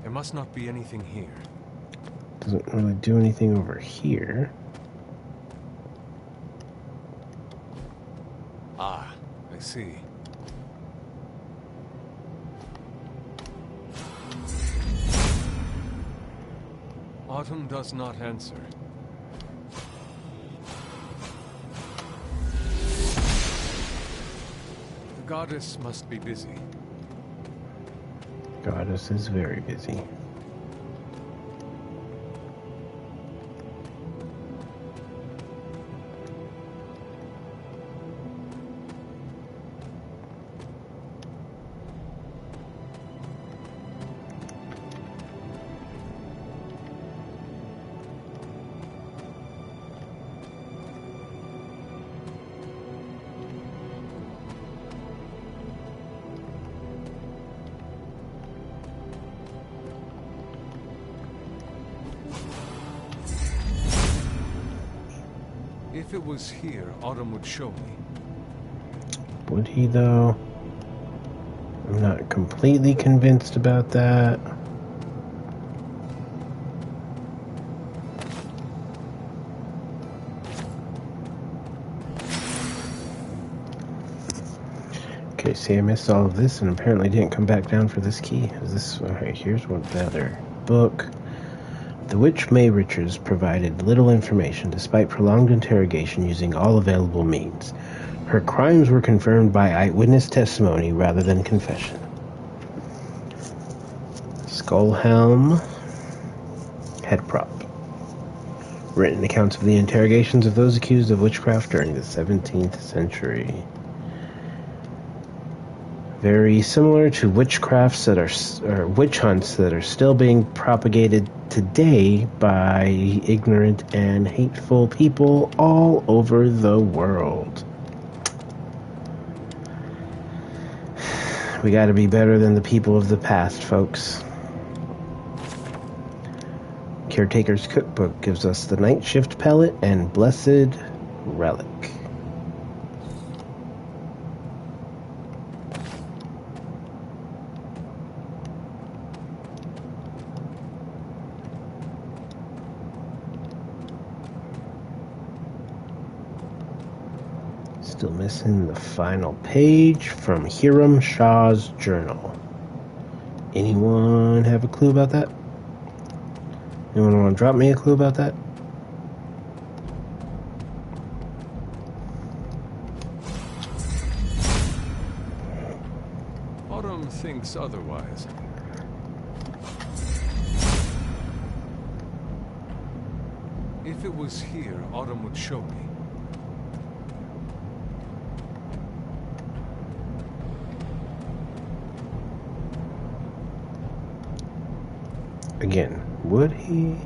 There must not be anything here. Doesn't really do anything over here. Ah, I see. Autumn does not answer. The goddess must be busy. Goddess is very busy. If it was here, Autumn would show me. Would he, though? I'm not completely convinced about that. Okay, see, I missed all of this and apparently didn't come back down for this key. Is this... Alright, here's one, the other book. The witch May Richards provided little information despite prolonged interrogation using all available means. Her crimes were confirmed by eyewitness testimony rather than confession. Skull helm. Head prop. Written accounts of the interrogations of those accused of witchcraft during the 17th century. Very similar to witchcrafts that are, or witch hunts that are still being propagated today by ignorant and hateful people all over the world. We gotta be better than the people of the past, folks. Caretaker's Cookbook gives us the Night Shift Pellet and Blessed Relic. Still missing the final page from Hiram Shah's journal. Anyone have a clue about that? Anyone want to drop me a clue about that? Autumn thinks otherwise. If it was here, Autumn would show me. Again, would he?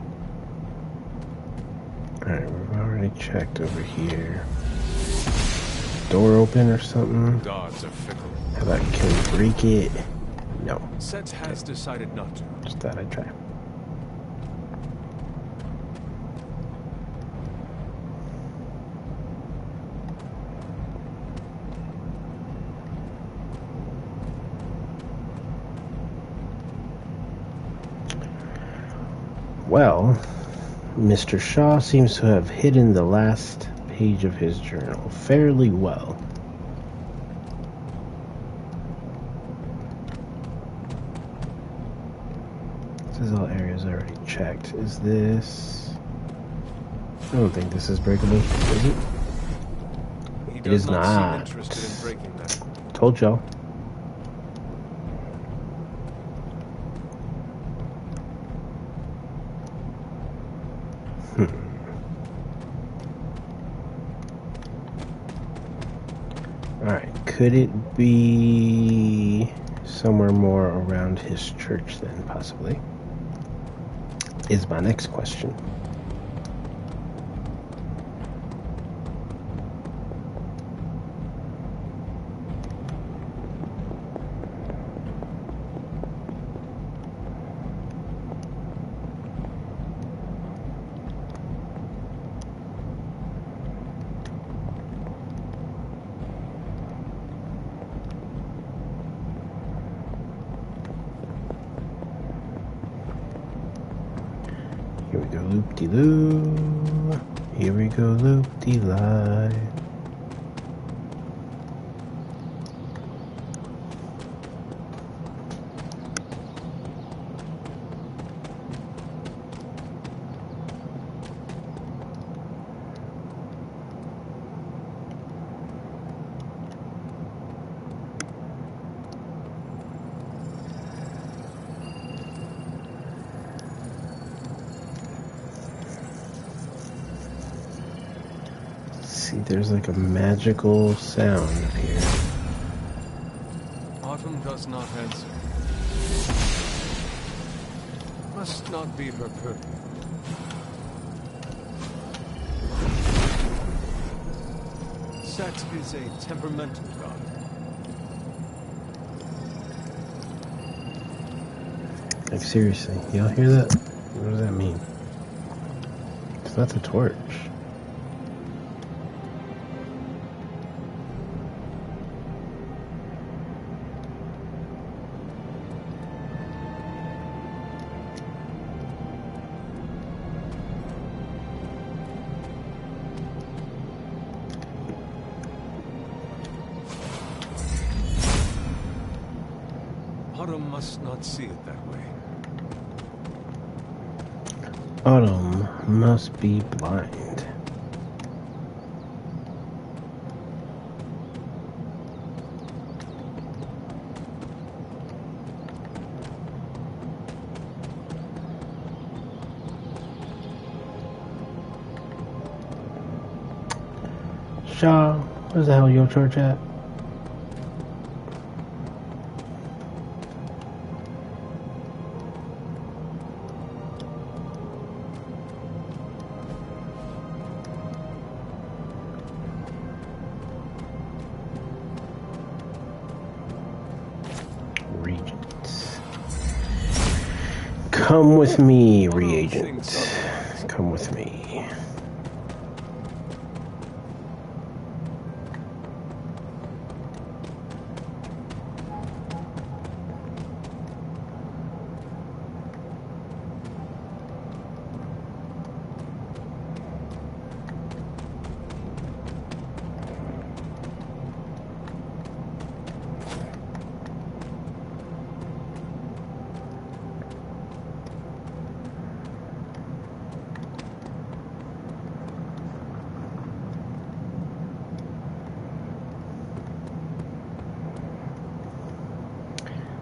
Alright, we've already checked over here. Door open or something? Gods are fickle. How about, can we break it? No. Set has decided not to. Just thought I'd try. Well, Mr. Shaw seems to have hidden the last page of his journal fairly well. This is all areas already checked. Is this... I don't think this is breakable, is it? It is not. Seem interested in breaking that. Told y'all. Alright, could it be somewhere more around his church then, possibly? Is my next question. Here we go, loop-de-loo. Here we go, loop-de-lie. See, there's like a magical sound up here. Autumn does not answer. Must not be her purpose. Set is a temperamental god. Like seriously, y'all hear that? What does that mean? It's not the torch. Autumn must not see it that way. Autumn must be blind. Shaw, where's the hell your church at? Regents. Come with me, reagent. Come with me.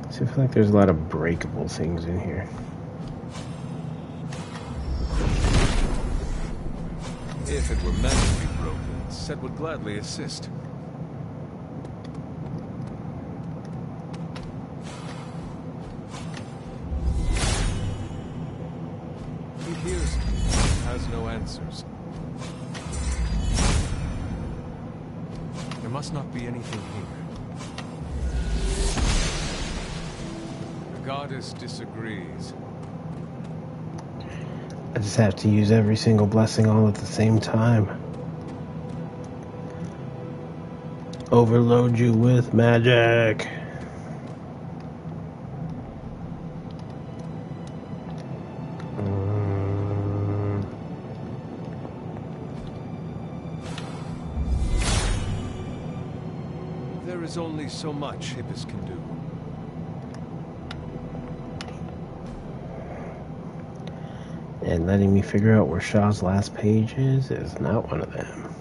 So I feel like there's a lot of breakable things in here. If it were meant to be broken, Set would gladly assist. He hears me, has no answers. There must not be anything here. The goddess disagrees. I just have to use every single blessing all at the same time. Overload you with magic. There is only so much Hippus can do. And letting me figure out where Shaw's last page is not one of them.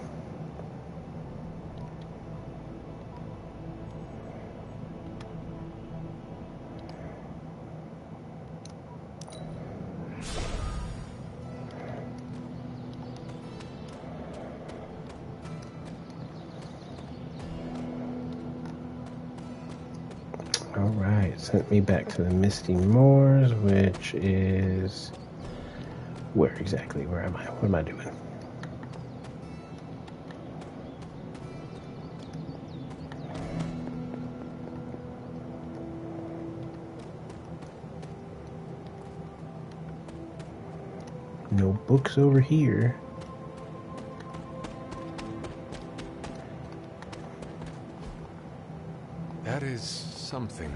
it sent me back to the Misty Moors, which is... Where exactly? Where am I? What am I doing? No books over here. That is something.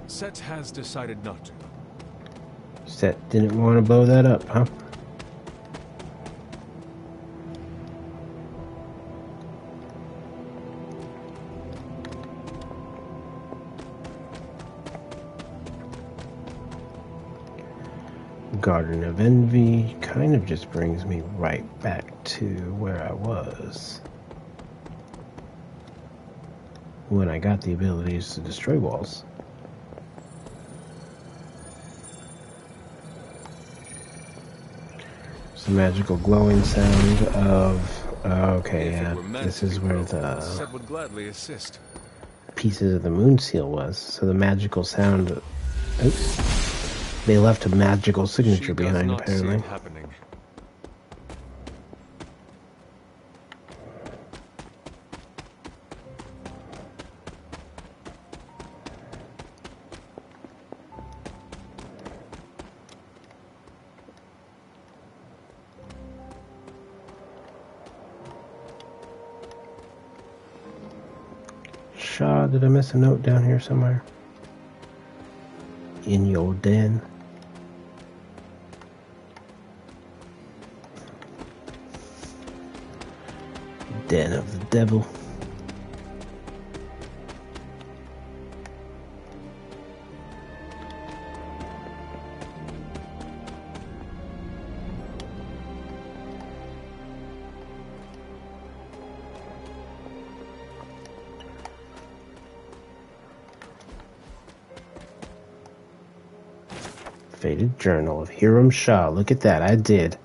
Set has decided not to. Set didn't want to blow that up, huh? Garden of Envy kind of just brings me right back to where I was when I got the abilities to destroy walls. It's the magical glowing sound of... okay, yeah, this is where the Set would gladly assist. pieces of the moon seal was. So the magical sound... Oops. They left a magical signature behind, apparently. Happening. Shaw, did I miss a note down here somewhere? In your den. Den of the devil. Faded Journal of Hiram Shah. Look at that, I did.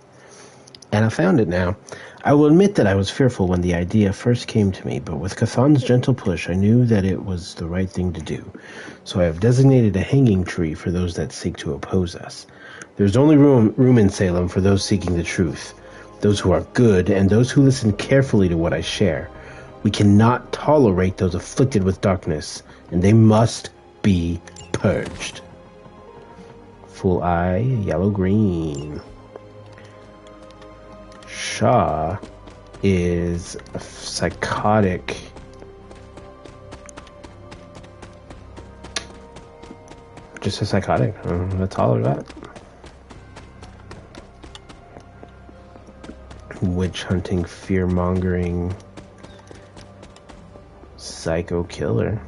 And I found it now. I will admit that I was fearful when the idea first came to me, but with Cathan's gentle push, I knew that it was the right thing to do. So I have designated a hanging tree for those that seek to oppose us. There's only room in Salem for those seeking the truth, those who are good, and those who listen carefully to what I share. We cannot tolerate those afflicted with darkness, and they must be purged. Full eye, yellow-green. Shah is a psychotic. Just a psychotic. That's all of that. Witch hunting, fear mongering, psycho killer.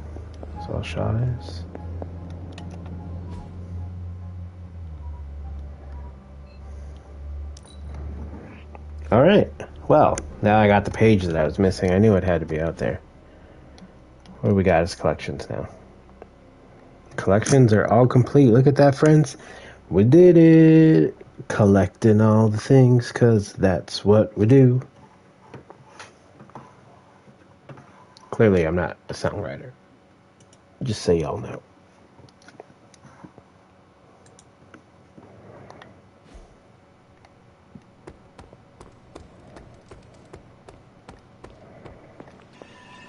That's all Shah is. Alright, well, now I got the page that I was missing. I knew it had to be out there. What do we got as collections now? Collections are all complete. Look at that, friends. We did it. Collecting all the things, because that's what we do. Clearly, I'm not a songwriter. Just so y'all know.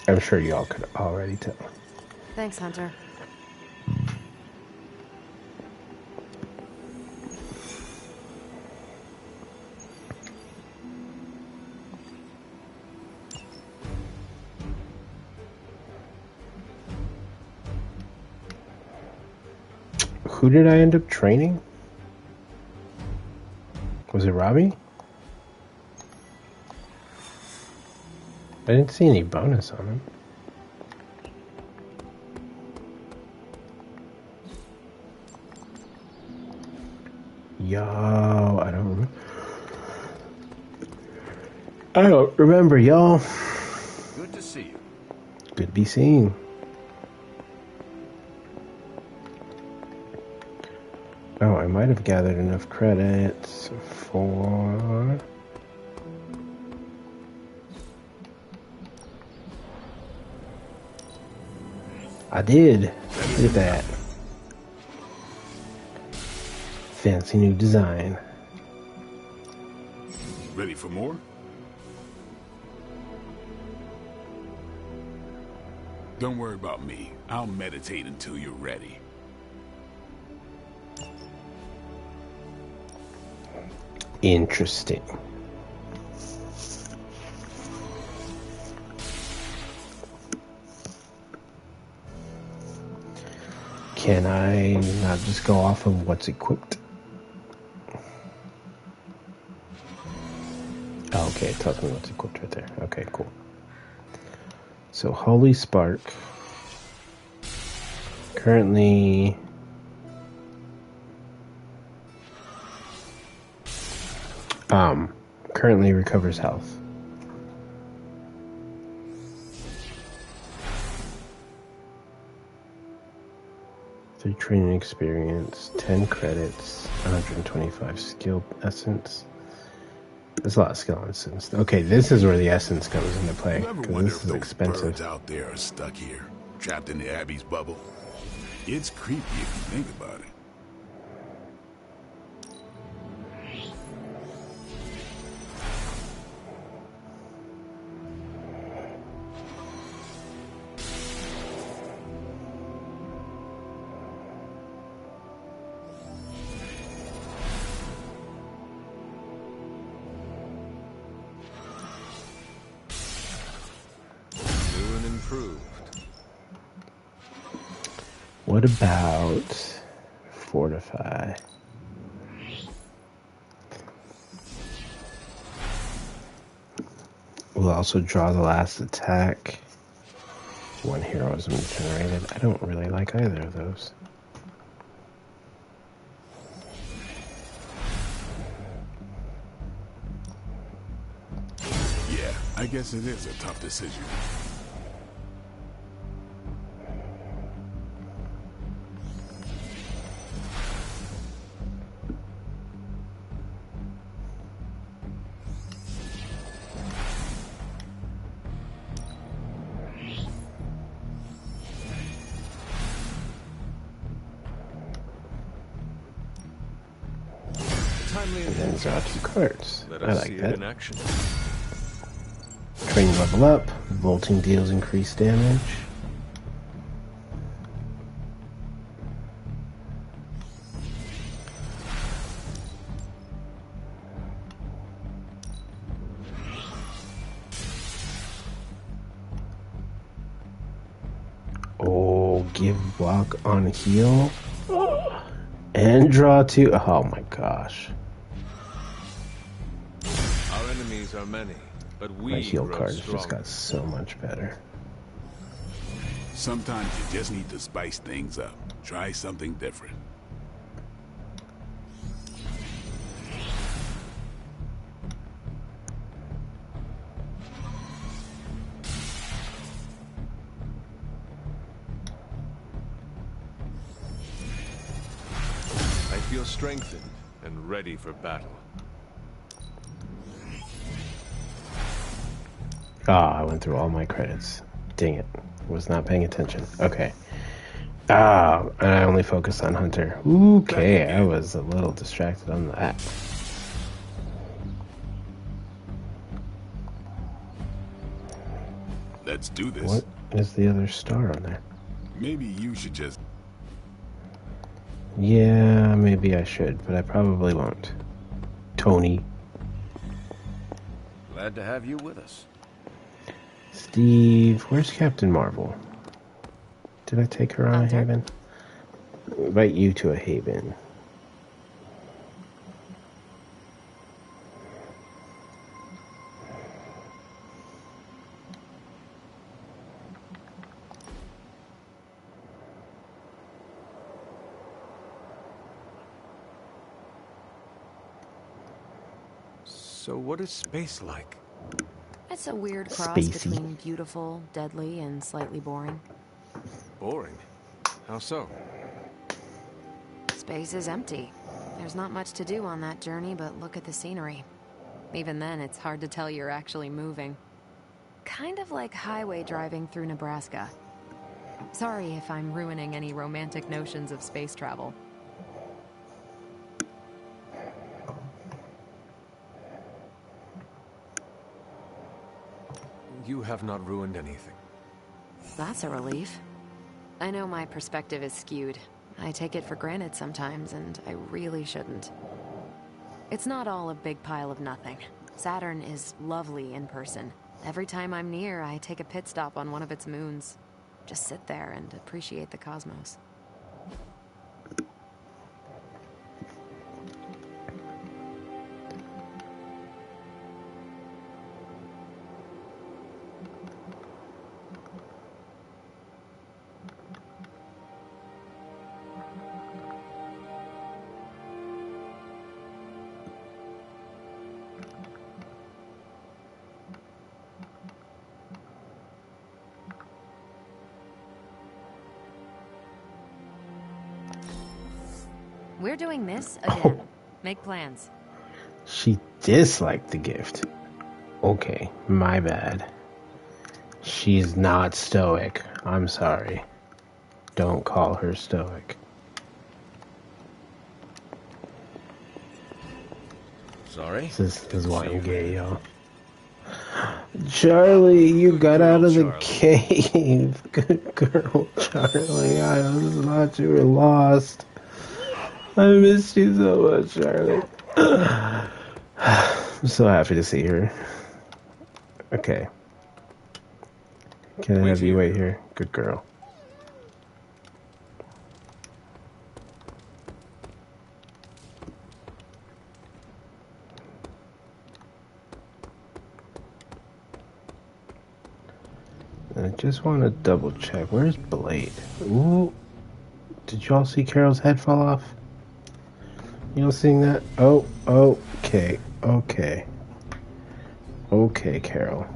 I'm sure y'all could already tell. Thanks, Hunter. Who did I end up training? Was it Robbie? I didn't see any bonus on him. Yo, I don't remember, y'all. Good to see you. Good to be seen. Oh, I might have gathered enough credits for... I did. Look at that. Fancy new design. Ready for more? Don't worry about me. I'll meditate until you're ready. Interesting. Can I not just go off of what's equipped? Oh, okay, it tells me what's equipped right there. Okay, cool. So, Holy Spark. Currently... currently recovers health. Three training experience, 10 credits, 125 skill essence. There's a lot of skill essence. Okay, this is where the essence comes into play. Because this is expensive. Birds out there are stuck here, trapped in the Abbey's bubble. It's creepy if you think about it. What about Fortify? We'll also draw the last attack. One heroism generated. I don't really like either of those. Yeah, I guess it is a tough decision. And then draw 2 cards. I like that. In action. Training level up. Bolting deals increased damage. Oh, give block on heal. And draw 2. Oh my gosh. Our enemies are many, but we My heal grow cards stronger. just got so much better. Sometimes you just need to spice things up. Try something different. I feel strengthened and ready for battle. Ah, I went through all my credits. Dang it. Was not paying attention. Okay. Ah, and I only focused on Hunter. Okay, I was a little distracted on that. Let's do this. What is the other star on there? Maybe you should just... Yeah, maybe I should, but I probably won't. Tony. Glad to have you with us. Steve, where's Captain Marvel? Did I take her on a haven? Invite you to a haven. So what is space like? It's a weird cross Spacey. between beautiful, deadly, and slightly boring. Boring. How so? Space is empty. There's not much to do on that journey but look at the scenery. Even then, it's hard to tell you're actually moving. Kind of like highway driving through Nebraska. Sorry if I'm ruining any romantic notions of space travel. You have not ruined anything. That's a relief. I know my perspective is skewed. I take it for granted sometimes, and I really shouldn't. It's not all a big pile of nothing. Saturn is lovely in person. Every time I'm near, I take a pit stop on one of its moons. Just sit there and appreciate the cosmos. We're doing this again. Make plans. She disliked the gift. Okay, my bad. She's not stoic. I'm sorry. Don't call her stoic. Sorry? This is why I'm gay, y'all. Charlie, you got out of the cave. Good girl, Charlie. I was thought you were lost. I missed you so much, Charlie. I'm so happy to see her. Okay. Can I have you wait here? Good girl. I just want to double check. Where's Blade? Ooh. Did y'all see Carol's head fall off? You all seeing that? Oh, okay. Okay. Okay, Carol.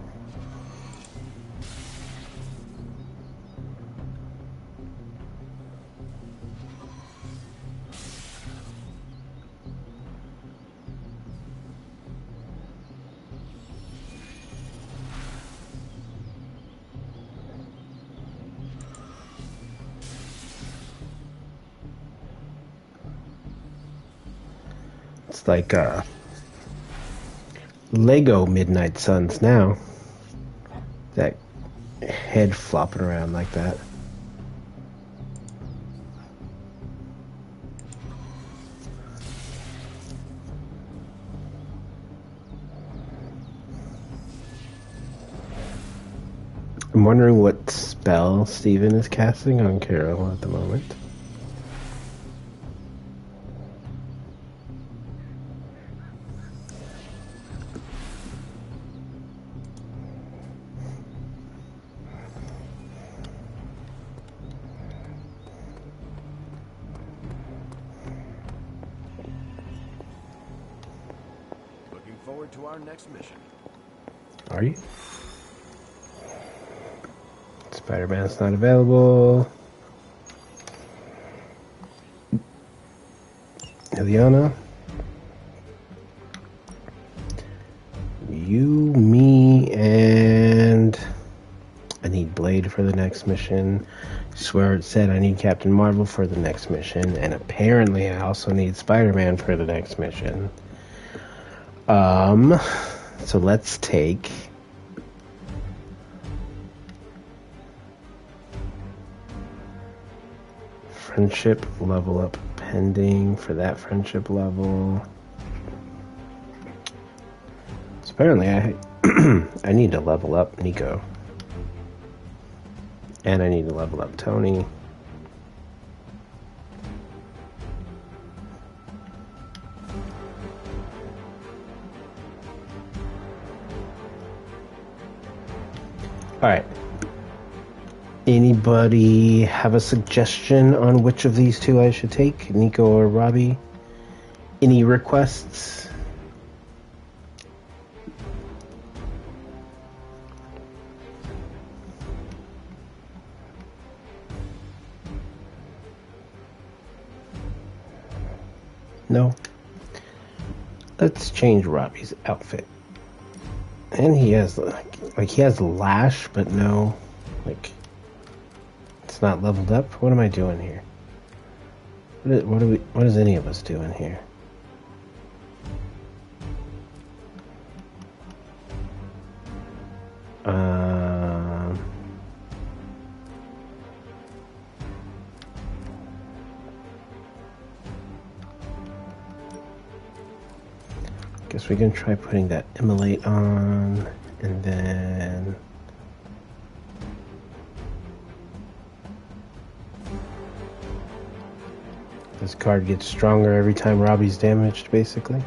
It's like Lego Midnight Suns now. That head flopping around like that. I'm wondering what spell Steven is casting on Carol at the moment. To our next mission. Are you? Spider-Man's not available. Ileana. You, me, and I need Blade for the next mission. I swear it said I need Captain Marvel for the next mission, and apparently I also need Spider-Man for the next mission. So let's take friendship level up pending for that friendship level. So apparently I need to level up Nico. And I need to level up Tony. Alright. Anybody have a suggestion on which of these two I should take? Nico or Robbie? Any requests? No? Let's change Robbie's outfit. And he has, like he has lash, but no, like, it's not leveled up? What am I doing here? What is any of us doing here? Guess we can try putting that immolate on, and then this card gets stronger every time Robbie's damaged, basically.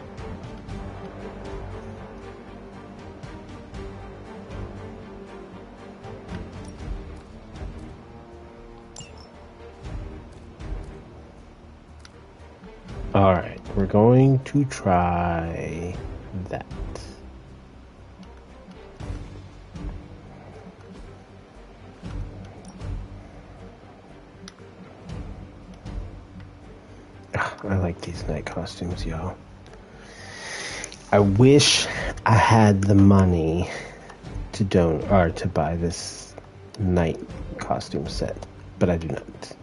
Alright, we're going to try that. I like these night costumes, y'all. I wish I had the money to to buy this night costume set, but I do not.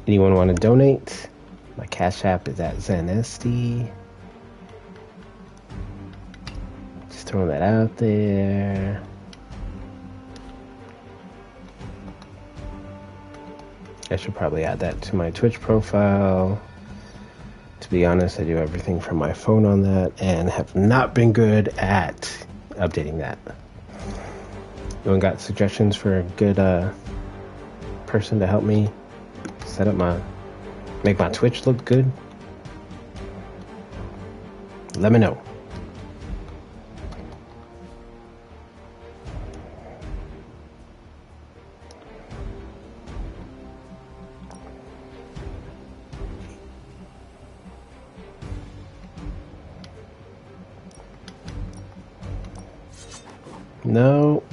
Anyone want to donate? My Cash App is at Zanesty. Just throwing that out there. I should probably add that to my Twitch profile. To be honest, I do everything from my phone on that and have not been good at updating that. Anyone got suggestions for a good person to help me set up make my Twitch look good? Let me know. No.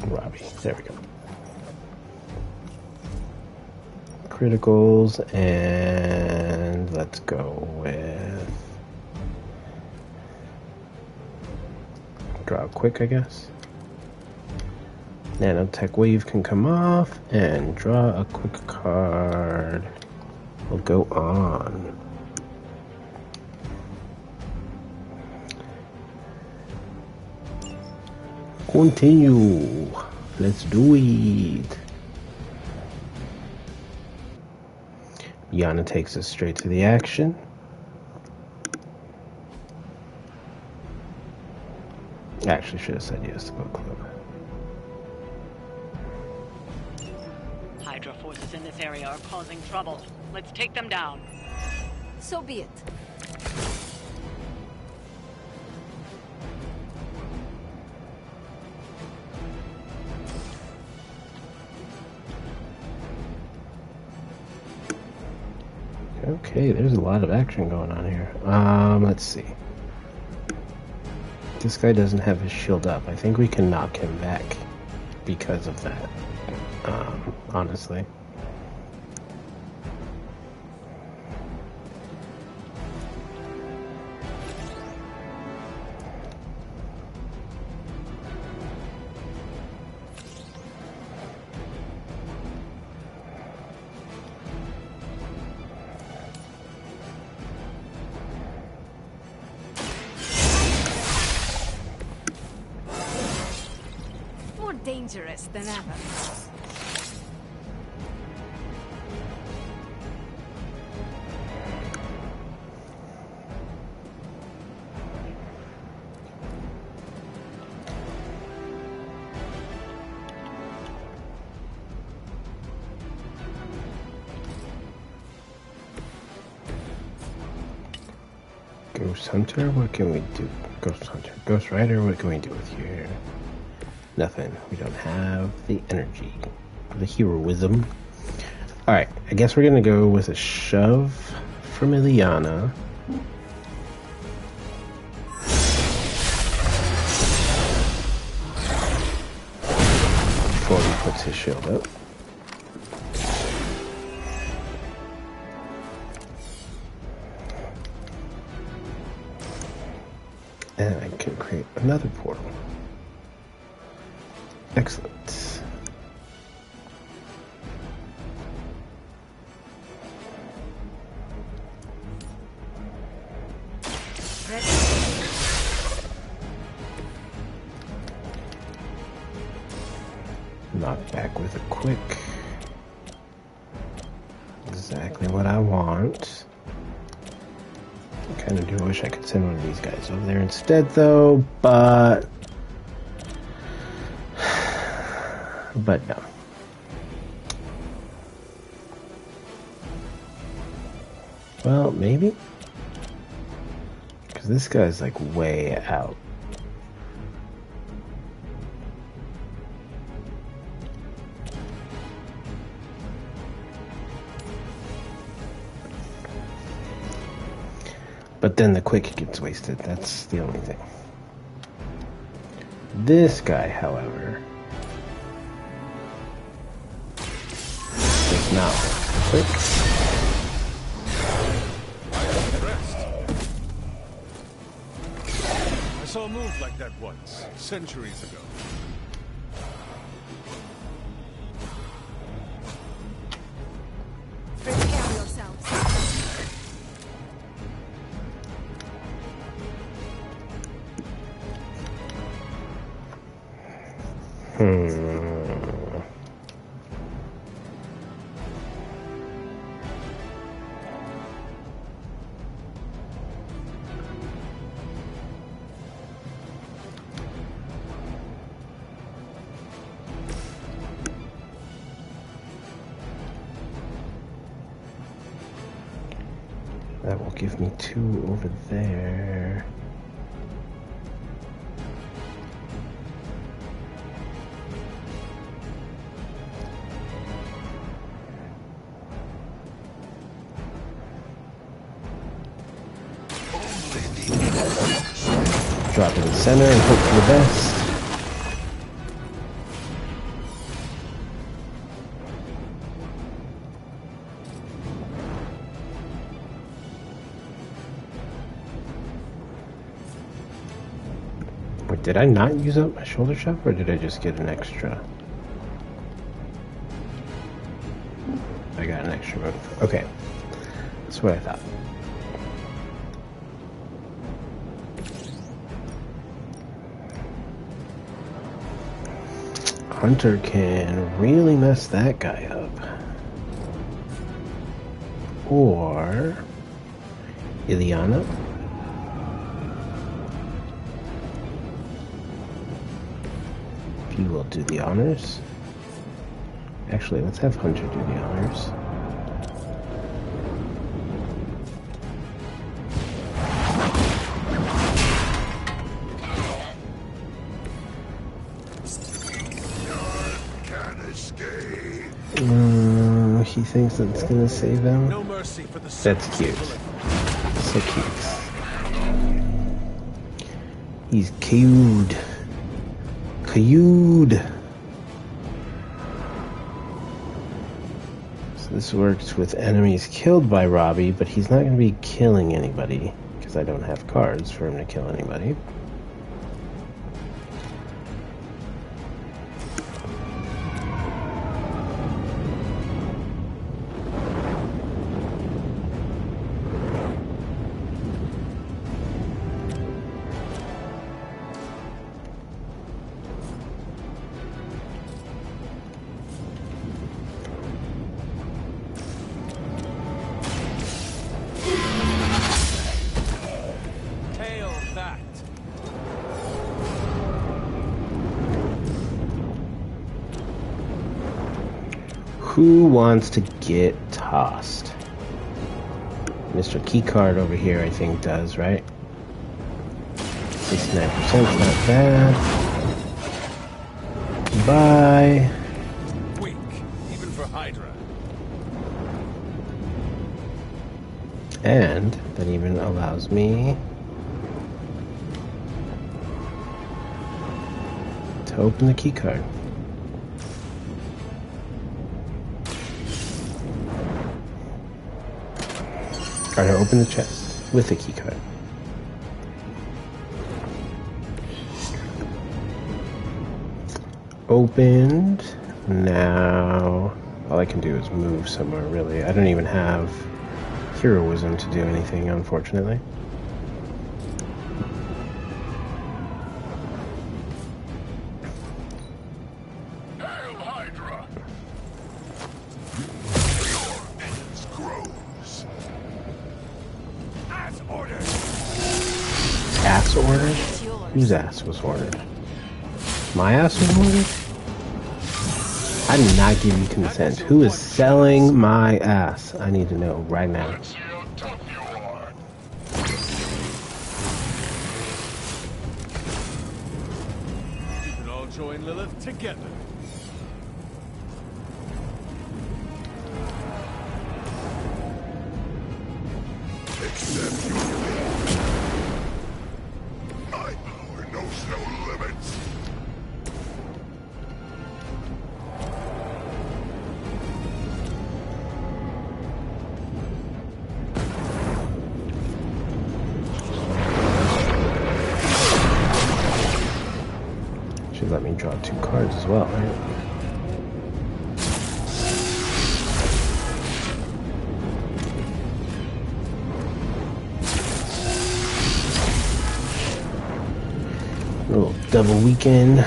Robbie. There we go. Criticals, and let's go with draw quick, I guess. Nanotech Wave can come off and draw a quick card. We'll go on. Continue. Let's do it. Yana takes us straight to the action. Actually, should have said yes to Boat Club. Hydra forces in this area are causing trouble. Let's take them down. So be it. Okay, there's a lot of action going on here. Let's see. This guy doesn't have his shield up. I think we can knock him back because of that. Honestly. Dangerous than ever. Ghost Hunter, what can we do? Ghost Hunter. Ghost Rider, what can we do with you here? Nothing. We don't have the energy, the heroism. Alright, I guess we're gonna go with a shove from Ileana. Before he puts his shield up. And I can create another portal. Excellent. knock back with a quick. Exactly what I want. I kind of do wish I could send one of these guys over there instead, though, but no. Well, maybe? Because this guy's like way out. But then the quick gets wasted. That's the only thing. This guy, however, does not quick. I saw a move like that once, centuries ago. Take care of yourselves. That will give me 2 over there. Drop in the center and hope for the best. Wait, did I not use up my shoulder shove, or did I just get an extra? I got an extra move. Okay. That's what I thought. Hunter can really mess that guy up. Or Ileana. If you will do the honors. Actually, let's have Hunter do the honors. He thinks that's gonna save him. No mercy for the That's cute. So cute. He's cute. Cute. So this works with enemies killed by Robbie, but he's not gonna be killing anybody because I don't have cards for him to kill anybody. Who wants to get tossed? Mr. Keycard over here, I think, does, right? 69%, not bad. Bye. Weak, even for Hydra. And that even allows me to open the keycard. Or to open the chest with the keycard. Opened. Now all I can do is move somewhere, really. I don't even have heroism to do anything, unfortunately. Hail ass ordered? Whose ass was ordered? My ass was ordered? I did not give you consent. Who is selling my ass? I need to know right now. You can all join Lilith together. Accept your fate. My power knows no limits. Should let me draw 2 cards as well, right? Little double weekend.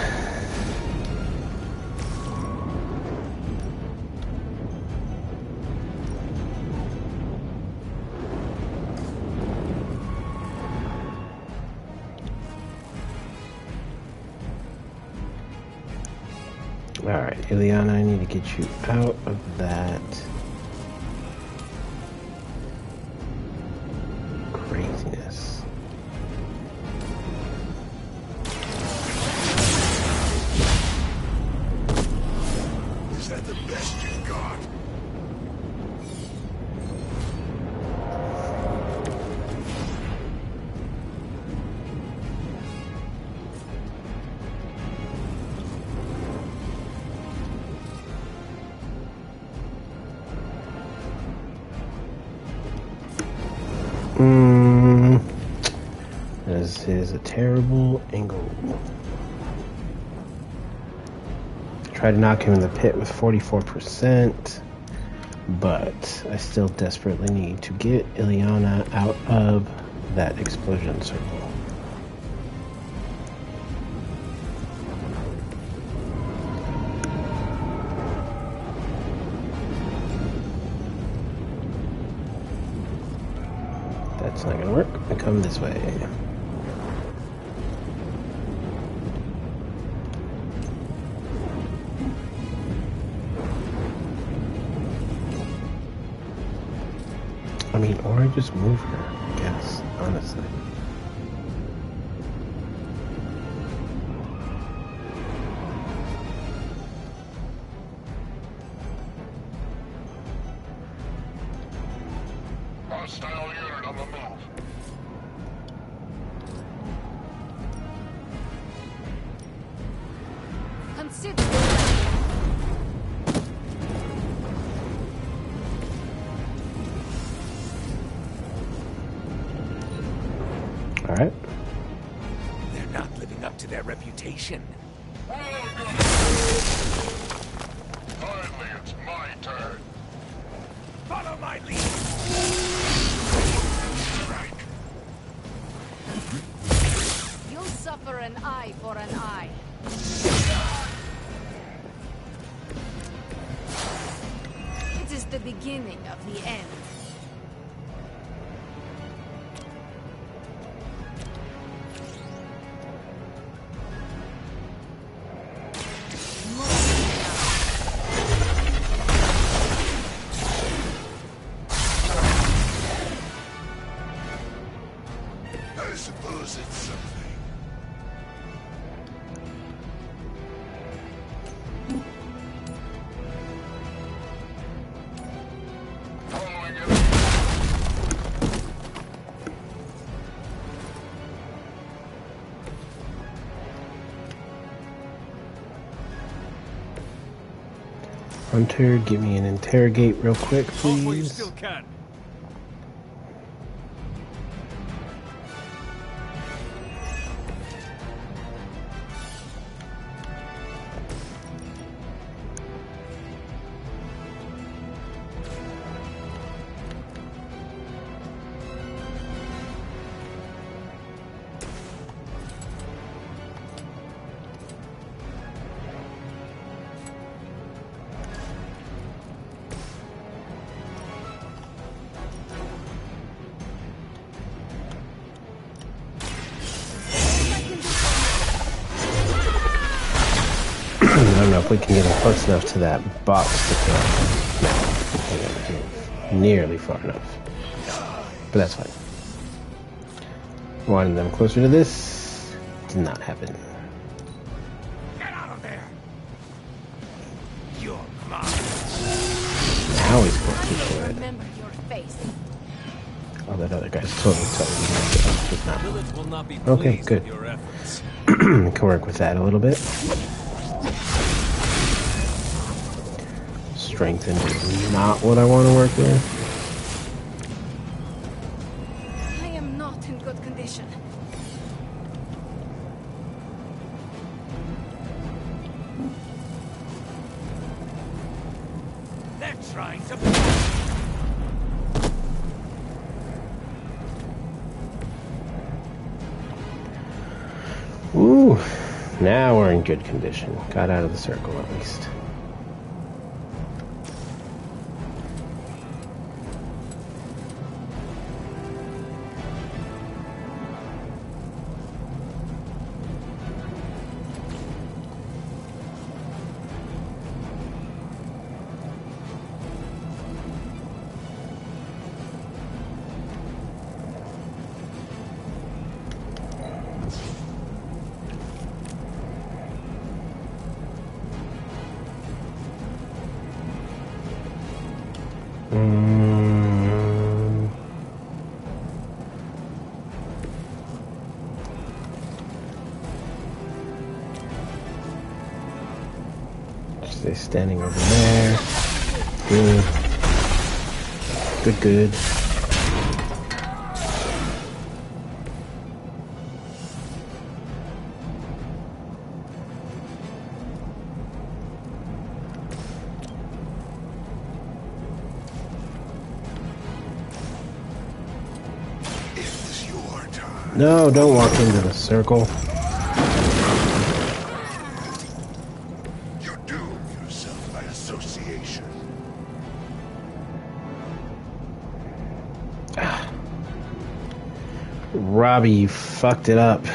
Alright, Ileana, I need to get you out of that craziness. Is that the best you've got? This is a terrible angle. Try to knock him in the pit with 44%, but I still desperately need to get Ileana out of that explosion circle. That's not gonna work. I come this way. I mean, or I just move her, I guess, honestly. Hostile unit on the move. Consider All right. They're not living up to their reputation. Finally, it's my turn. Follow my lead. you'll suffer an eye for an eye. It is the beginning of the end. I suppose it's something. Following it. Hunter, give me an interrogate real quick, Hopefully you please. still can. know if we can get him close enough to that box to kill him. No, we can't get nearly far enough. But that's fine. Wanting them closer to this did not happen. Get out of there! You're mine. Now he's closer to it. Remember your face. Oh, that other guy's totally he's not. Village will not be Okay, pleased good. with your efforts. Can work with that a little bit. Strength is not what I want to work with. I am not in good condition. They're trying to... Ooh, now we're in good condition. Got out of the circle at least. Stay standing over there. Good. Good, good. No, don't walk into the circle. You're doomed yourself by association. Robbie, you fucked it up.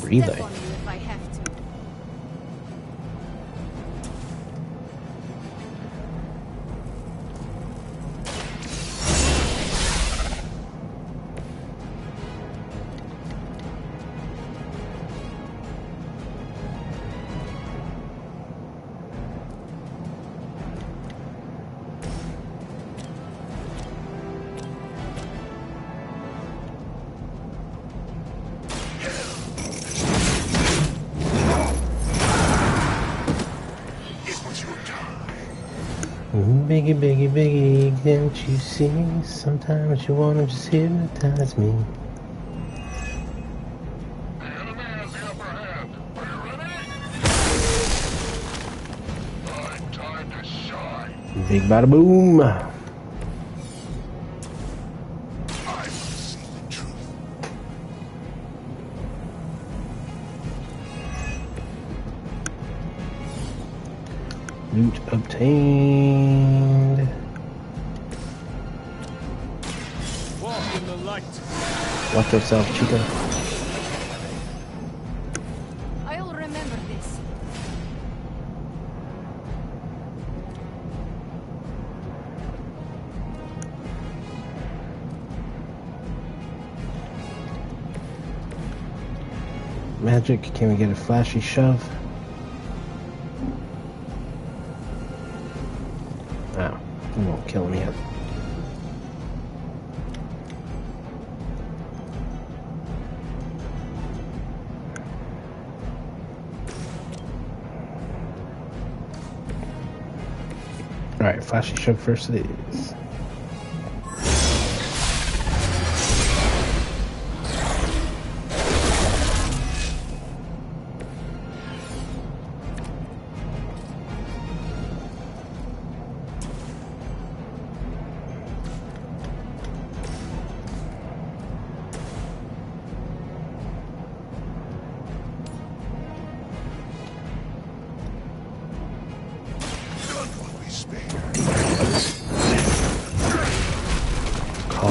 Relay. Step on you if I have to. Biggie, biggie, biggie, can't you see? Sometimes you wanna just hypnotize me. Big bada boom. Loot obtained. Walk in the light. Watch yourself, Chica. I'll remember this. Magic, can we get a flashy shove? Oh, he won't kill him yet. Alright, flashy shove first it is.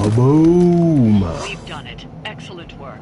Ba-boom! We've done it. Excellent work.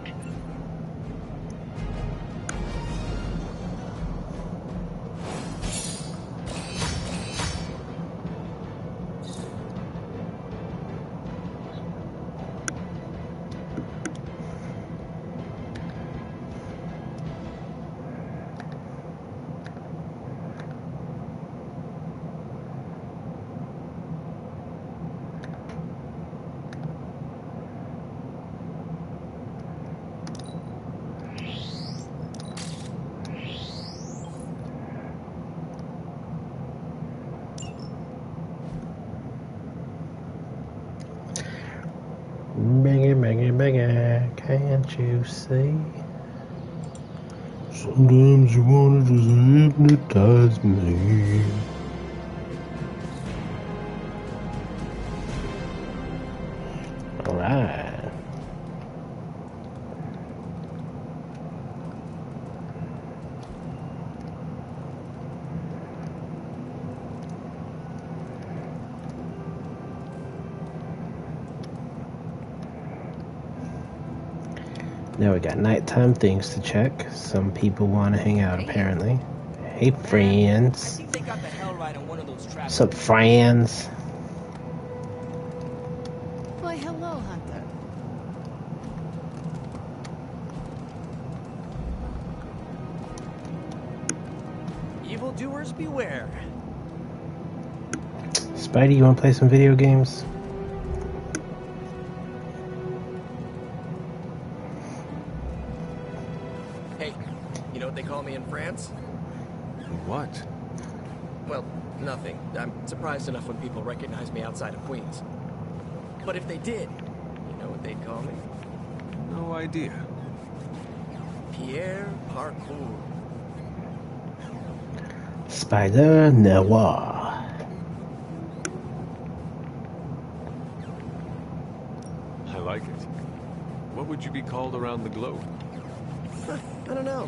Biggie, can't you see? Sometimes you wanna just hypnotize me. Alright. Now we got nighttime things to check. Some people want to hang out, apparently. Hey, friends. I think they got the hell right on one of those traps. What's up, friends? Why, hello, Hunter. Evildoers beware. Spidey, you want to play some video games? Hey, you know what they call me in France? What? Well, nothing. I'm surprised enough when people recognize me outside of Queens. But if they did, you know what they'd call me? No idea. Pierre Parkour. Spider Noir. I like it. What would you be called around the globe? I don't know.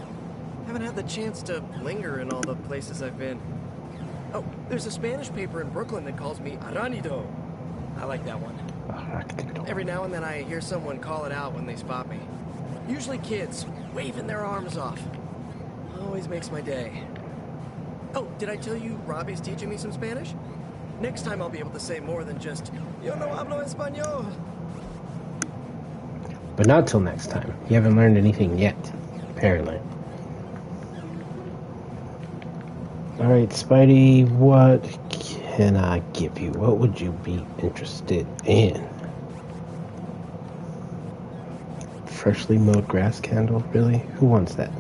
Haven't had the chance to linger in all the places I've been. Oh, there's a Spanish paper in Brooklyn that calls me Aranido. I like that one. Every now and then I hear someone call it out when they spot me. Usually kids, waving their arms off. Always makes my day. Oh, did I tell you Robbie's teaching me some Spanish? Next time I'll be able to say more than just, yo no hablo español. But not till next time. You haven't learned anything yet, apparently. Alright, Spidey, what can I give you? What would you be interested in? Freshly mowed grass candle? Really? Who wants that?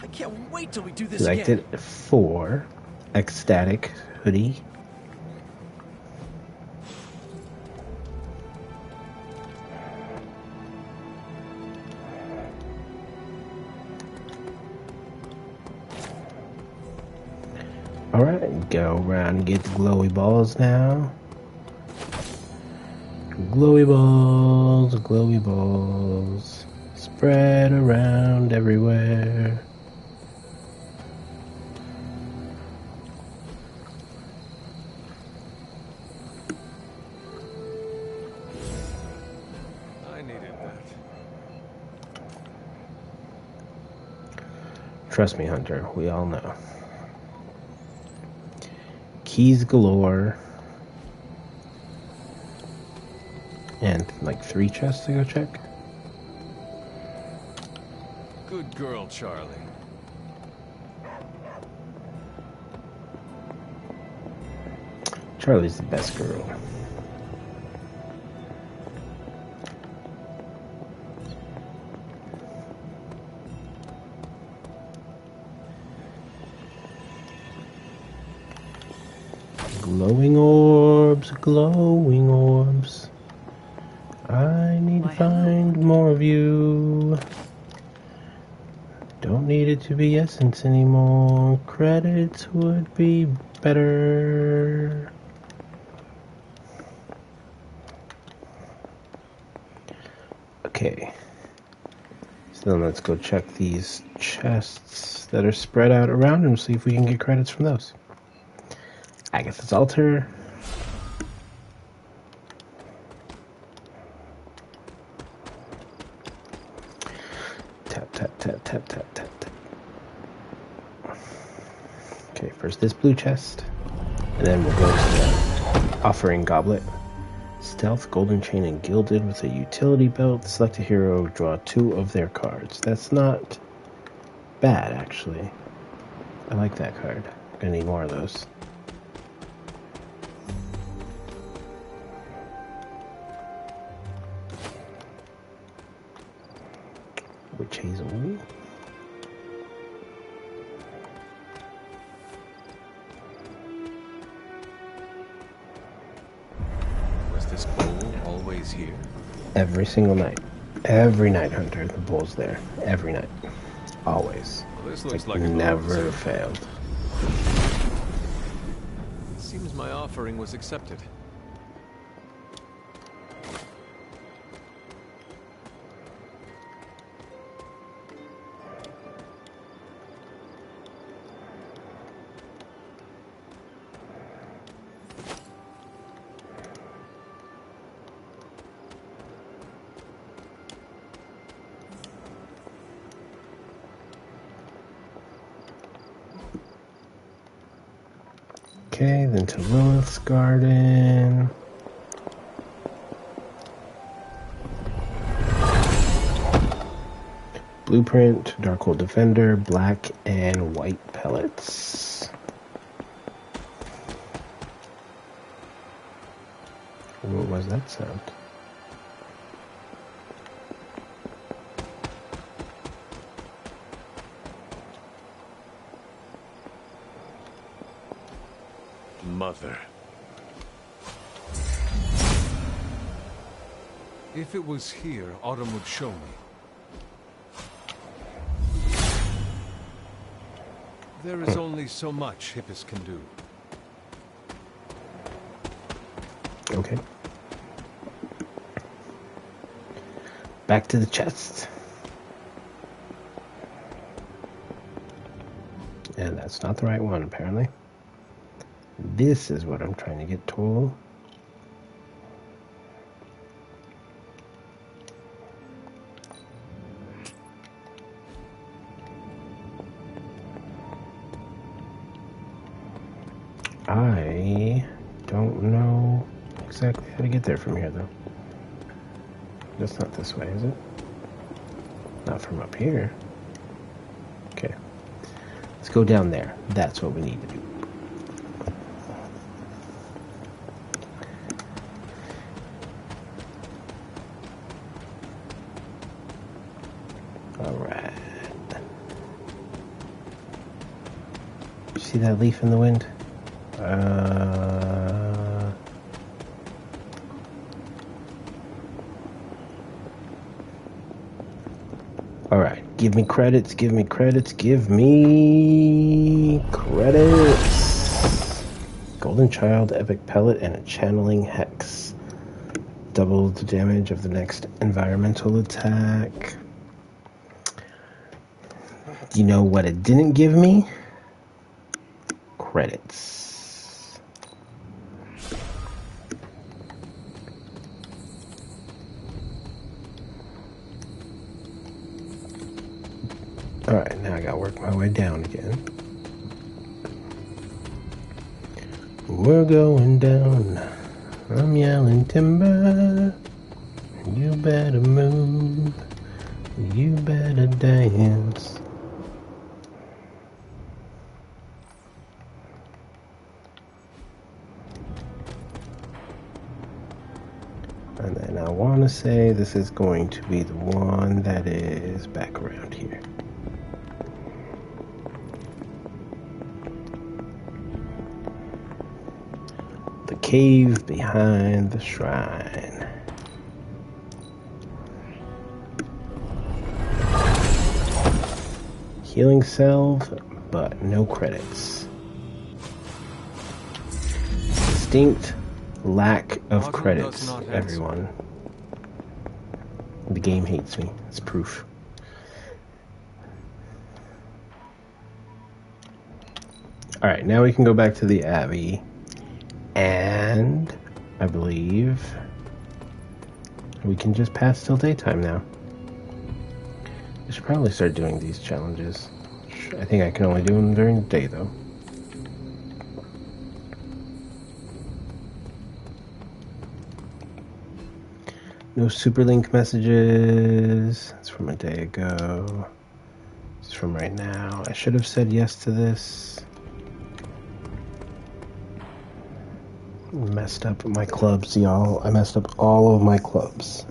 I can't wait till we do this Selected again. 4. Ecstatic hoodie. Alright, go around and get the glowy balls now. Glowy balls. Spread around everywhere. I needed that. Trust me, Hunter, we all know. Keys galore. And like 3 chests to go check. Good girl, Charlie. Charlie's the best girl. Glowing orbs, glowing orbs. I need to find more of you. Don't need it to be essence anymore. Credits would be better. Okay. So then let's go check these chests that are spread out around and see if we can get credits from those. Agatha's altar. Tap, tap, tap, tap, tap, tap, tap. Okay, first this blue chest. And then we'll go to the offering goblet. Stealth, golden chain, and gilded with a utility belt. Select a hero, draw 2 of their cards. That's not bad, actually. I like that card. I'm gonna need more of those. Witch hazel. Was this bowl always here? Every single night. Every night, Hunter. The bowl's there. Every night. Always. Well, this looks like never failed. It seems my offering was accepted. Okay, then to Lilith's Garden. Blueprint, Darkhold Defender, black and white pellets. What was that sound? Mother. If it was here, Autumn would show me. There is only so much Hippus can do. Okay. Back to the chest. And that's not the right one, apparently. This is what I'm trying to get told. I don't know exactly how to get there from here, though. That's not this way, is it? Not from up here. Okay. Let's go down there. That's what we need to do. Alright. See that leaf in the wind? Alright, give me credits, give me credits, give me credits. Golden Child, Epic Pellet, and a Channeling Hex. Double the damage of the next environmental attack. You know what it didn't give me? Credits. Alright, now I gotta work my way down again. We're going down. I'm yelling timber. You better move. You better dance. And then I want to say this is going to be the one that is back around here. The cave behind the shrine. Healing salve, but no credits. Distinct lack of credits, everyone. The game hates me. It's proof. Alright, now we can go back to the Abbey. And I believe we can just pass till daytime now. I should probably start doing these challenges. I think I can only do them during the day, though. No Superlink messages. That's from a day ago. It's from right now. I should have said yes to this. Messed up my clubs, y'all. I messed up all of my clubs.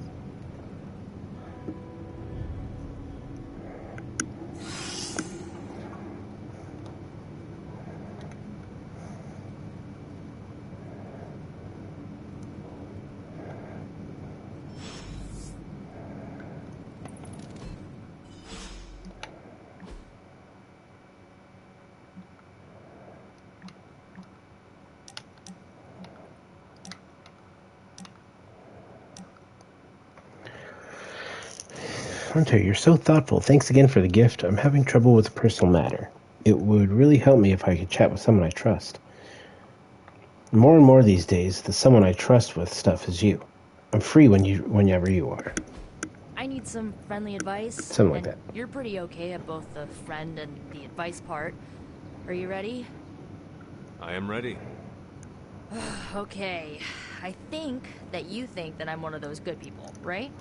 Hunter, you're so thoughtful. Thanks again for the gift. I'm having trouble with a personal matter. It would really help me if I could chat with someone I trust. More and more these days, the someone I trust with stuff is you. I'm free whenever you are. I need some friendly advice. Something like that. You're pretty okay at both the friend and the advice part. Are you ready? I am ready. Okay. I think that you think that I'm one of those good people, right?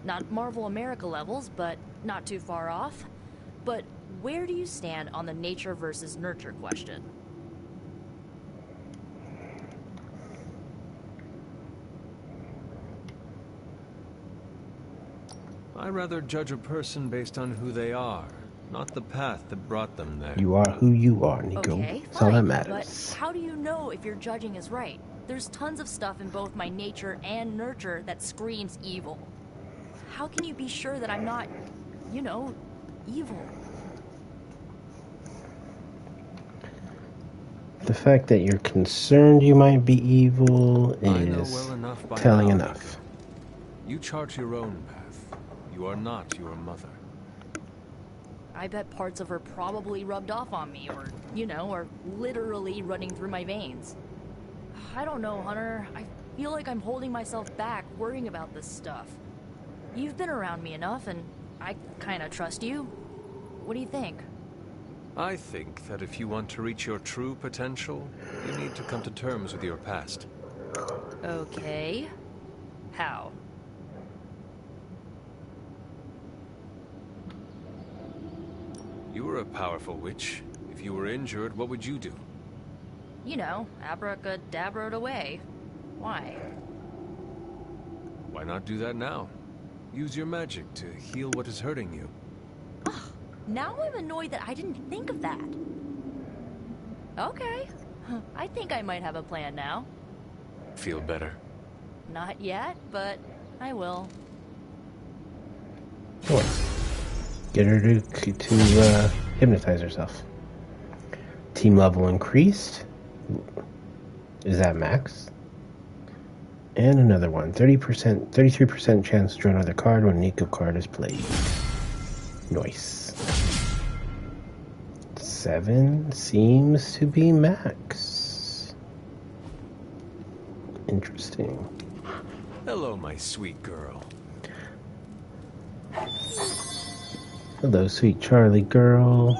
Not Marvel America levels, but not too far off. But where do you stand on the nature versus nurture question? I rather judge a person based on who they are, not the path that brought them there. You are who you are, Nico. Okay, That's all that fine, matters. but how do you know if your judging is right? There's tons of stuff in both my nature and nurture that screams evil. How can you be sure that I'm not, you know, evil? The fact that you're concerned you might be evil is well enough by telling now. enough. You chart your own path. You are not your mother. I bet parts of her probably rubbed off on me, or, you know, are literally running through my veins. I don't know, Hunter. I feel like I'm holding myself back, worrying about this stuff. You've been around me enough, and I kind of trust you. What do you think? I think that if you want to reach your true potential, you need to come to terms with your past. Okay. How? You were a powerful witch. If you were injured, what would you do? You know, abracadabra it away. Why? Why not do that now? Use your magic to heal what is hurting you. Now I'm annoyed that I didn't think of that. Okay. I think I might have a plan now. Feel better? Not yet, but I will. Sure. Get her to hypnotize herself. Team level increased. Is that max? And another one. 33% chance to draw another card when an eco card is played. Nice. 7 seems to be max. Interesting. Hello, my sweet girl. Hello, sweet Charlie girl.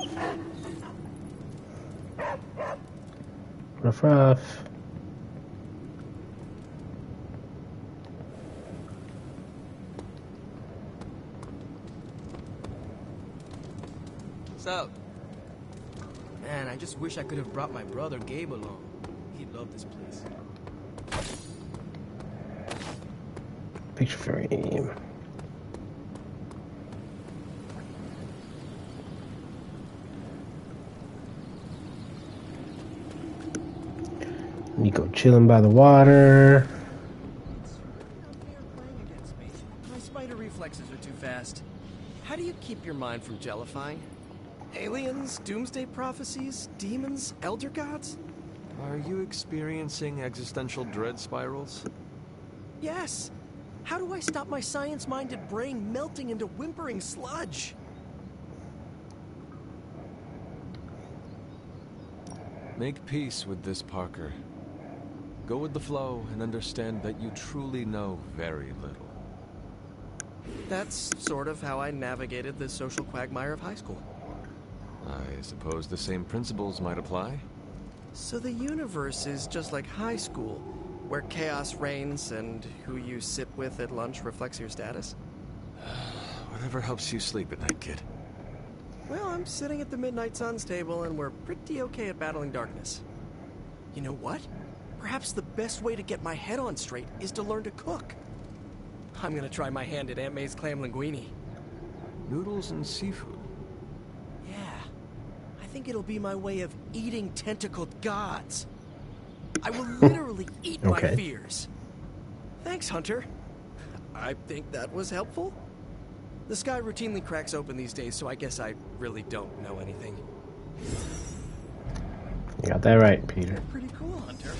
Ruff ruff. What's up? Man, I just wish I could have brought my brother Gabe along. He'd love this place. Picture frame. Nico chilling by the water. My spider reflexes are too fast. How do you keep your mind from jellifying? Aliens, doomsday prophecies, demons, elder gods? Are you experiencing existential dread spirals? Yes. How do I stop my science-minded brain melting into whimpering sludge? Make peace with this, Parker. Go with the flow and understand that you truly know very little. That's sort of how I navigated the social quagmire of high school. I suppose the same principles might apply. So the universe is just like high school, where chaos reigns and who you sit with at lunch reflects your status? Whatever helps you sleep at night, kid. Well, I'm sitting at the Midnight Suns table and we're pretty okay at battling darkness. You know what? Perhaps the best way to get my head on straight is to learn to cook. I'm gonna try my hand at Aunt May's clam linguine. Noodles and seafood. Yeah. I think it'll be my way of eating tentacled gods. I will literally eat my fears. Thanks, Hunter. I think that was helpful. The sky routinely cracks open these days, so I guess I really don't know anything. You got that right, Peter. Pretty cool, Hunter.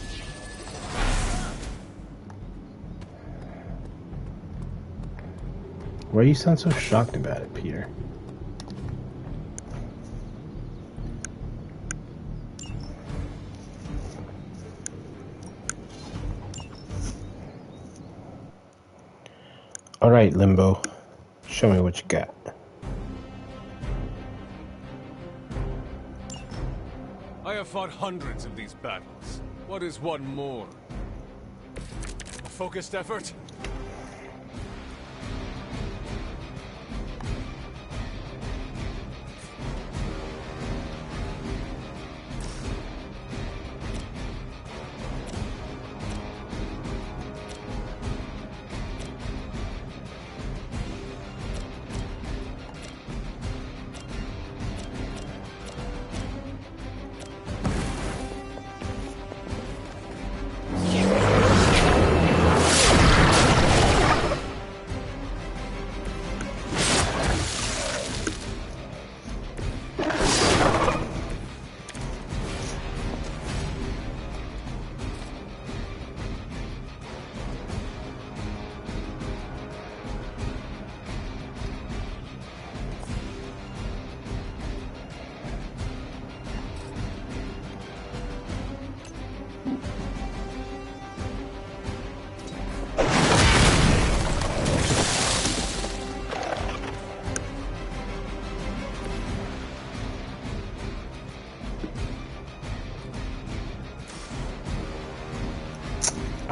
Why do you sound so shocked about it, Peter? All right, Limbo. Show me what you got. I have fought hundreds of these battles. What is one more? A focused effort?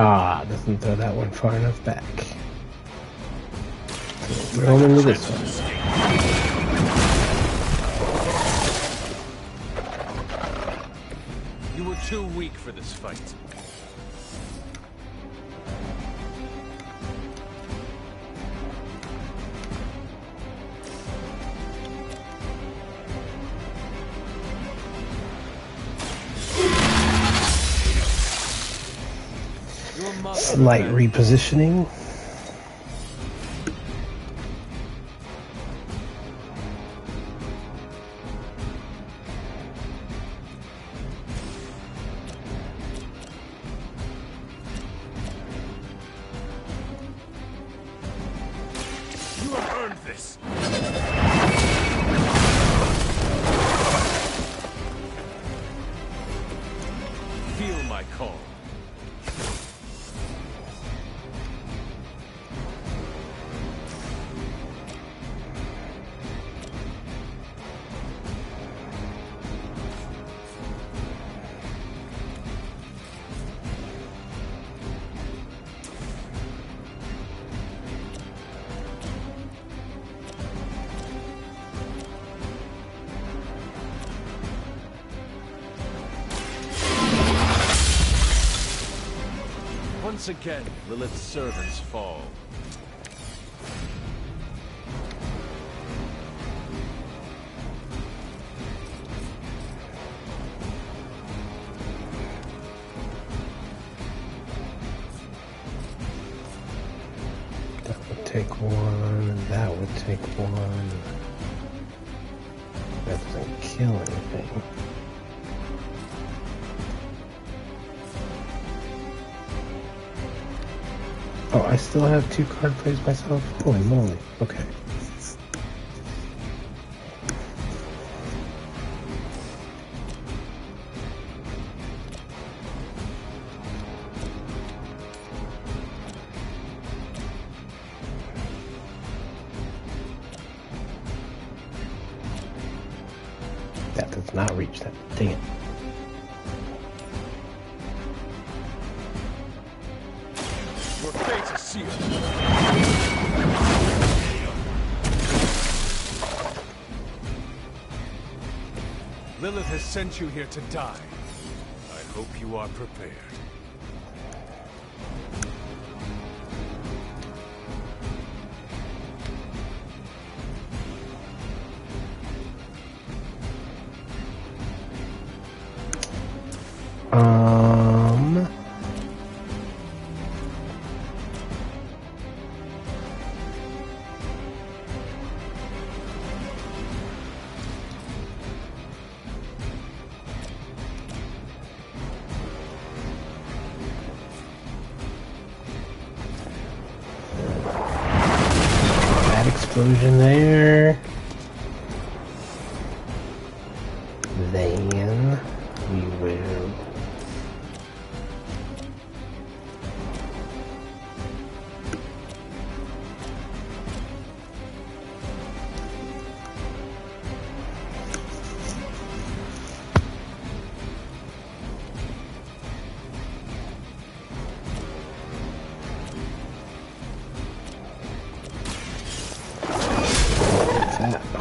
Ah, doesn't throw that one far enough back. So roll into this one. You were too weak for this fight. Slight repositioning. You have earned this. Feel my call. Once again, Lilith's servants fall. That would take one, that would take one. That doesn't kill anything. Oh, I still have 2 card plays myself? Holy moly. Okay. That does not reach that. Dang it. Your fate is sealed. Lilith has sent you here to die. I hope you are prepared. Explosion there. Then we will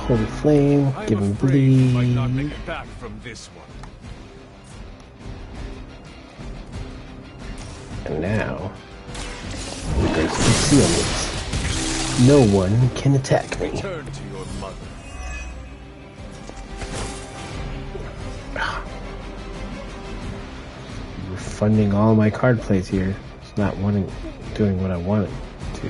Holy Flame, give him bleed. Might not make it back from this one. And now, there's concealment. No one can attack me. Return to your mother. You're funding all my card plays here. It's not doing what I wanted to.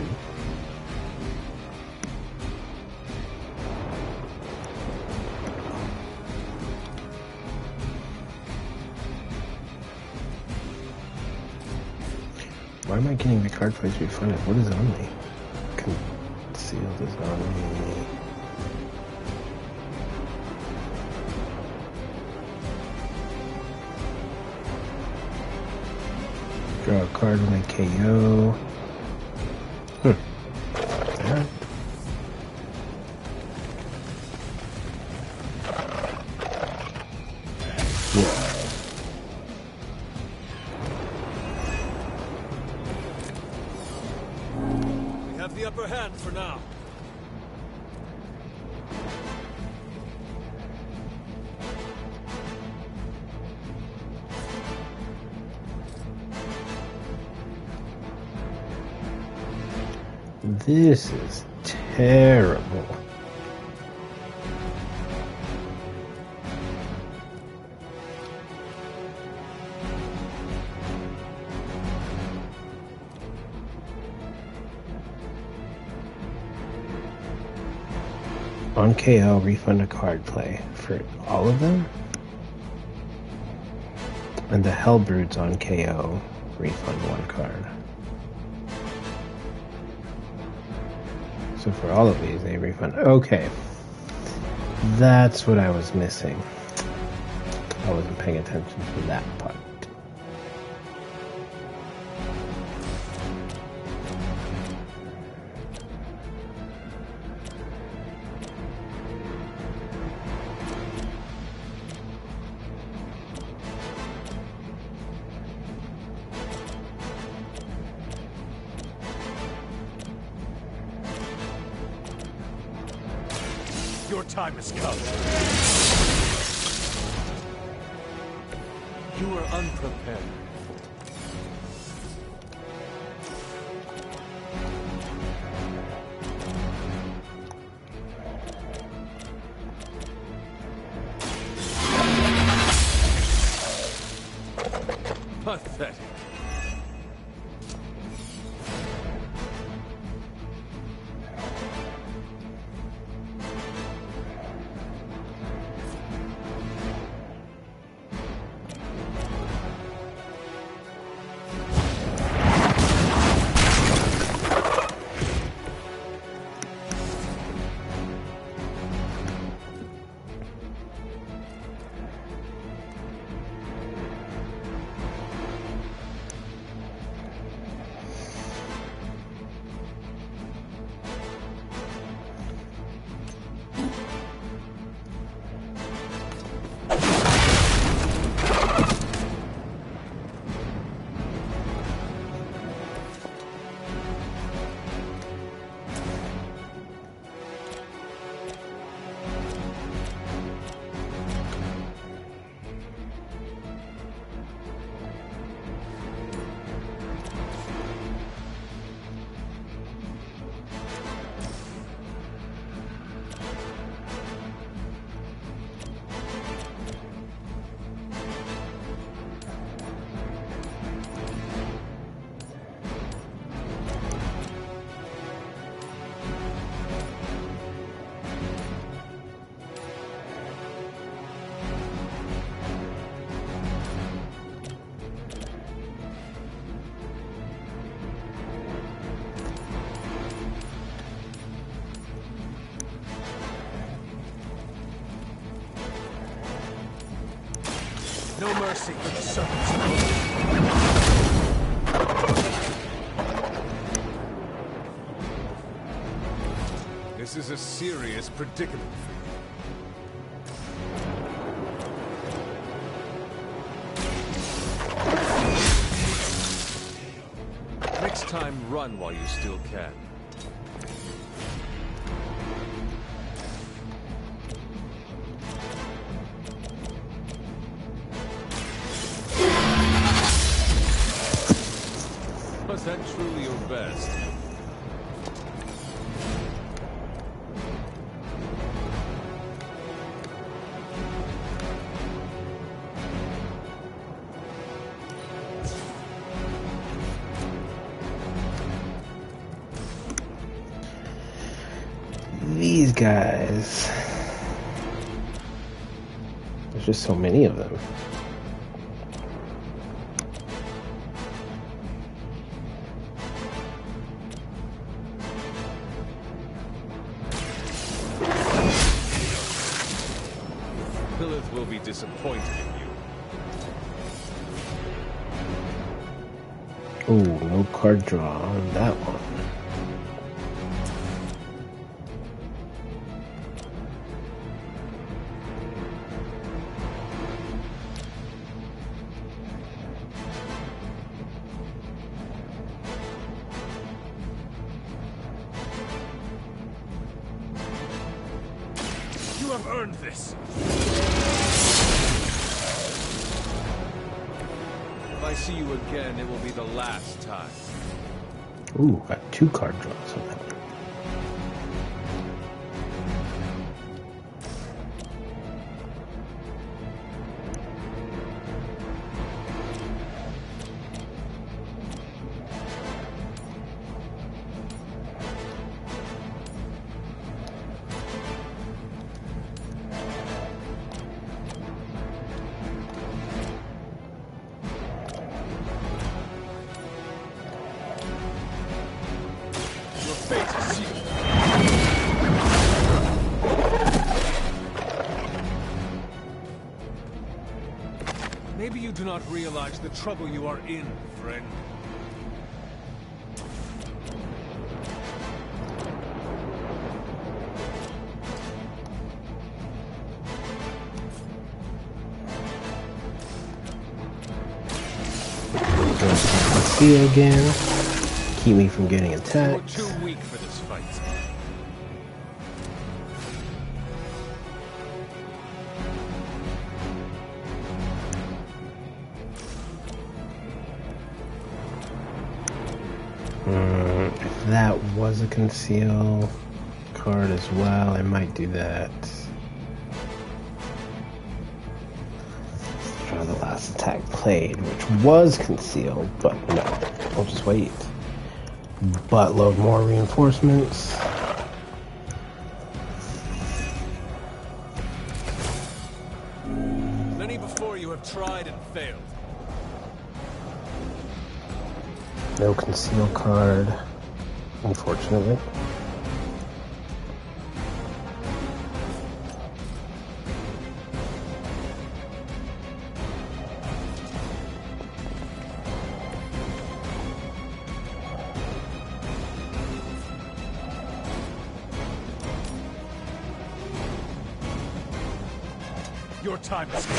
Why am I getting the card plays refunded? What is on me? Concealed is on me. Draw a card when I KO. Alright. The upper hand for now. This is terrible. On KO, refund a card play for all of them. And the Hellbroods on KO, refund 1 card. So for all of these, they refund. Okay. That's what I was missing. I wasn't paying attention to that part. Your time has come. You were unprepared. Pathetic. mercy for the servants. This is a serious predicament for you. Next time, run while you still can. Was that truly your best? These guys. There's just so many of them. Lilith will be disappointed in you. Ooh, no card draw on that one. You have earned this. If I see you again, it will be the last time. Ooh, got 2 card draws on that one. Maybe you do not realize the trouble you are in, friend. See you again. Keep me from getting attacked. You are too weak for this fight. If that was a conceal card as well, I might do that. Try the last attack played, which was concealed, but no, I'll just wait. Buttload more reinforcements. Many before you have tried and failed. No conceal card, unfortunately. Your time has come.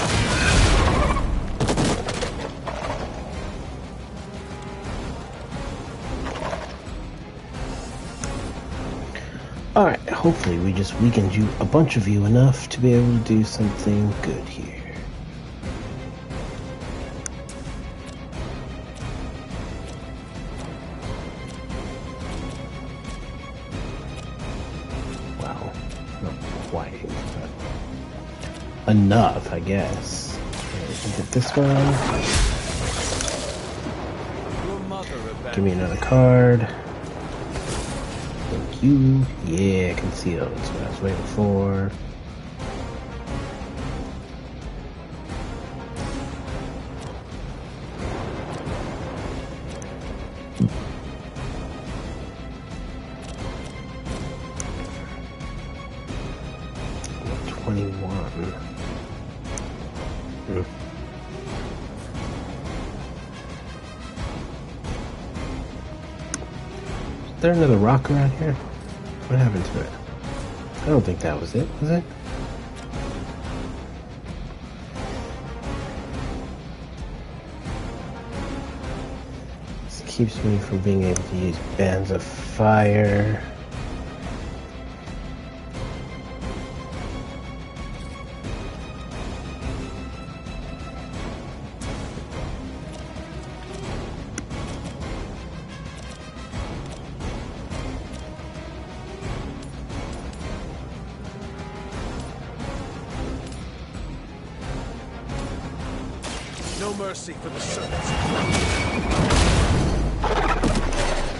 Alright, hopefully we just weakened you, a bunch of you, enough to be able to do something good here. Well, not quite, but enough, I guess. Okay, we can hit this one. Give me another card. Thank you. Yeah, concealed. That's what I was waiting for. there another rock around here? What happened to it? I don't think that was it, was it? This keeps me from being able to use bands of fire. No mercy for the servants.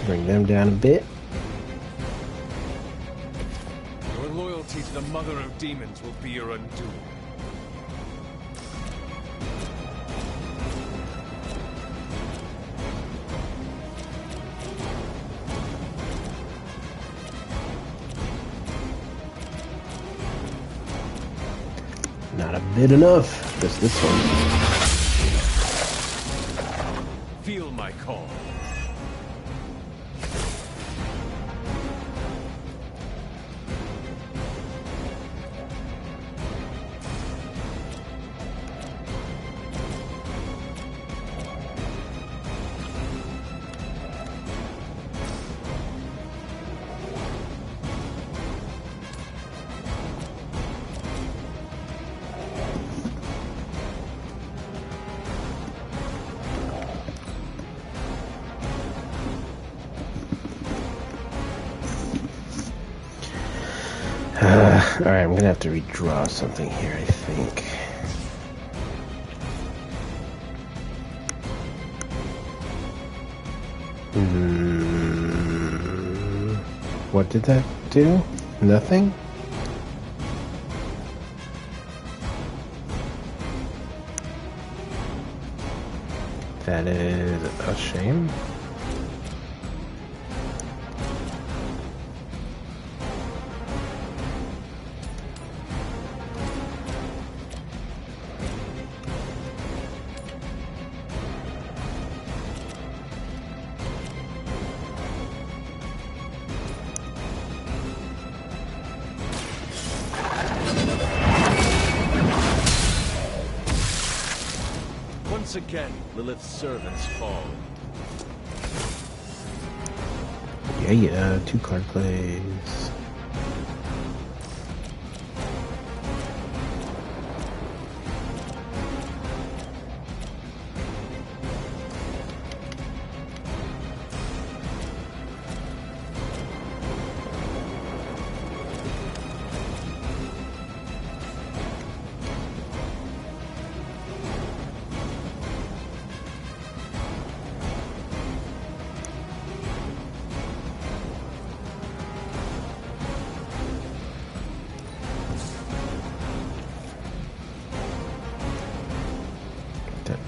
Bring them down a bit. Your loyalty to the Mother of Demons will be your undoing. Not a bit enough. Just this one. Feel my call. Alright, I'm gonna have to redraw something here, I think. What did that do? Nothing? That is a shame. Once again, Lilith's servants fall. Yeah, 2 card plays.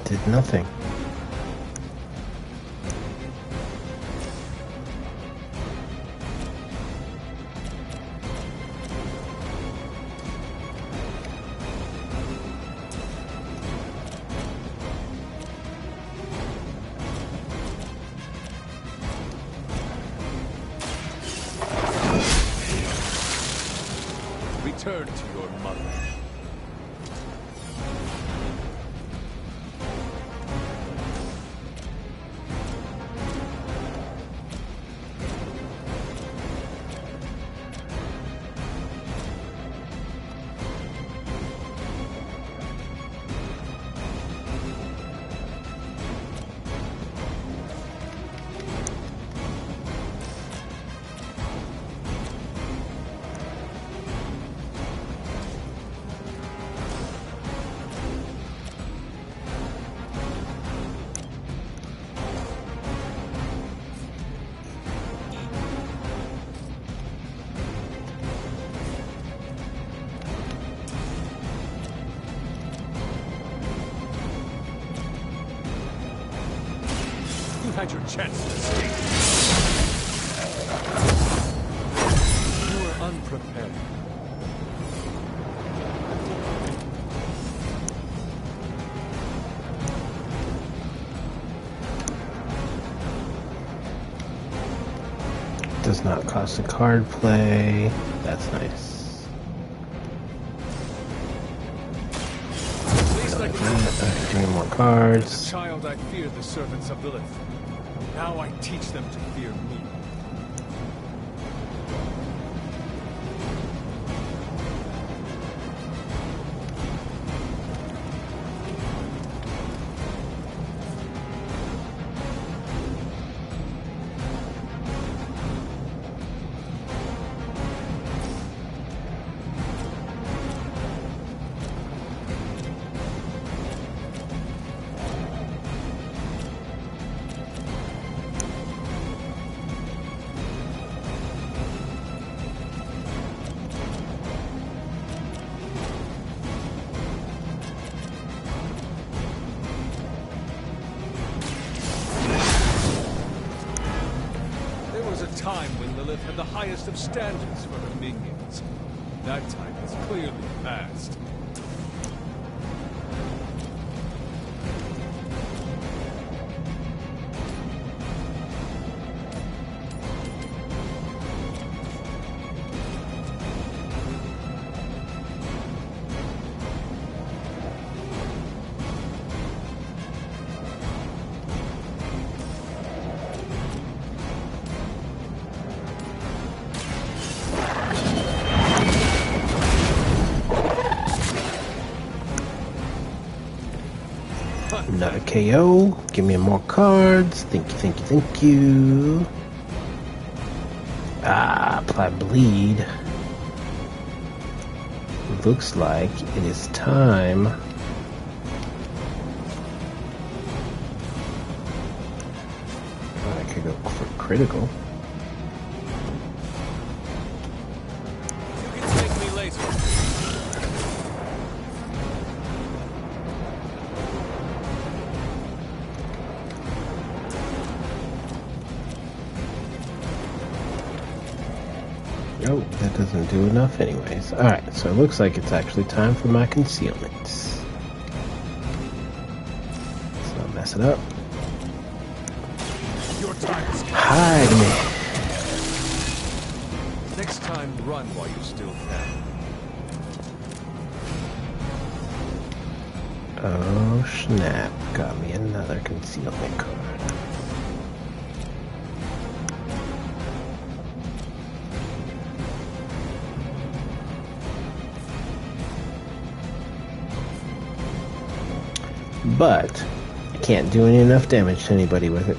Did nothing. Return to your mother. You had your chance to escape. You were unprepared. Does not cost a card play. That's nice. Like that. Give me more cards. As a child, I feared the servants of Lilith. Now I teach them to fear me. Time when Lilith had the highest of standards for her minions. That time is clearly past. Another KO. Give me more cards. Thank you, thank you, thank you. Apply bleed. Looks like it is time. I could go for critical. You can take me later. Nope, that doesn't do enough anyways. Alright, so it looks like it's actually time for my concealments. Let's not mess it up. Your time is hide me. Next time, run while you still can. Oh snap, got me another concealment card. But I can't do any enough damage to anybody with it.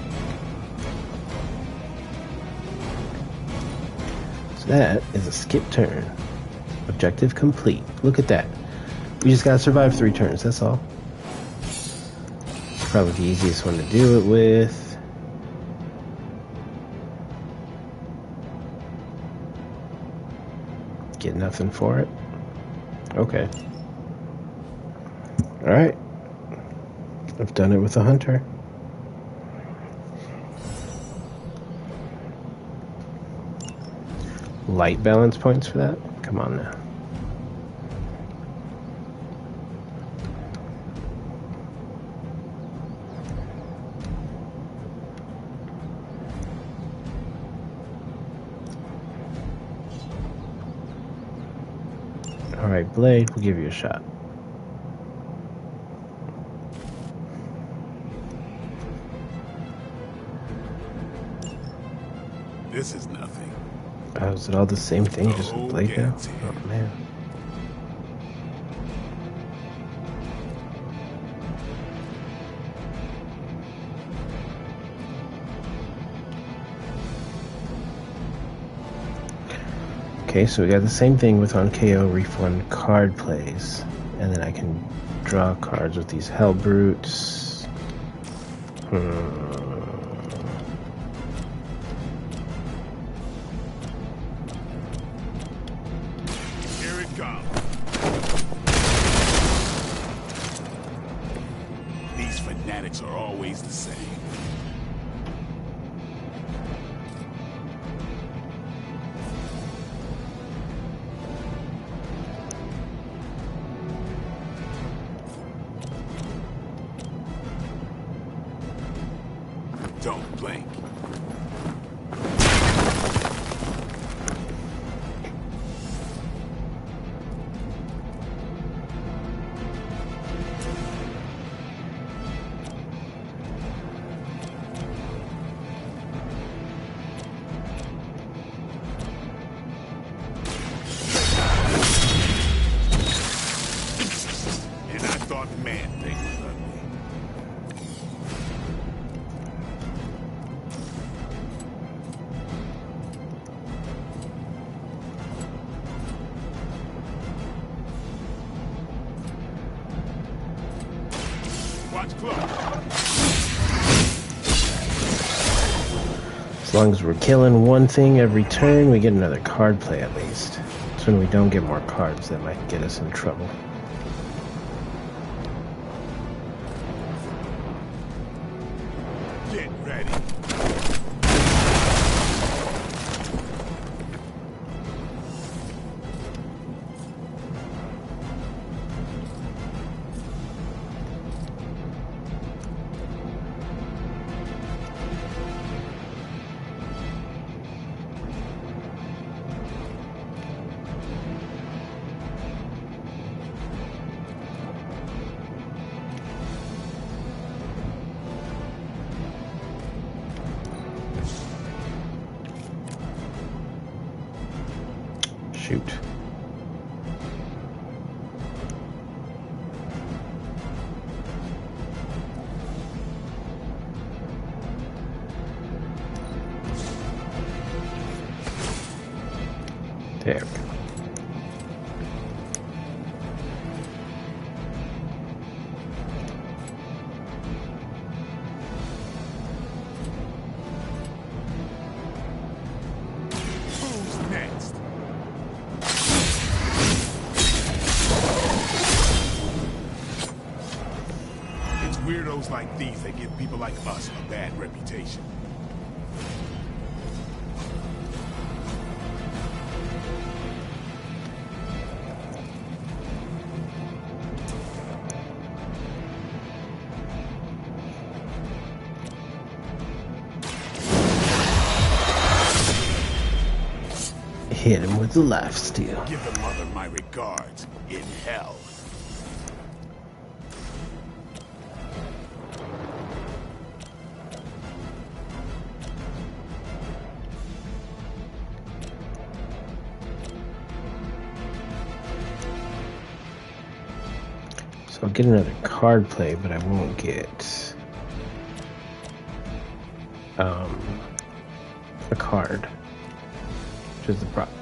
So that is a skip turn. Objective complete. Look at that. We just gotta survive 3 turns, that's all. It's probably the easiest one to do it with. Get nothing for it. Okay. Alright. I've done it with a hunter. Light balance points for that? Come on now. Alright, Blade, we'll give you a shot. This is nothing. Oh, is it all the same thing, just with Blade now? Oh, man. Okay, so we got the same thing with on KO refund card plays. And then I can draw cards with these Hell Brutes. Here it comes. These fanatics are always the same. Don't blink. As long as we're killing one thing every turn, we get another card play at least. So when we don't get more cards, that might get us in trouble. Get ready. Shoot. There we go. Who's next? It's weirdos like these that give people like us a bad reputation. Hit him with the life steal. Give the mother my regards in hell. So I'll get another card play, but I won't get a card, which is the problem.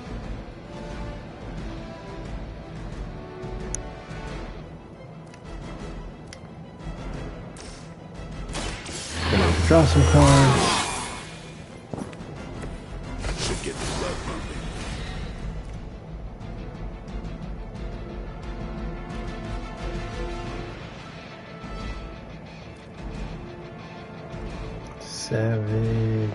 Gonna draw some cards. Should get the blood pumping. Savage.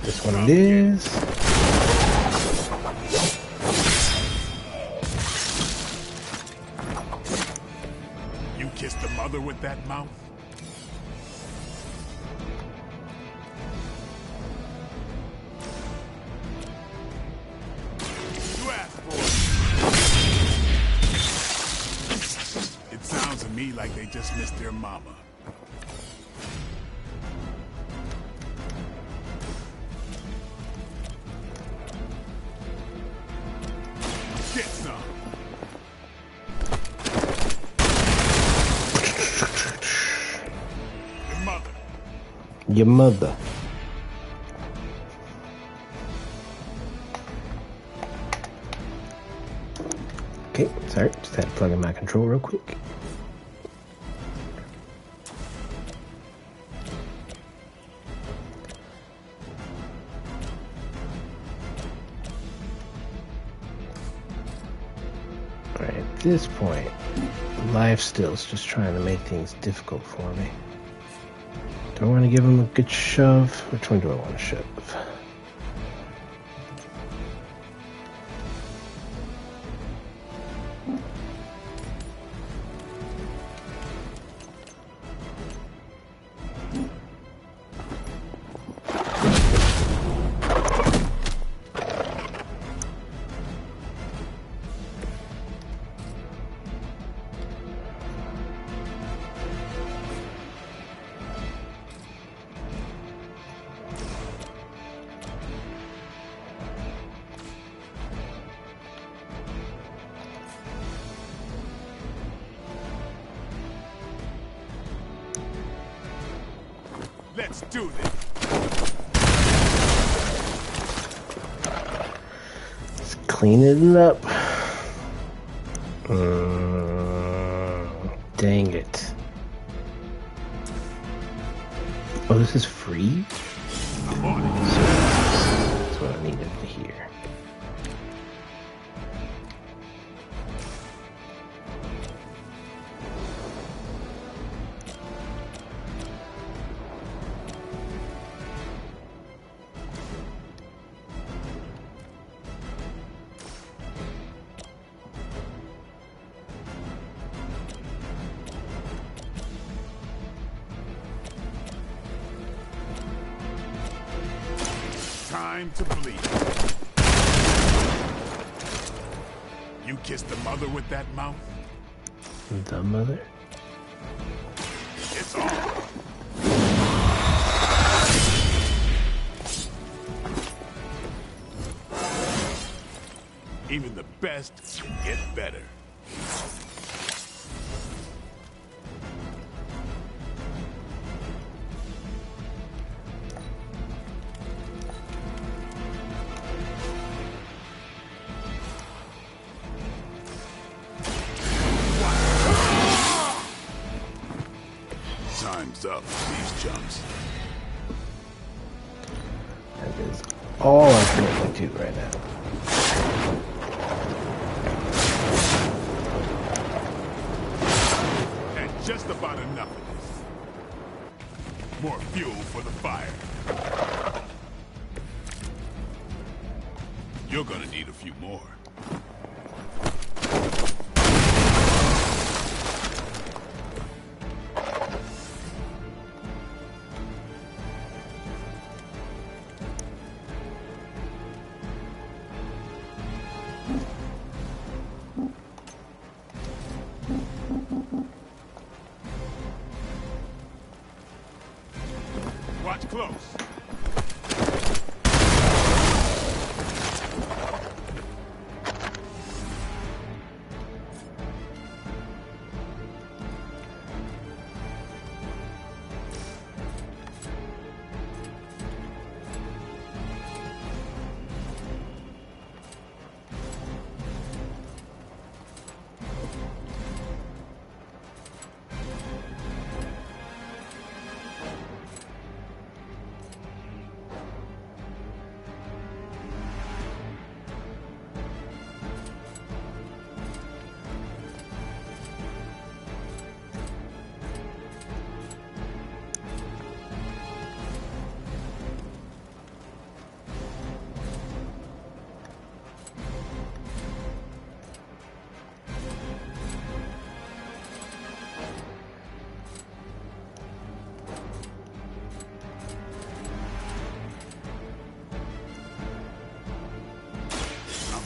This one it is. You kissed the mother with that mouth? You asked for it. It sounds to me like they just missed their mama. Get some. Your mother. Your mother. Okay, sorry, just had to plug in my control real quick. Alright, at this point, life still's just trying to make things difficult for me. Do I want to give him a good shove? Which one do I want to shove? Let's do this. Let's clean it up. Dang it. Oh, this is free? I'm on it. That's what I needed to hear. Time to bleed. You kissed the mother with that mouth? The mother? It's on. Even the best get better. Time's up for these chumps. That is all I can really do right now. And just about enough of this. More fuel for the fire. You're gonna need a few more. Watch close.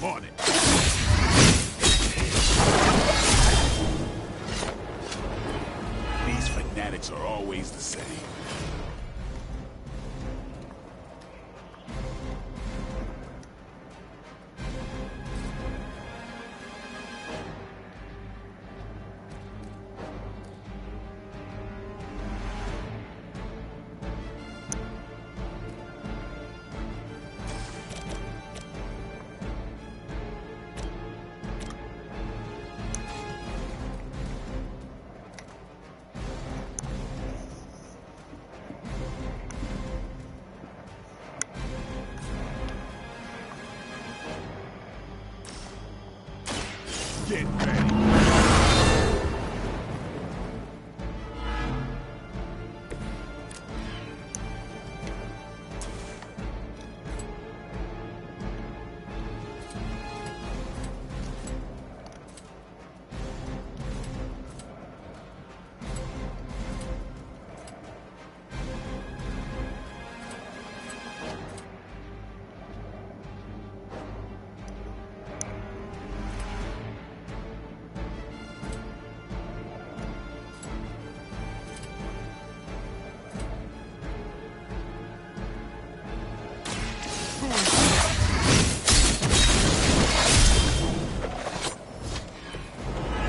I'm on it. These fanatics are always the same. Get ready.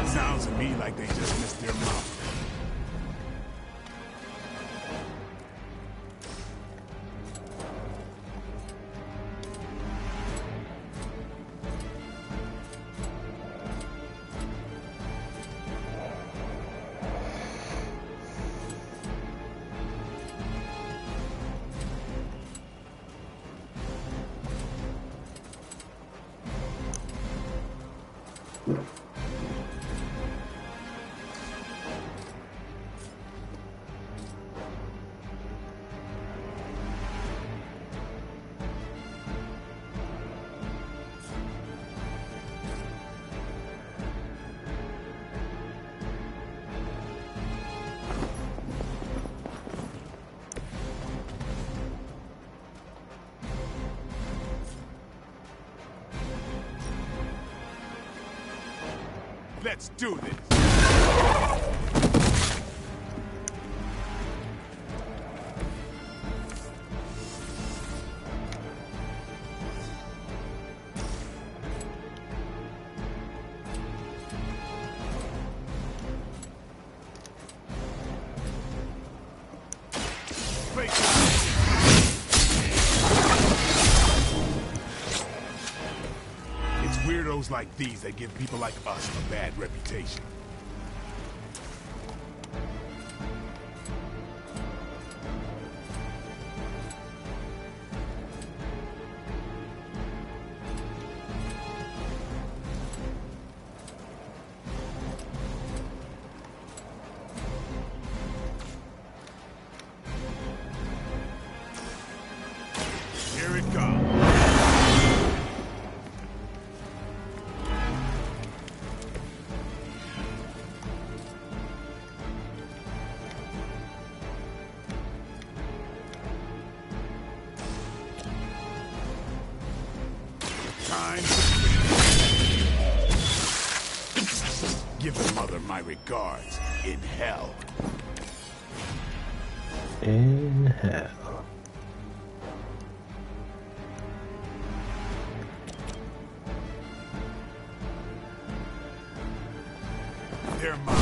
Sounds to me like they just missed their mouth. Let's do this. It's weirdos like these that give people like us a bad reputation. Here it comes. Time to give the mother my regards in hell. In hell. They're mine.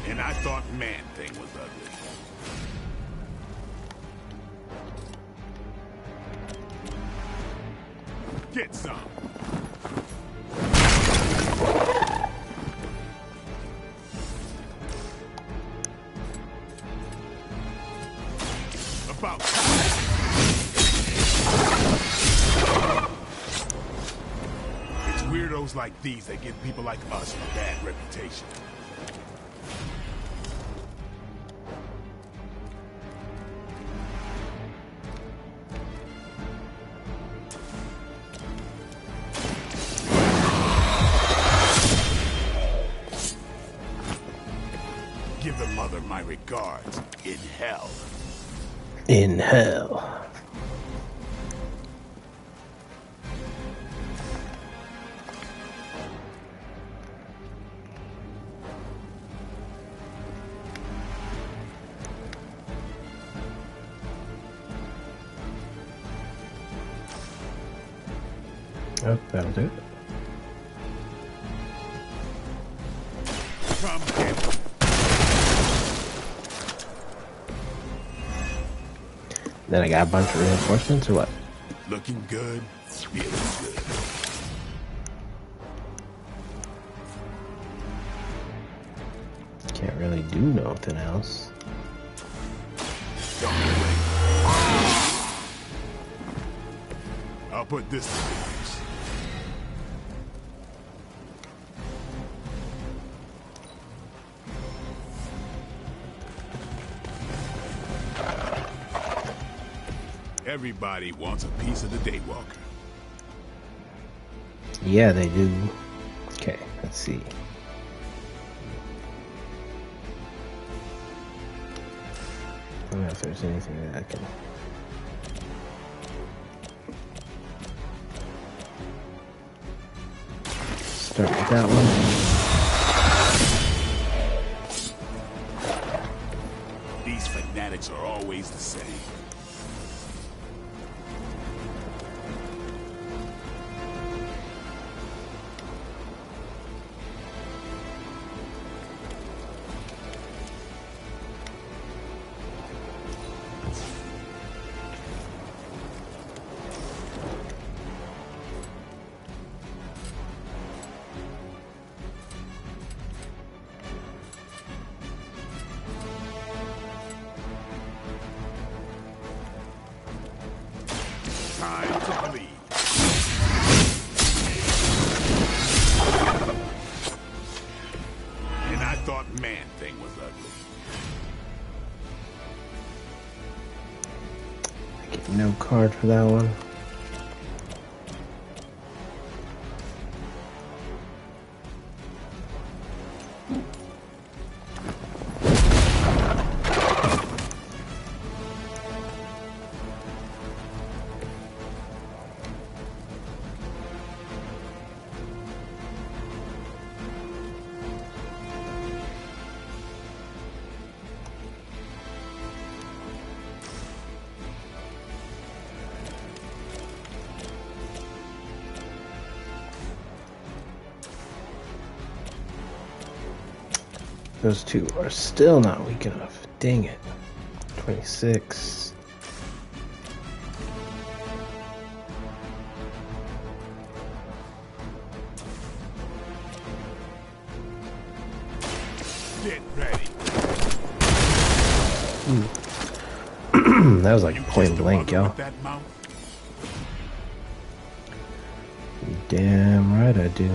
And I thought Man-Thing was ugly. Get some. About It's weirdos like these that give people like us a bad reputation. Give the mother my regards in hell. In hell. Oh, that'll do it. Come get it. Then I got a bunch of reinforcements or what? Looking good, feeling good. Can't really do nothing else. Don't wait. I'll put this to use. Everybody wants a piece of the Daywalker. Yeah, they do. Okay, let's see. I don't know if there's anything that I can... Start with that one. These fanatics are always the same. Time to bleed. And I thought Man-Thing was ugly. I get no card for that one. Those two are still not weak enough. Dang it. 26. Get ready. That was like point blank, yo. That mouth? Damn right I do.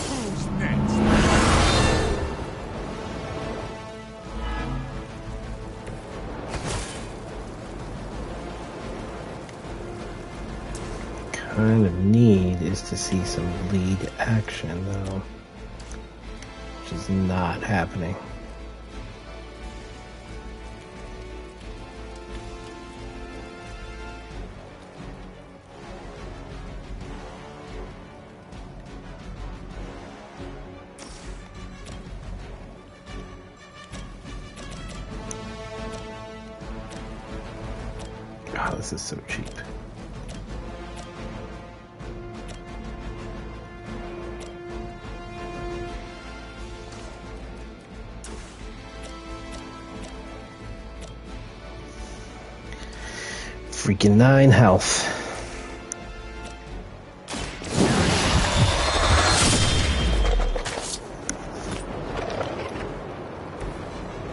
Who's next? Kind of need is to see some lead action though, which is not happening. Oh, this is so cheap. Freaking 9 health.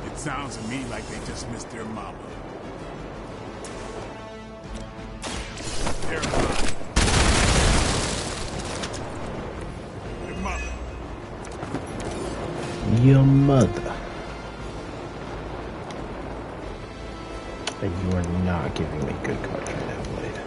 It sounds to me like they just missed their mama. Their mama. Your mother. Your mother. And you are not giving me good cards right now, Blade.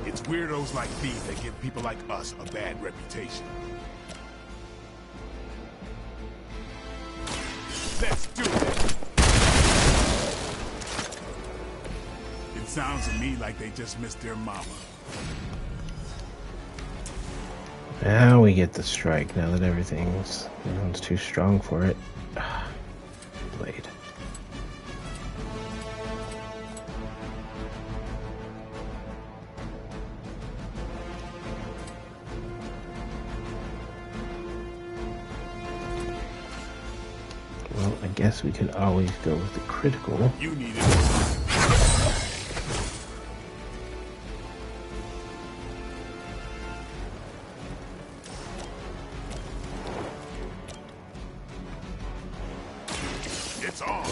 It's weirdos like these that give people like us a bad reputation. Let's do it. It sounds to me like they just missed their mama. Now we get the strike, now that everyone's too strong for it. Blade. Well, I guess we could always go with the critical. You need it. It's on.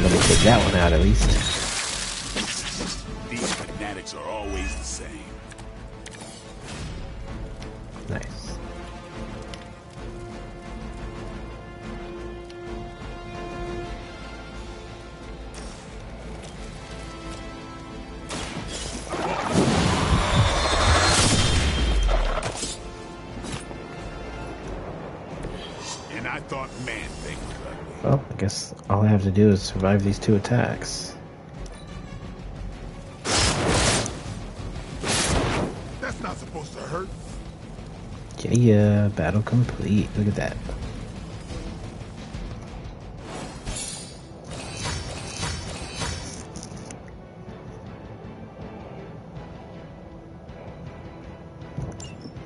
Let me take that one out at least. These fanatics are always the same. Nice. Well, I guess all I have to do is survive these 2 attacks. That's not supposed to hurt. Yeah, battle complete. Look at that.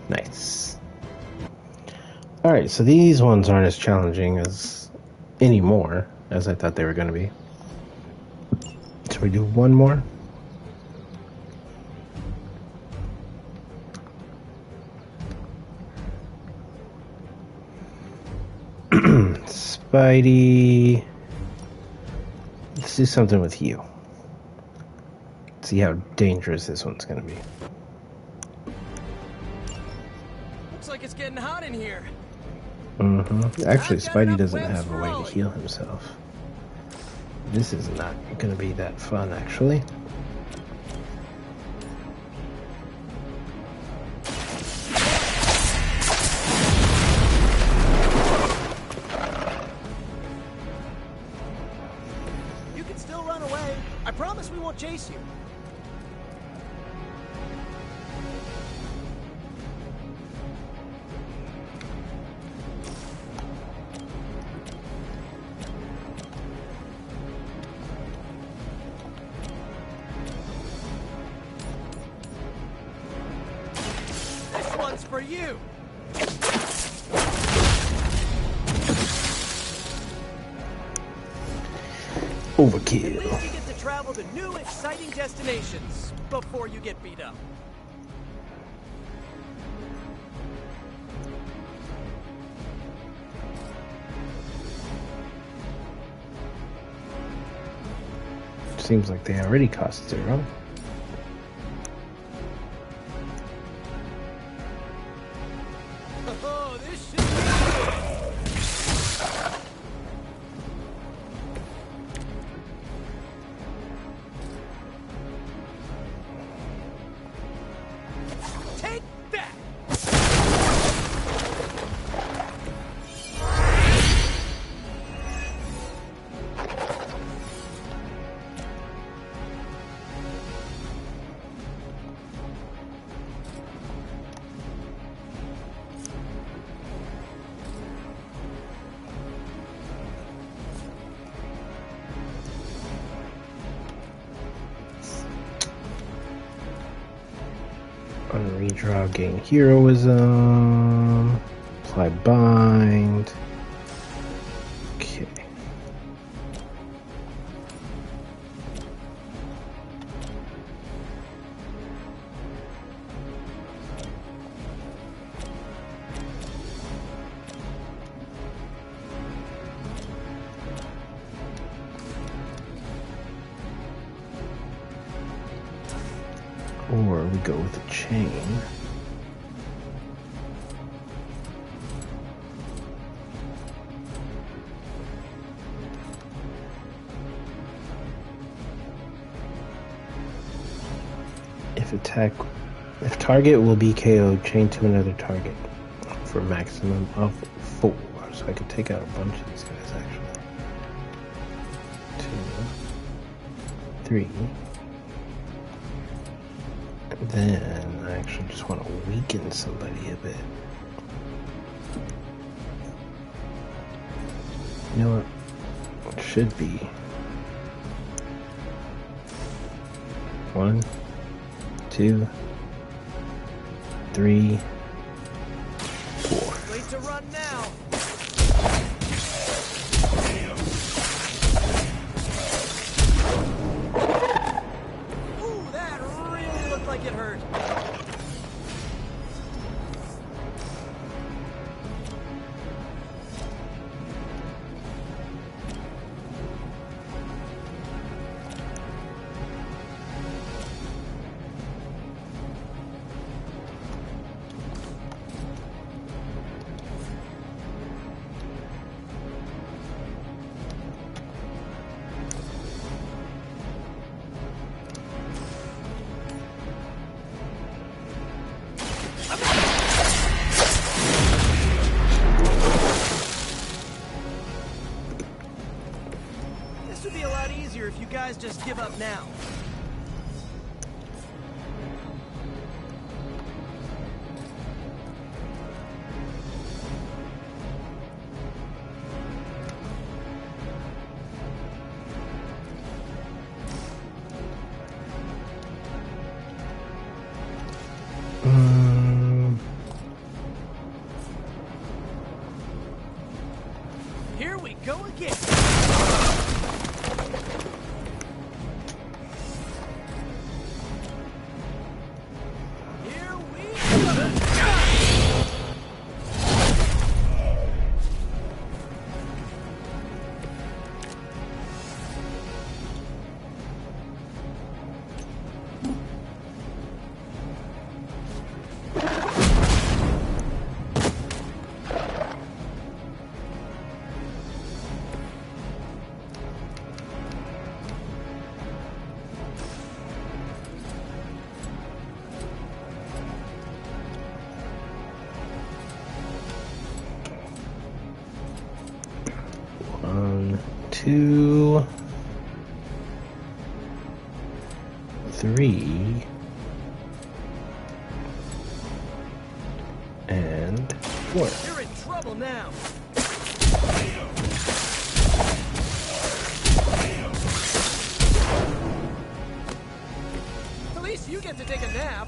Nice. Alright, so these ones aren't as challenging as anymore as I thought they were going to be. Should we do one more? Spidey. Let's do something with you. See how dangerous this one's going to be. Looks like it's getting hot in here. Actually, Spidey doesn't have a way to heal himself. This is not going to be that fun, actually. You can still run away. I promise we won't chase you. For you. Overkill. At least you get to travel to new, exciting destinations before you get beat up. Seems like they already cost 0. On redraw, gain heroism. Apply bind. Okay. Or we go with a chain. If target will be KO'd, chain to another target for a maximum of 4. So I could take out a bunch of these guys actually. 2, 3. Then I actually just want to weaken somebody a bit. You know what? It should be 1, 2, 3, 4. Late to run now. Ooh, that really looked like it hurt. This would be a lot easier if you guys just give up now. Here we go again. Here we go. One, two, three, and four. You're in trouble now. At least you get to take a nap.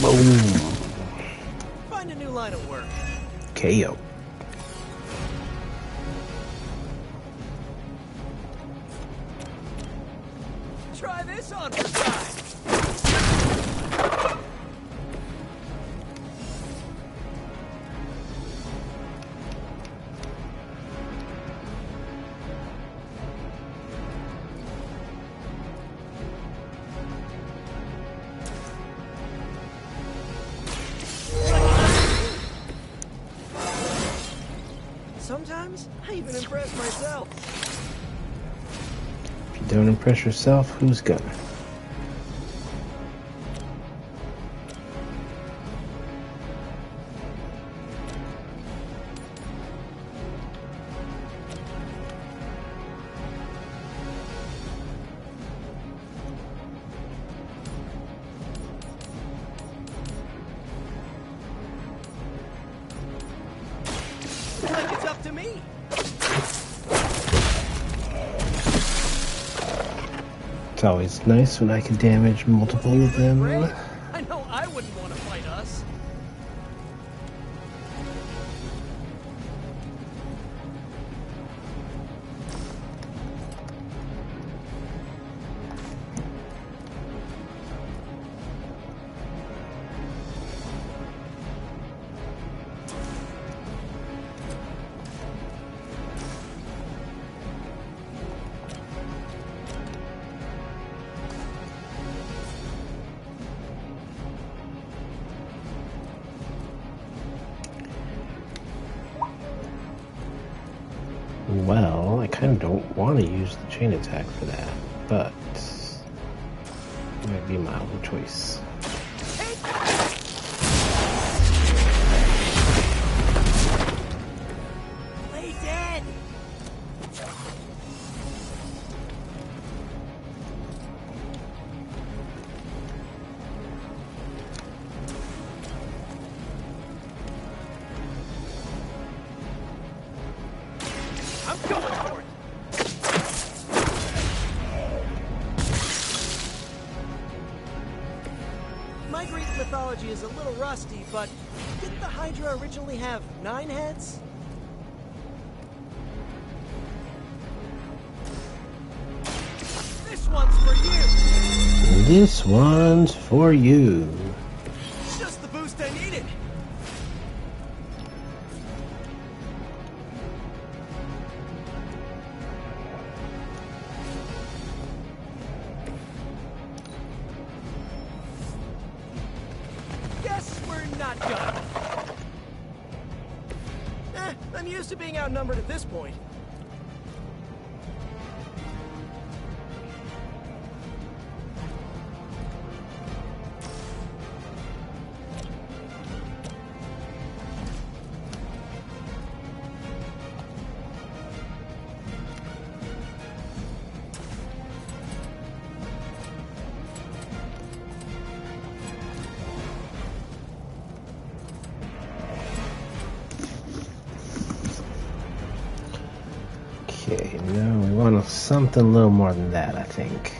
Boom. Find a new line of work. KO. Try this on for size. Sometimes I even impress myself. If you don't impress yourself, who's gonna? Like it's up to me. It's always nice when I can damage multiple of them. I know I wouldn't want to fight us. Well, I kind of don't want to use the chain attack for that, but it might be my only choice. Play dead. I'm going for it. My Greek mythology is a little rusty, but didn't the Hydra originally have 9 heads? This one's for you. This one's for you. boost I needed. Guess we're not done. I'm used to being outnumbered at this point. Okay, no, we want something a little more than that, I think.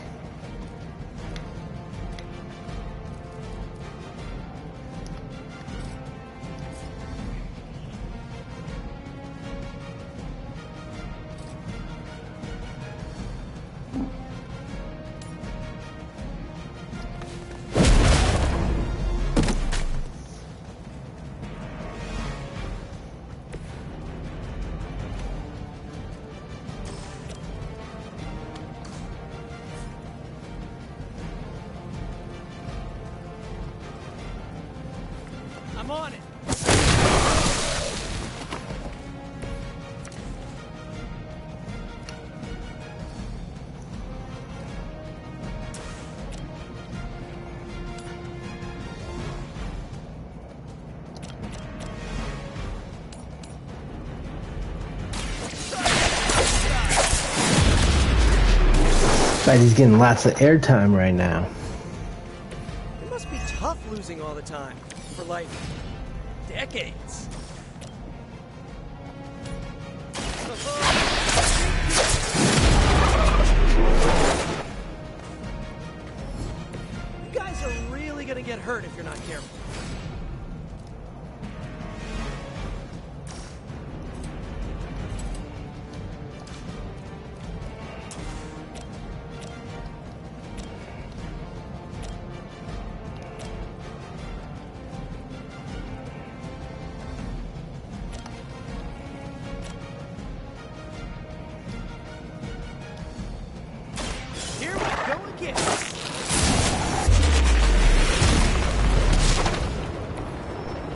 I'm on it. But he's getting lots of airtime right now. It must be tough losing all the time. For like decades. You guys are really gonna get hurt if you're not careful.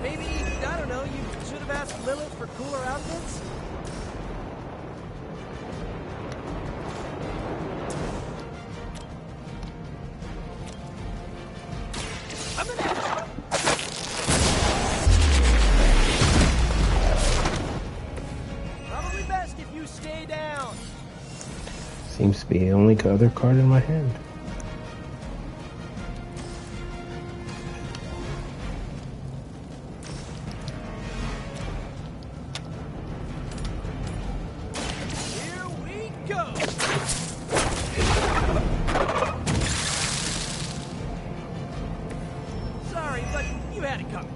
Maybe, I don't know, you should have asked Lilith for cooler outfits? Probably best if you stay down. Seems to be the only other card in my hand. Sorry, but you had it coming.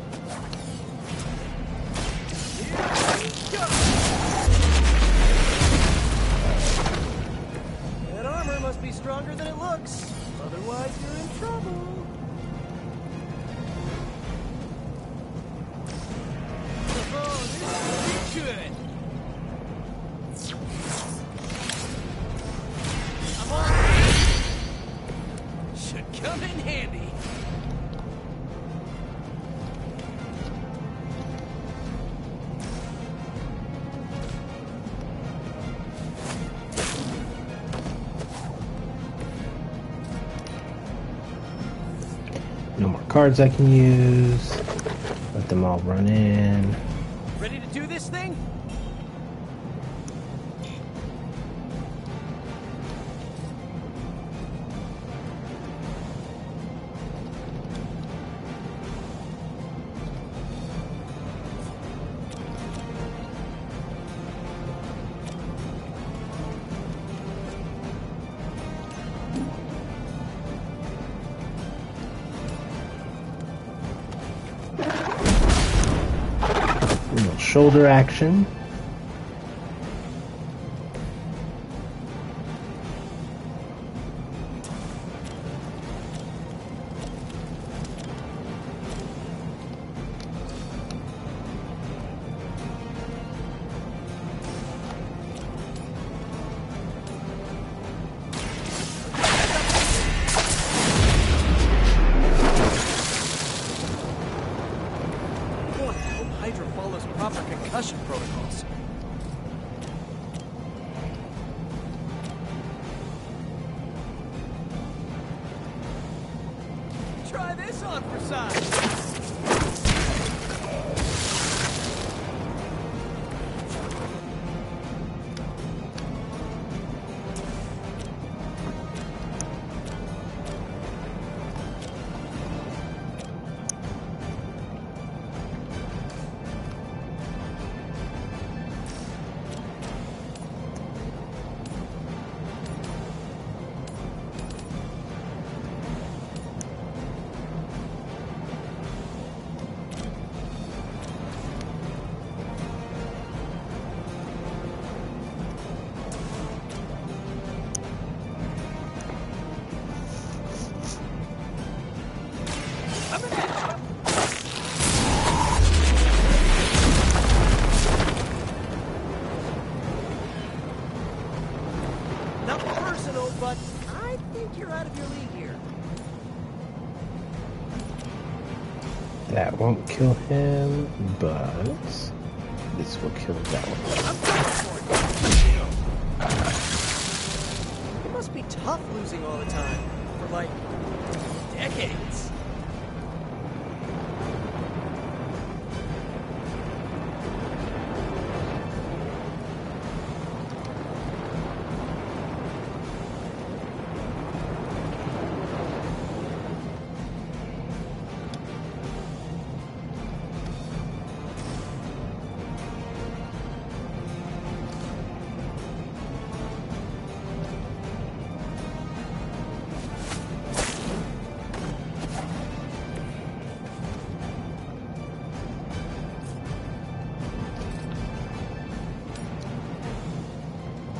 That armor must be stronger than it looks. Otherwise, you're in trouble. Oh, this is good. I'm on. Should come in handy. No more cards I can use. Let them all run in. Ready to do this thing? Little shoulder action. Hydra follows proper concussion protocols. Try this on for size. But I think you're out of your league here. That won't kill him, but this will kill that one. It must be tough losing all the time for like decades.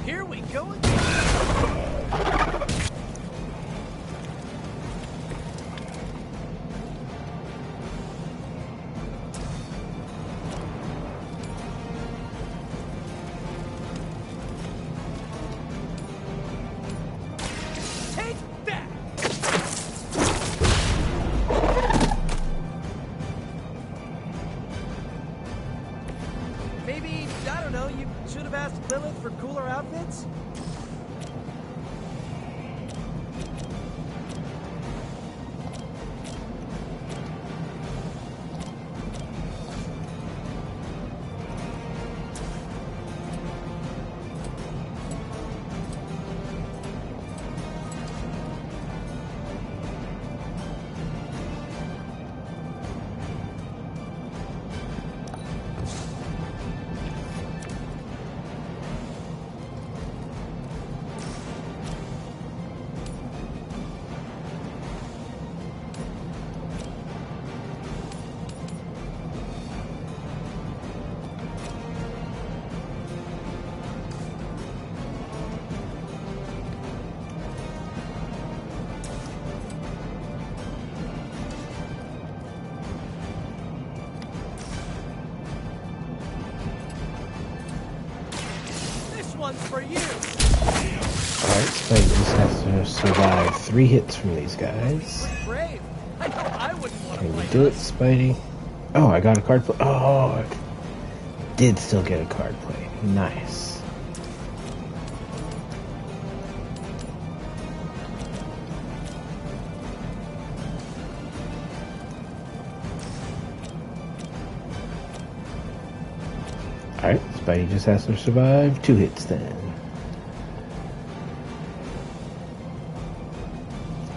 Here we go again. Take that. Maybe, I don't know, you should have asked Lilith for cooler outfits? One's for you. Alright, Spidey just has to survive 3 hits from these guys. Brave. I know I wouldn't want to Can play you do it, this. Spidey? Oh, I got a card play. Oh, I did still get a card play. Nice. Alright, Spidey just has to survive 2 hits then.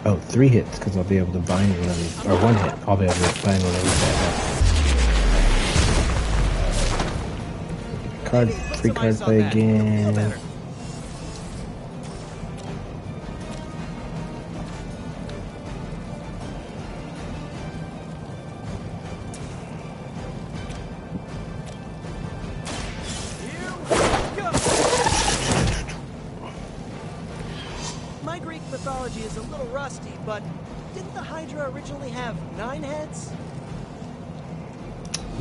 Oh, 3 hits, because I'll be able to bind one of these, or 1 hit, I'll be able to bind one of these back up. Card, free card play again. My Greek mythology is a little rusty, but didn't the Hydra originally have 9 heads?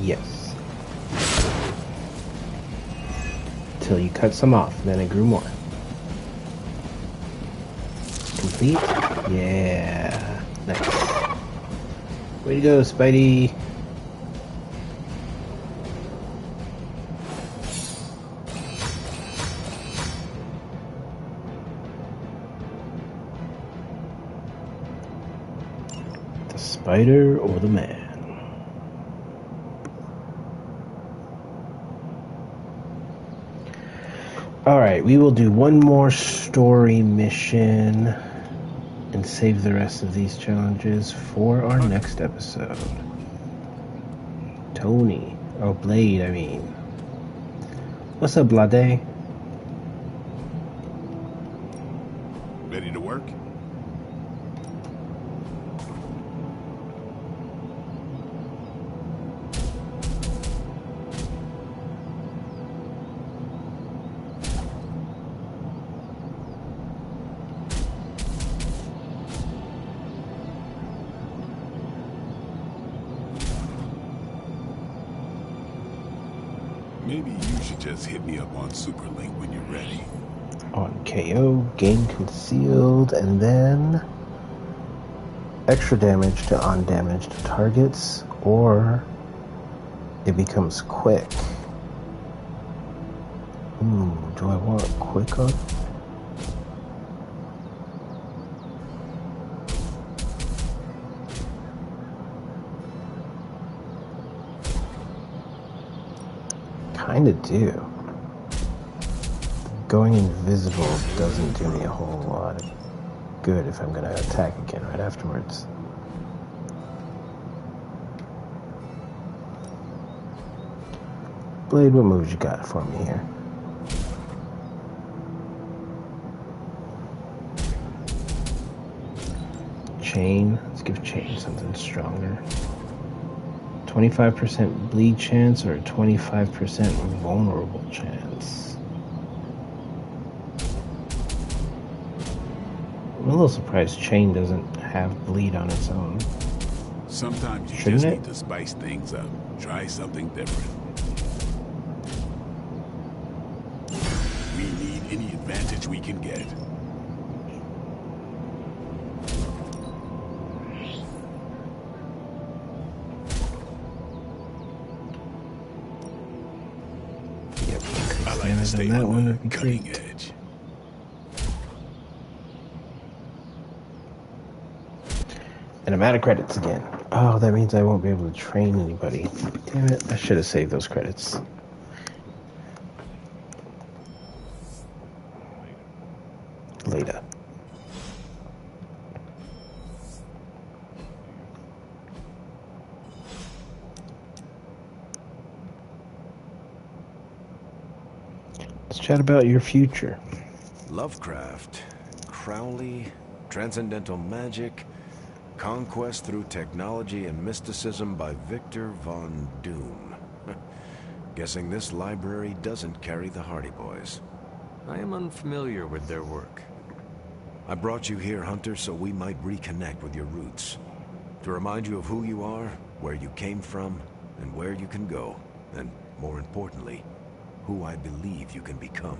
Yes. Till you cut some off, then it grew more. Complete? Yeah. Nice. Way to go, Spidey. spider or the man? Alright, we will do one more story mission and save the rest of these challenges for our next episode. Tony. Oh, Blade, I mean. What's up, Blade? Ready to work? Maybe you should just hit me up on Superlink when you're ready. On KO, gain concealed, and then extra damage to undamaged targets, or it becomes quick. Do I want quick on? Kinda do. Going invisible doesn't do me a whole lot of good if I'm gonna attack again right afterwards. Blade, what moves you got for me here? Chain. Let's give Chain something stronger. 25% bleed chance or 25% vulnerable chance? I'm a little surprised Chain doesn't have bleed on its own. Sometimes you Shouldn't just it? need to spice things up. Try something different. We need any advantage we can get. I like to stay on the cutting edge. And I'm out of credits again. Oh, that means I won't be able to train anybody. Damn it, I should have saved those credits. Later. Let's chat about your future. Lovecraft, Crowley, transcendental magic, conquest through technology and mysticism by Victor Von Doom. Guessing this library doesn't carry the Hardy Boys. I am unfamiliar with their work. I brought you here, Hunter, so we might reconnect with your roots. To remind you of who you are, where you came from, and where you can go. And, more importantly, who I believe you can become.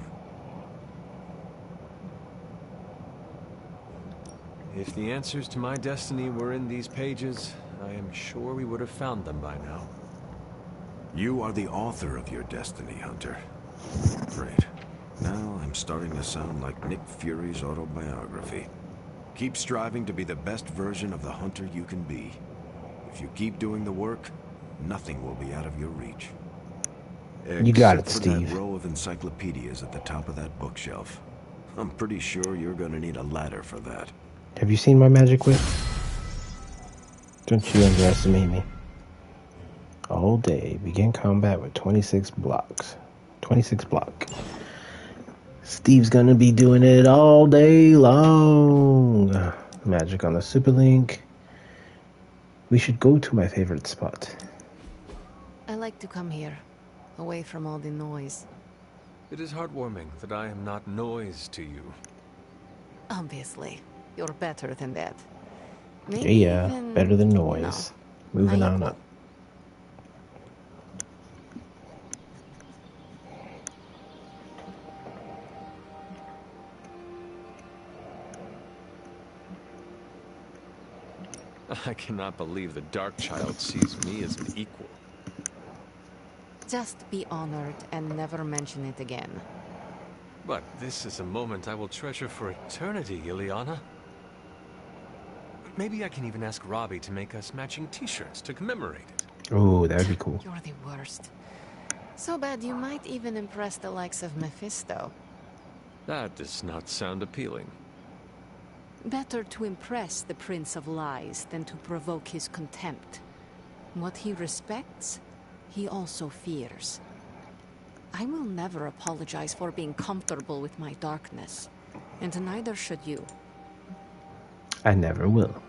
If the answers to my destiny were in these pages, I am sure we would have found them by now. You are the author of your destiny, Hunter. Great. Now I'm starting to sound like Nick Fury's autobiography. Keep striving to be the best version of the Hunter you can be. If you keep doing the work, nothing will be out of your reach. You got it, Except for Steve. that row of encyclopedias at the top of that bookshelf. I'm pretty sure you're gonna need a ladder for that. Have you seen my magic whip? Don't you underestimate me. All day, begin combat with 26 blocks. 26 block. Steve's gonna be doing it all day long. Magic on the Superlink. We should go to my favorite spot. I like to come here, away from all the noise. It is heartwarming that I am not noise to you. Obviously, you're better than that. Maybe Yeah, even... better than noise. No. Moving My on equal. up. I cannot believe the Dark Child sees me as an equal. Just be honored and never mention it again. But this is a moment I will treasure for eternity, Ileana. Maybe I can even ask Robbie to make us matching t-shirts to commemorate it. Oh, that'd be cool. You're the worst. So bad you might even impress the likes of Mephisto. That does not sound appealing. Better to impress the Prince of Lies than to provoke his contempt. What he respects, he also fears. I will never apologize for being comfortable with my darkness, and neither should you. I never will.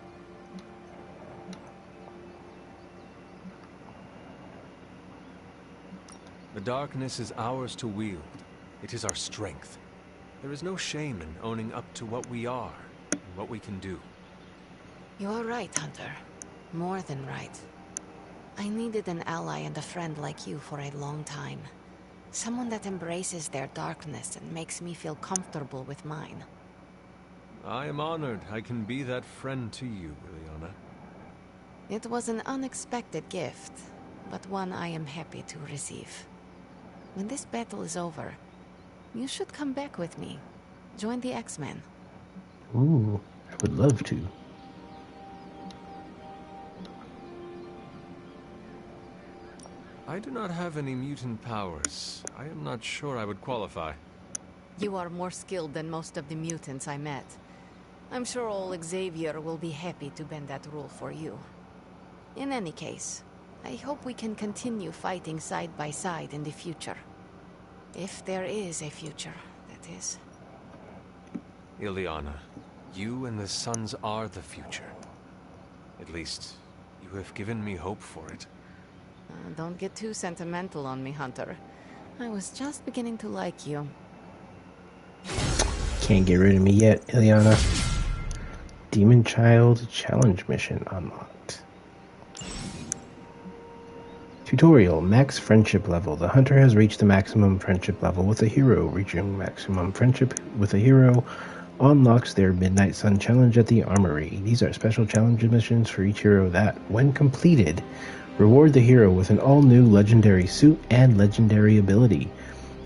The darkness is ours to wield. It is our strength. There is no shame in owning up to what we are and what we can do. You are right, Hunter. More than right. I needed an ally and a friend like you for a long time. Someone that embraces their darkness and makes me feel comfortable with mine. I am honored I can be that friend to you, Ileana. It was an unexpected gift, but one I am happy to receive. When this battle is over, you should come back with me. Join the X-Men. Ooh, I would love to. I do not have any mutant powers. I am not sure I would qualify. You are more skilled than most of the mutants I met. I'm sure old Xavier will be happy to bend that rule for you. In any case, I hope we can continue fighting side by side in the future. If there is a future, that is. Ileana, you and the Suns are the future. At least, you have given me hope for it. Don't get too sentimental on me, Hunter. I was just beginning to like you. Can't get rid of me yet, Ileana. Demon Child challenge mission unlocked. Tutorial, max friendship level. The hunter has reached the maximum friendship level with a hero. Reaching maximum friendship with a hero unlocks their Midnight Sun challenge at the Armory. These are special challenge missions for each hero that, when completed, reward the hero with an all-new legendary suit and legendary ability.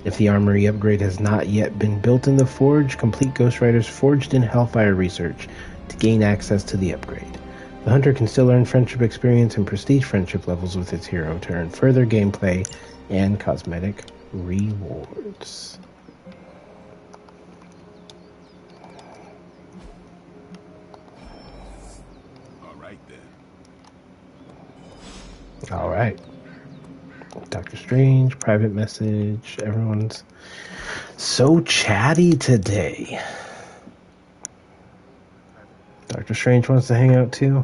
If the Armory upgrade has not yet been built in the Forge, complete Ghost Rider's Forged in Hellfire research to gain access to the upgrade. The hunter can still earn friendship experience and prestige friendship levels with its hero to earn further gameplay and cosmetic rewards. All right. Doctor Strange, private message. Everyone's so chatty today. Doctor Strange wants to hang out too.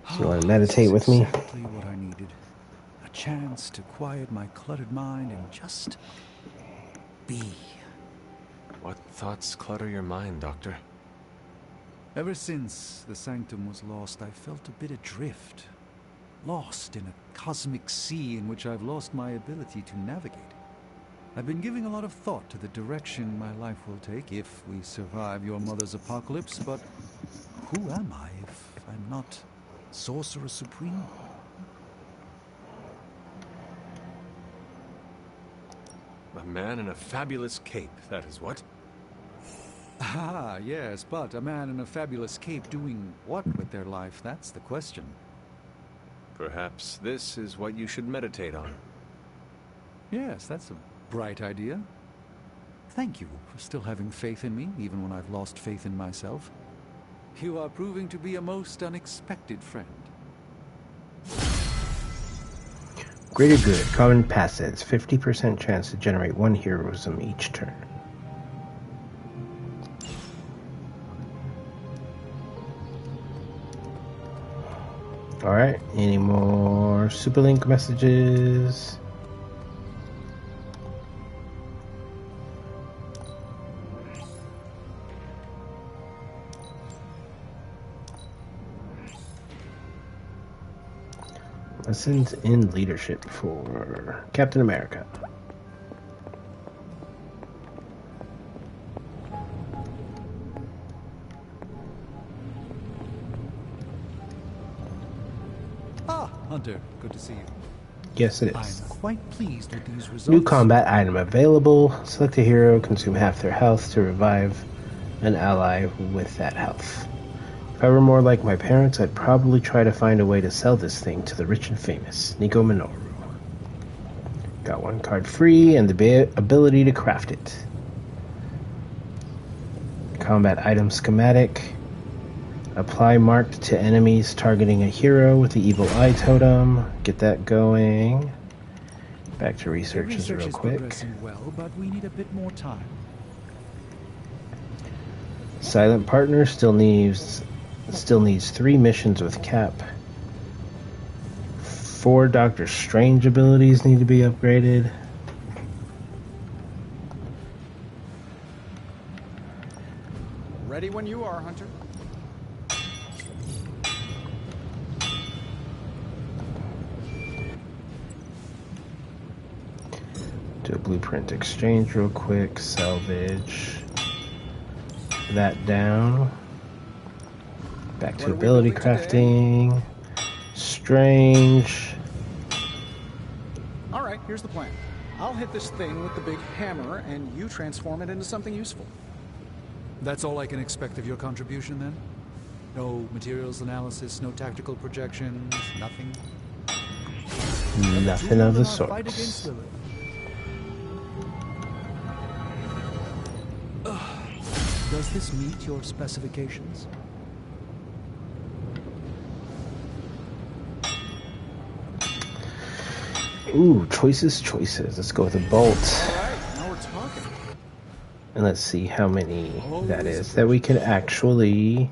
So you want to meditate with me? Exactly what I needed. A chance to quiet my cluttered mind and just be. What thoughts clutter your mind, Doctor? Ever since the Sanctum was lost, I felt a bit adrift. Lost in a cosmic sea in which I've lost my ability to navigate. I've been giving a lot of thought to the direction my life will take if we survive your mother's apocalypse, but who am I if I'm not Sorcerer Supreme? A man in a fabulous cape, that is what? Ah, yes, but a man in a fabulous cape doing what with their life, that's the question. Perhaps this is what you should meditate on. Yes, that's a bright idea. Thank you for still having faith in me, even when I've lost faith in myself. You are proving to be a most unexpected friend. Greater good. Common passage. 50% chance to generate 1 heroism each turn. Alright, any more Superlink messages? Lessons in leadership for Captain America. Ah, Hunter, good to see you. Yes, it is. I'm quite pleased with these results. New combat item available. Select a hero, consume half their health to revive an ally with that health. If I were more like my parents, I'd probably try to find a way to sell this thing to the rich and famous. Nico Minoru. Got one card free and the ability to craft it. Combat item schematic. Apply marked to enemies targeting a hero with the evil eye totem. Get that going. Back to researches real quick. Progressing well, but we need a bit more time. Silent Partner still needs 3 missions with Cap. 4 Doctor Strange abilities need to be upgraded. Ready when you are, Hunter. Do a blueprint exchange real quick. Salvage that down. Back to ability crafting. Strange. Alright, here's the plan. I'll hit this thing with the big hammer, and you transform it into something useful. That's all I can expect of your contribution, then? No materials analysis, no tactical projections, nothing? Nothing of the Fight sort. against Lilith. Does this meet your specifications? Ooh, choices. Let's go with a bolt. Alright, now we're talking. And let's see how many that is that we can actually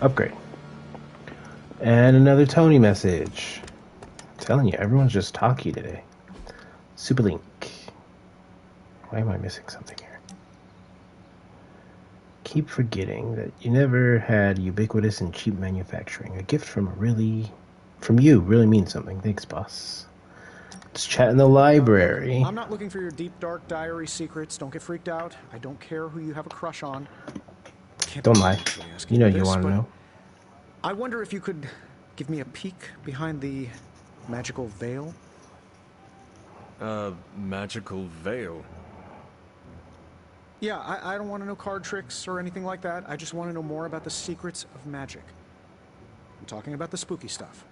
upgrade. And another Tony message. I'm telling you, everyone's just talky today. Superlink. Why am I missing something here? Keep forgetting that you never had ubiquitous and cheap manufacturing. A gift from you really means something. Thanks, boss. Let's chat in the library. I'm not looking for your deep, dark diary secrets. Don't get freaked out. I don't care who you have a crush on. Don't lie. You know you want to know. I wonder if you could give me a peek behind the magical veil? Magical veil? Yeah, I don't want to know card tricks or anything like that. I just want to know more about the secrets of magic. I'm talking about the spooky stuff.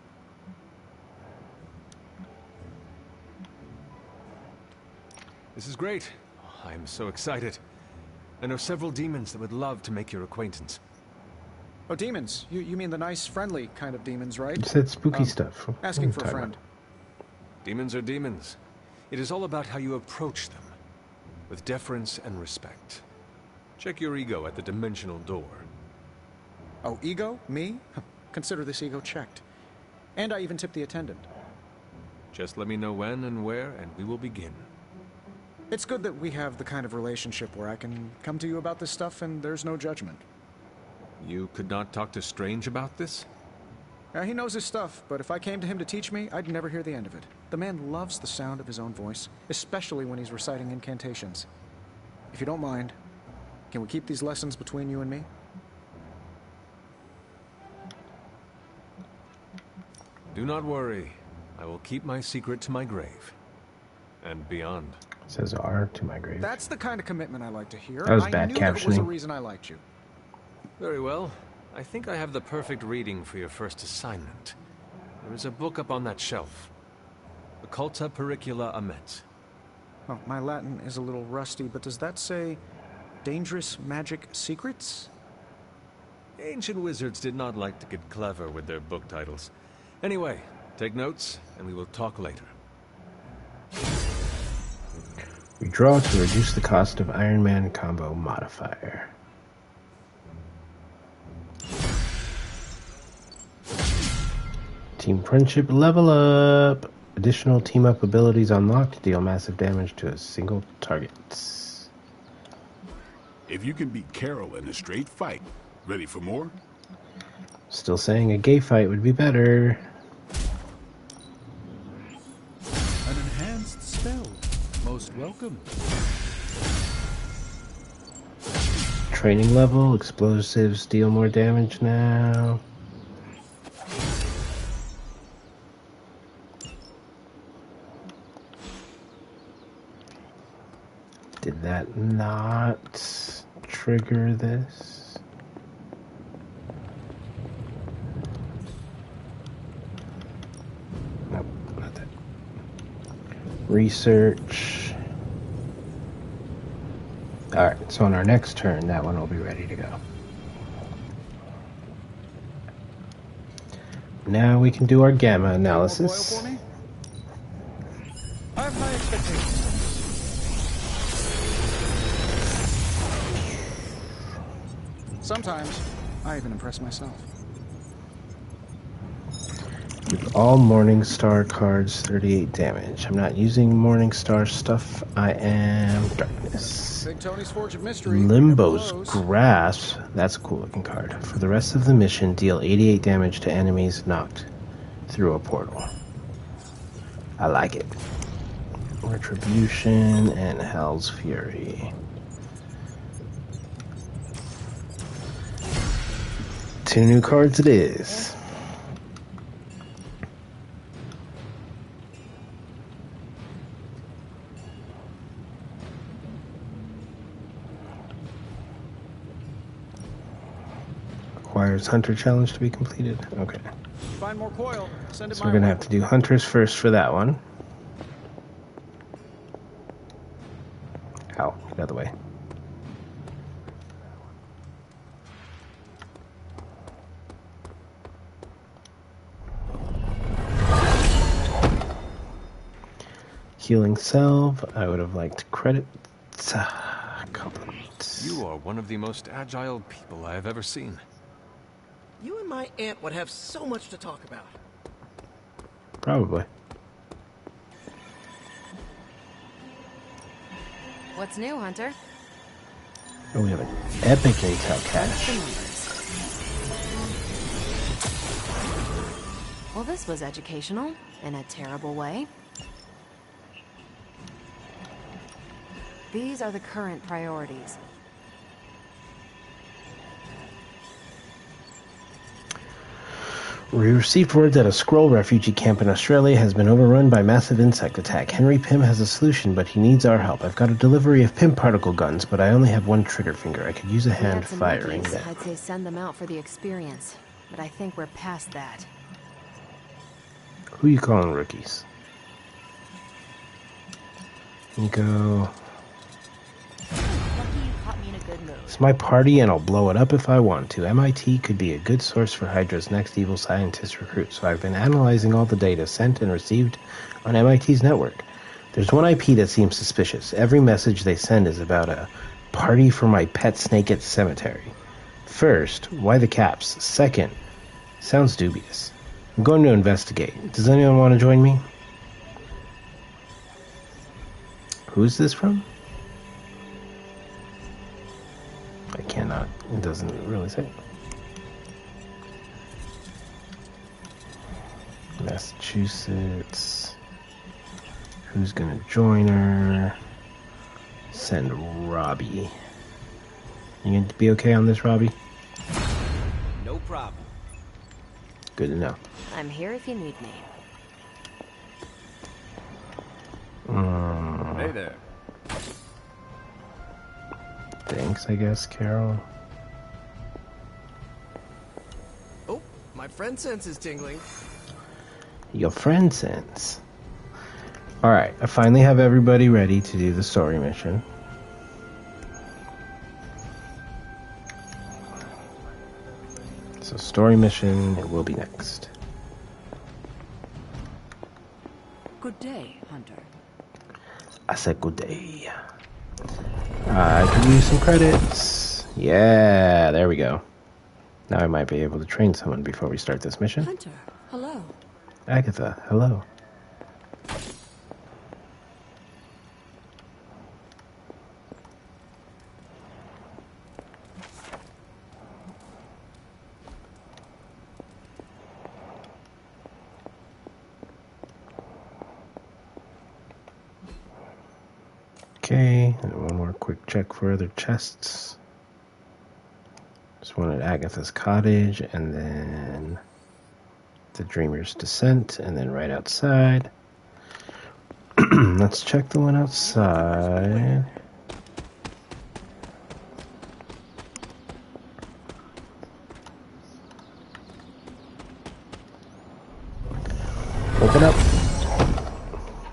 This is great. I'm so excited. I know several demons that would love to make your acquaintance. Oh, demons. You mean the nice, friendly kind of demons, right? You said spooky stuff. Asking for a friend. Demons are demons. It is all about how you approach them. With deference and respect. Check your ego at the dimensional door. Oh, ego? Me? Consider this ego checked. And I even tipped the attendant. Just let me know when and where, and we will begin. It's good that we have the kind of relationship where I can come to you about this stuff and there's no judgment. You could not talk to Strange about this? He knows his stuff, but if I came to him to teach me, I'd never hear the end of it. The man loves the sound of his own voice, especially when he's reciting incantations. If you don't mind, can we keep these lessons between you and me? Do not worry. I will keep my secret to my grave. And beyond. Says R to my grave. That's the kind of commitment I like to hear. That was bad I knew that was the captioning. reason I liked you. Very well. I think I have the perfect reading for your first assignment. There is a book up on that shelf. Occulta Pericula Amet. Oh, my Latin is a little rusty, but does that say dangerous magic secrets? Ancient wizards did not like to get clever with their book titles. Anyway, take notes, and we will talk later. Withdraw to reduce the cost of Iron Man combo modifier. Team Friendship level up. Additional team up abilities unlocked. Deal massive damage to a single target. If you can beat Carol in a straight fight, ready for more? Still saying a gay fight would be better. An enhanced spell. Most welcome. Training level. Explosives deal more damage now. that not trigger this? Nope, not that. Research. Alright, so on our next turn, that one will be ready to go. Now we can do our gamma analysis. For me? I have high expectations. Sometimes, I even impress myself. With all Morningstar cards, 38 damage. I'm not using Morningstar stuff. I am Darkness. Big Tony's Forge of Mystery. Limbo's Grasp. That's a cool looking card. For the rest of the mission, deal 88 damage to enemies knocked through a portal. I like it. Retribution and Hell's Fury. Two new cards it is. Requires Hunter Challenge to be completed. Okay. Find more coil. Send it So we're going to have to do Hunters first for that one. Ow, get out of the way. Healing Salve. I would have liked credits. Compliments. You are one of the most agile people I have ever seen. You and my aunt would have so much to talk about. Probably. What's new, Hunter? Oh, we have an epic intel cache. Well, this was educational, in a terrible way. These are the current priorities. We received word that a Skrull refugee camp in Australia has been overrun by massive insect attack. Henry Pym has a solution, but he needs our help. I've got a delivery of Pym particle guns, but I only have one trigger finger. I could use a hand firing them. I'd say send them out for the experience, but I think we're past that. Who you calling rookies? Nico. It's my party and I'll blow it up if I want to. MIT could be a good source for Hydra's next evil scientist recruit, so I've been analyzing all the data sent and received on MIT's network. There's one IP that seems suspicious. Every message they send is about a party for my pet snake at the cemetery. First, why the caps? Second, sounds dubious. I'm going to investigate. Does anyone want to join me? Who's this from? I cannot. It doesn't really say. Massachusetts. Who's gonna join her? Send Robbie. You gonna be okay on this, Robbie? No problem. Good to know. I'm here if you need me. Hey there. Thanks, I guess, Carol. Oh, my friend sense is tingling. Your friend sense. Alright, I finally have everybody ready to do the story mission. So story mission, it will be next. Good day, Hunter. I said good day. I could use some credits. Yeah, there we go. Now I might be able to train someone before we start this mission. Hunter, hello. Agatha, hello. Okay, and one more quick check for other chests. Just one at Agatha's cottage, and then the Dreamer's Descent, and then right outside. Let's check the one outside. Open up.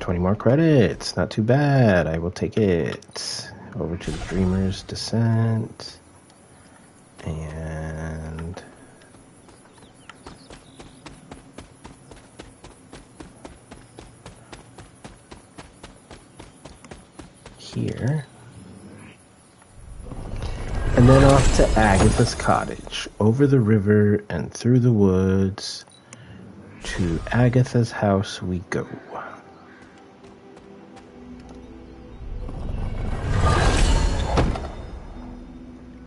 20 more credits. Not too bad. I will take it. Over to the Dreamer's Descent. And... here. And then off to Agatha's cottage. Over the river and through the woods. To Agatha's house we go.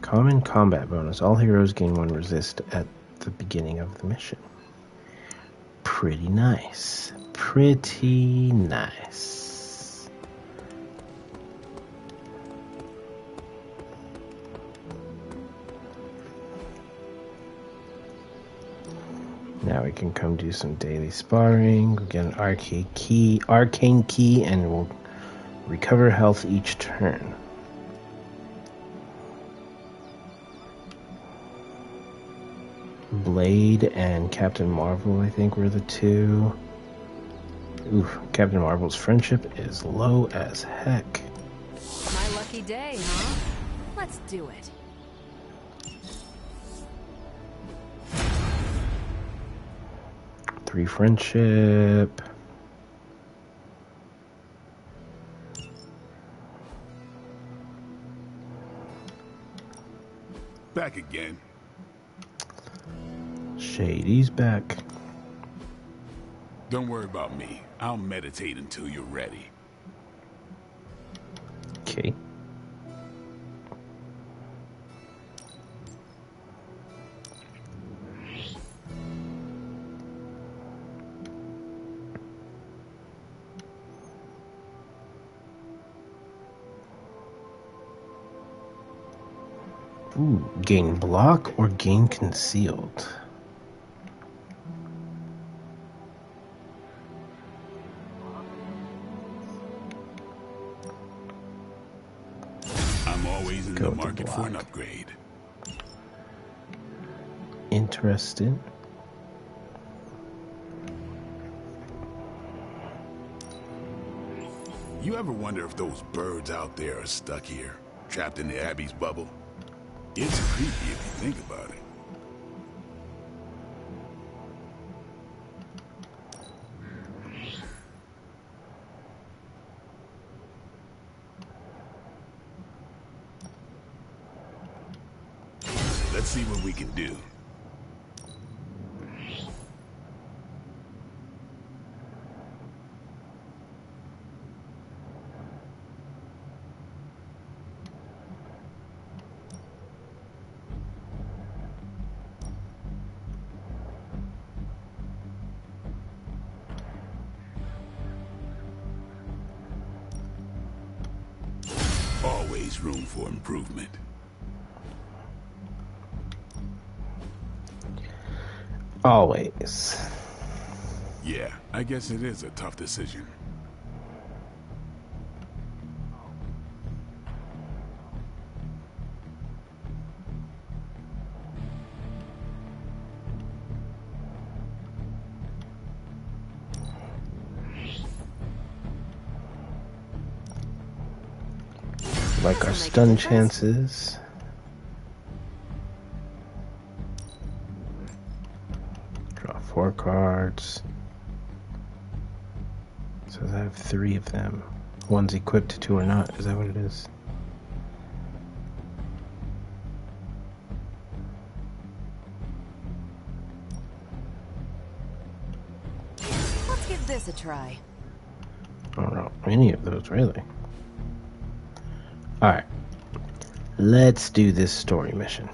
Common combat bonus. All heroes gain 1 resist at the beginning of the mission. Pretty nice. Pretty nice. Now we can come do some daily sparring. We'll get an arcane key, and we'll recover health each turn. Blade and Captain Marvel, I think, were the two. Oof, Captain Marvel's friendship is low as heck. My lucky day, huh? Let's do it. Three friendship. Back again. Shady's back. Don't worry about me. I'll meditate until you're ready. Okay. Ooh, gain block or gain concealed. I'm always in the market for an upgrade. Interested. You ever wonder if those birds out there are stuck here, trapped in the Abbey's bubble? It's creepy if you think about it. Let's see what we can do. Always room for improvement. Always. Yeah, I guess it is a tough decision. Like our stun chances. Draw 4 cards. So I have 3 of them. One's equipped, 2 are not. Is that what it is? Let's give this a try. I don't know any of those, really. Alright. Let's do this story mission.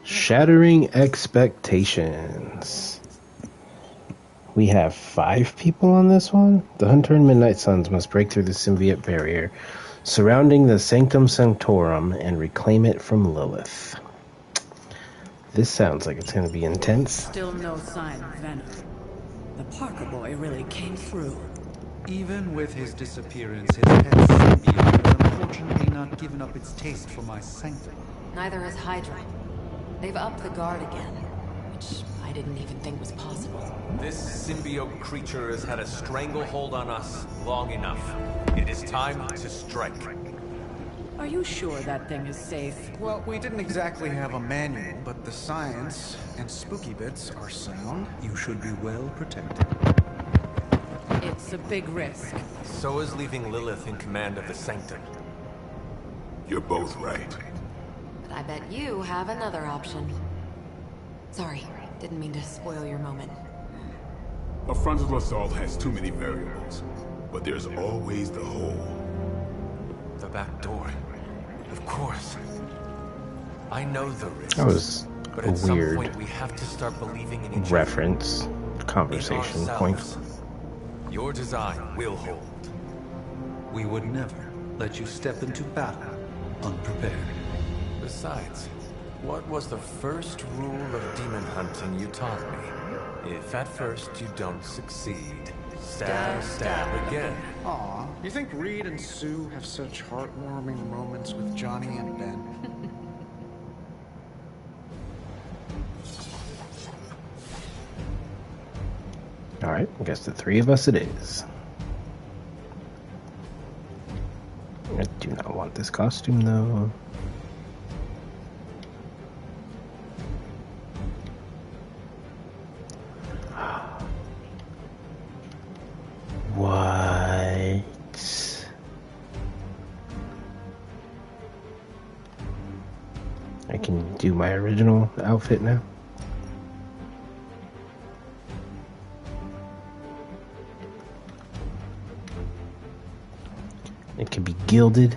Shattering expectations. We have 5 people on this one. The Hunter and Midnight Suns must break through the symbiote barrier surrounding the Sanctum Sanctorum and reclaim it from Lilith. This sounds like it's going to be intense. Still no sign of Venom. The Parker boy really came through. Even with his disappearance, his pet symbiote will unfortunately not given up its taste for my sanctum. Neither has Hydra. They've upped the guard again, which I didn't even think was possible. This symbiote creature has had a stranglehold on us long enough. It is time to strike. Are you sure that thing is safe? Well, we didn't exactly have a manual, but the science and spooky bits are sound. You should be well protected. It's a big risk. So is leaving Lilith in command of the Sanctum. You're both right. But I bet you have another option. Sorry, didn't mean to spoil your moment. A frontal assault has too many variables, but there's always the hole. The back door. Of course. I know the risk. That was but a at some weird point we have to start believing in each reference conversation other. point. Your design will hold. We would never let you step into battle unprepared. Besides, what was the first rule of demon hunting you taught me? If at first you don't succeed, stab again. Aw, you think Reed and Sue have such heartwarming moments with Johnny and Ben? Alright, I guess the three of us it is. I do not want this costume though. What? I can do my original outfit now. It can be gilded.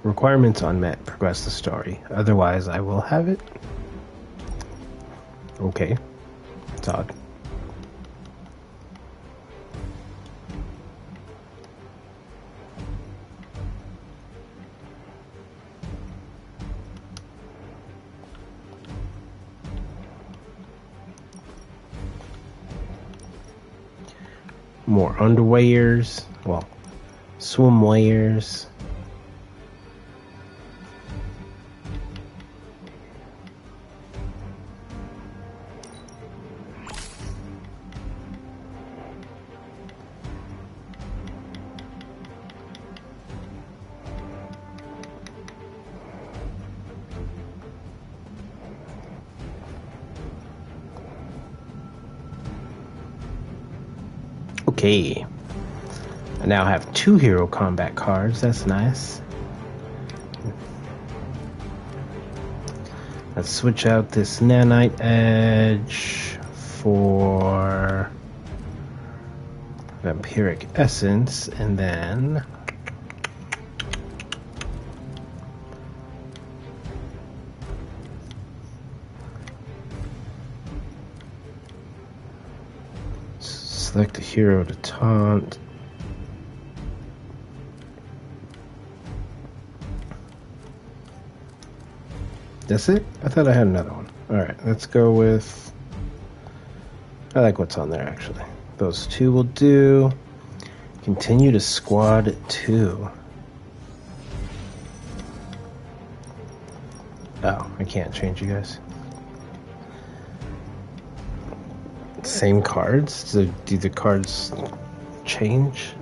Requirements unmet. Progress the story. Otherwise, I will have it. Okay. It's odd. More underwears. Well, swimwears. Okay. I now have 2 hero combat cards. That's nice. Let's switch out this Nanite Edge for Vampiric Essence, and then select a hero to taunt. That's it? I thought I had another one. Alright, let's go with... I like what's on there, actually. Those 2 will do. Continue to squad 2. Oh, I can't change you guys. Same cards? So do the cards change?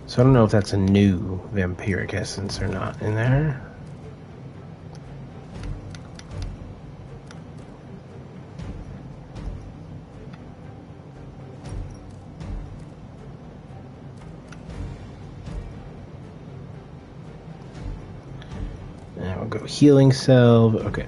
So I don't know if that's a new Vampiric Essence or not in there. go healing salve. Okay.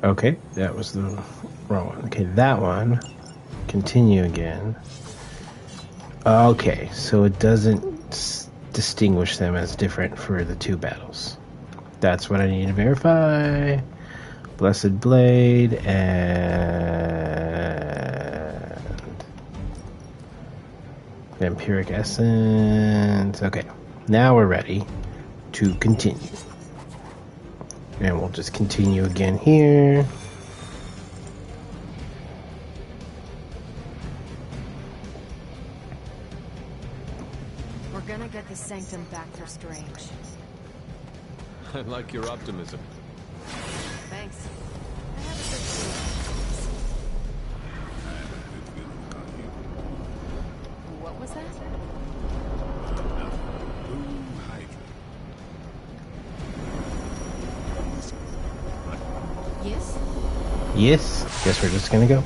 Okay, that was the wrong one. Okay, that one. Continue again. Okay, so it doesn't distinguish them as different for the two battles. That's what I need to verify. Blessed Blade and Vampiric Essence. Okay, now we're ready to continue. And we'll just continue again here. We're gonna get the Sanctum back for Strange. I like your optimism. Thanks. What was that? Yes? Yes? Guess we're just gonna go.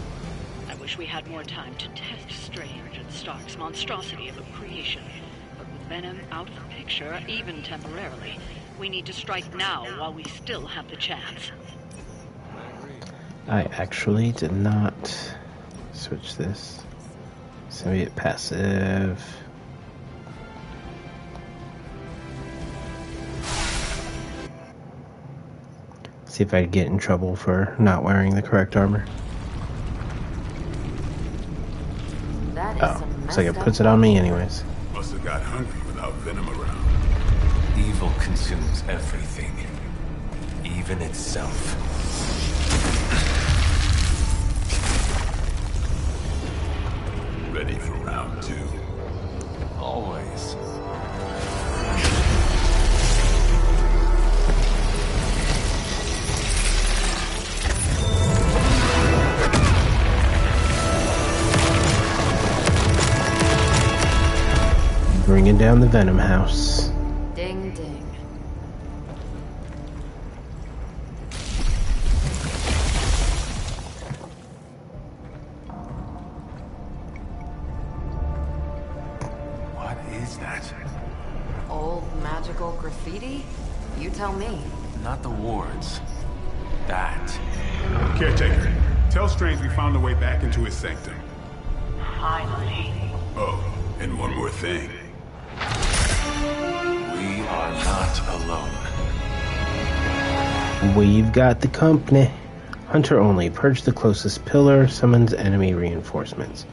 I wish we had more time to test Strange and Stark's monstrosity of a creation. But with Venom out of the picture, even temporarily, we need to strike now while we still have the chance. I actually did not switch this. Symbiote passive. See if I'd get in trouble for not wearing the correct armor. Oh, looks like it puts it on me anyways. Must have got hungry without Venom around. Evil consumes everything, even itself. Ready for round 2? Always. Bringing down the Venom house. Ding ding. What is that? Old magical graffiti? You tell me. Not the wards. That. Caretaker, tell Strange we found a way back into his sanctum. Finally. Oh, and one more thing. We are not alone. We've got the company. Hunter only. Purge the closest pillar. Summons enemy reinforcements.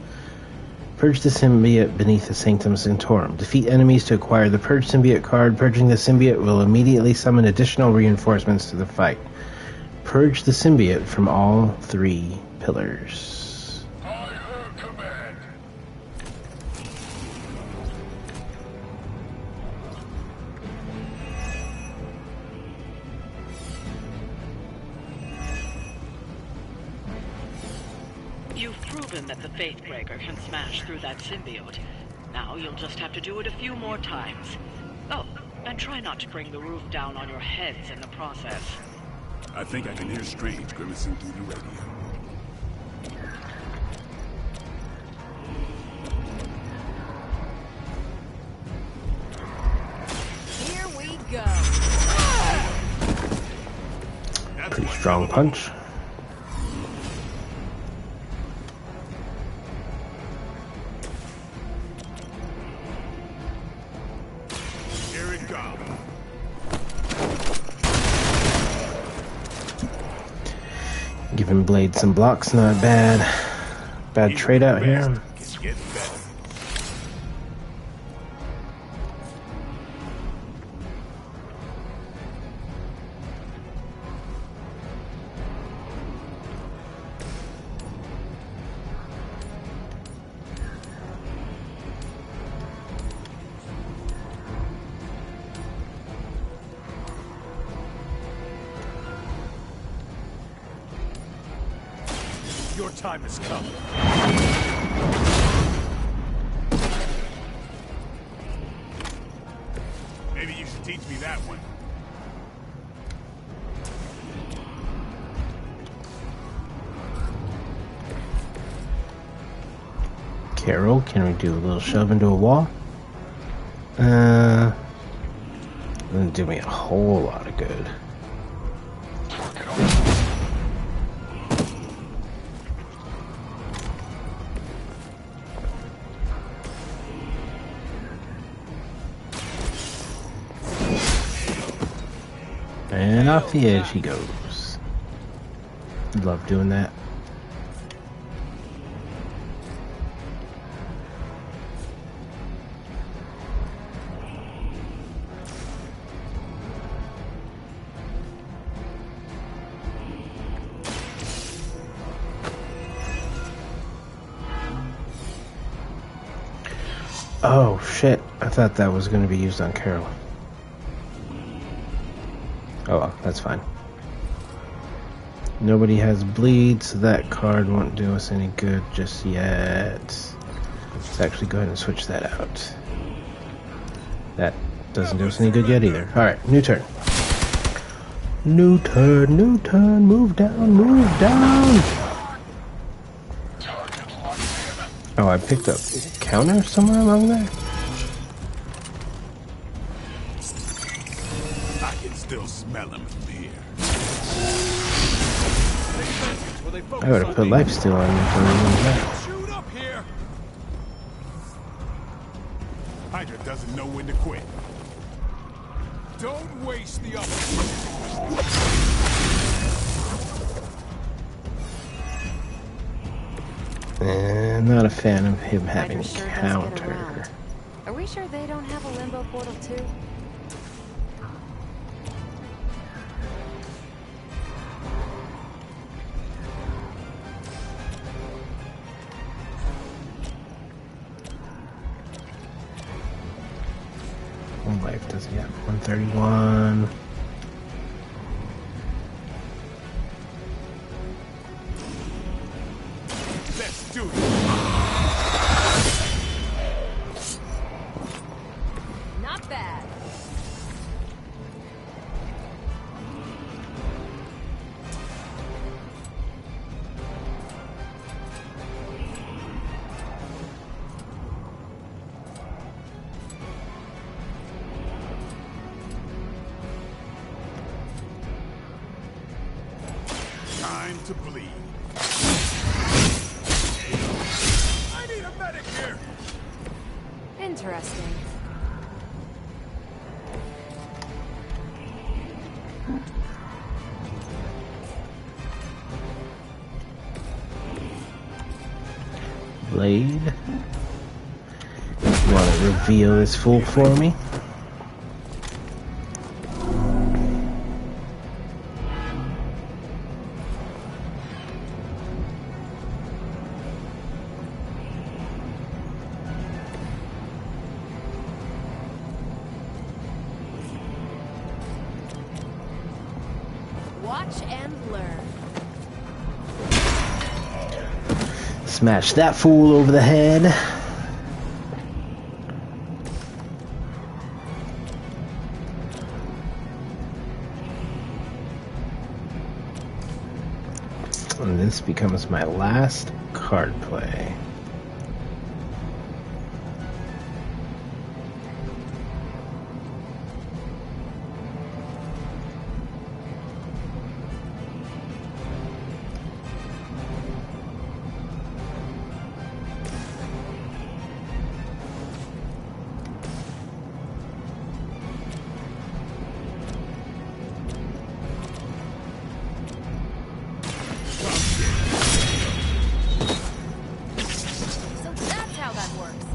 Purge the symbiote beneath the Sanctum Sanctorum. Defeat enemies to acquire the Purge symbiote card. Purging the symbiote will immediately summon additional reinforcements to the fight. Purge the symbiote from all 3 pillars. You've proven that the Faithbreaker can smash through that symbiote. Now you'll just have to do it a few more times. Oh, and try not to bring the roof down on your heads in the process. I think I can hear Strange grimacing through the radio. Here we go. Pretty strong punch. Here it comes. Giving Blade some blocks, not bad. Bad trade out here. Get better. Your time has come. Maybe you should teach me that one. Carol, can we do a little shove into a wall? Doesn't do me a whole lot of good. And off the edge he goes. Love doing that. Oh shit, I thought that was going to be used on Carol. Oh well, that's fine. Nobody has bleed, so that card won't do us any good just yet. Let's actually go ahead and switch that out. That doesn't do us any good yet either. Alright, new turn. New turn, move down, move down! Oh, I picked up a counter somewhere along there? I can still smell him from here. I would have put lifesteal on me for that. Shoot up here! Hydra doesn't know when to quit. Don't waste the opportunity. And not a fan of him having a Sure counter. Are we sure they don't have a limbo portal too? One life does he have? 131. Let's do it. Not bad. Time to bleed. I need a medic here. Interesting. Blade. You want to reveal this fool for me? Watch and learn. Smash that fool over the head. And this becomes my last card play. So that's how that works.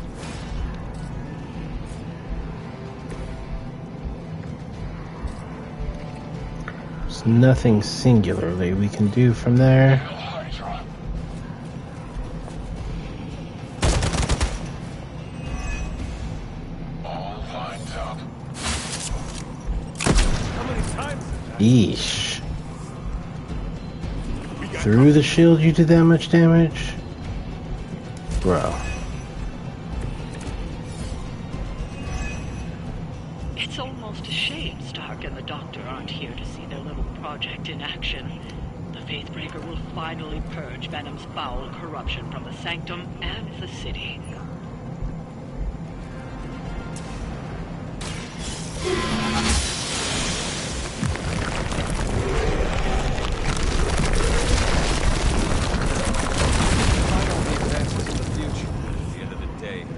There's nothing singularly we can do from there. Yeesh. Through the shield you did that much damage? Bro. It's almost a shame Stark and the Doctor aren't here to see their little project in action. The Faithbreaker will finally purge Venom's foul corruption from the Sanctum and the city.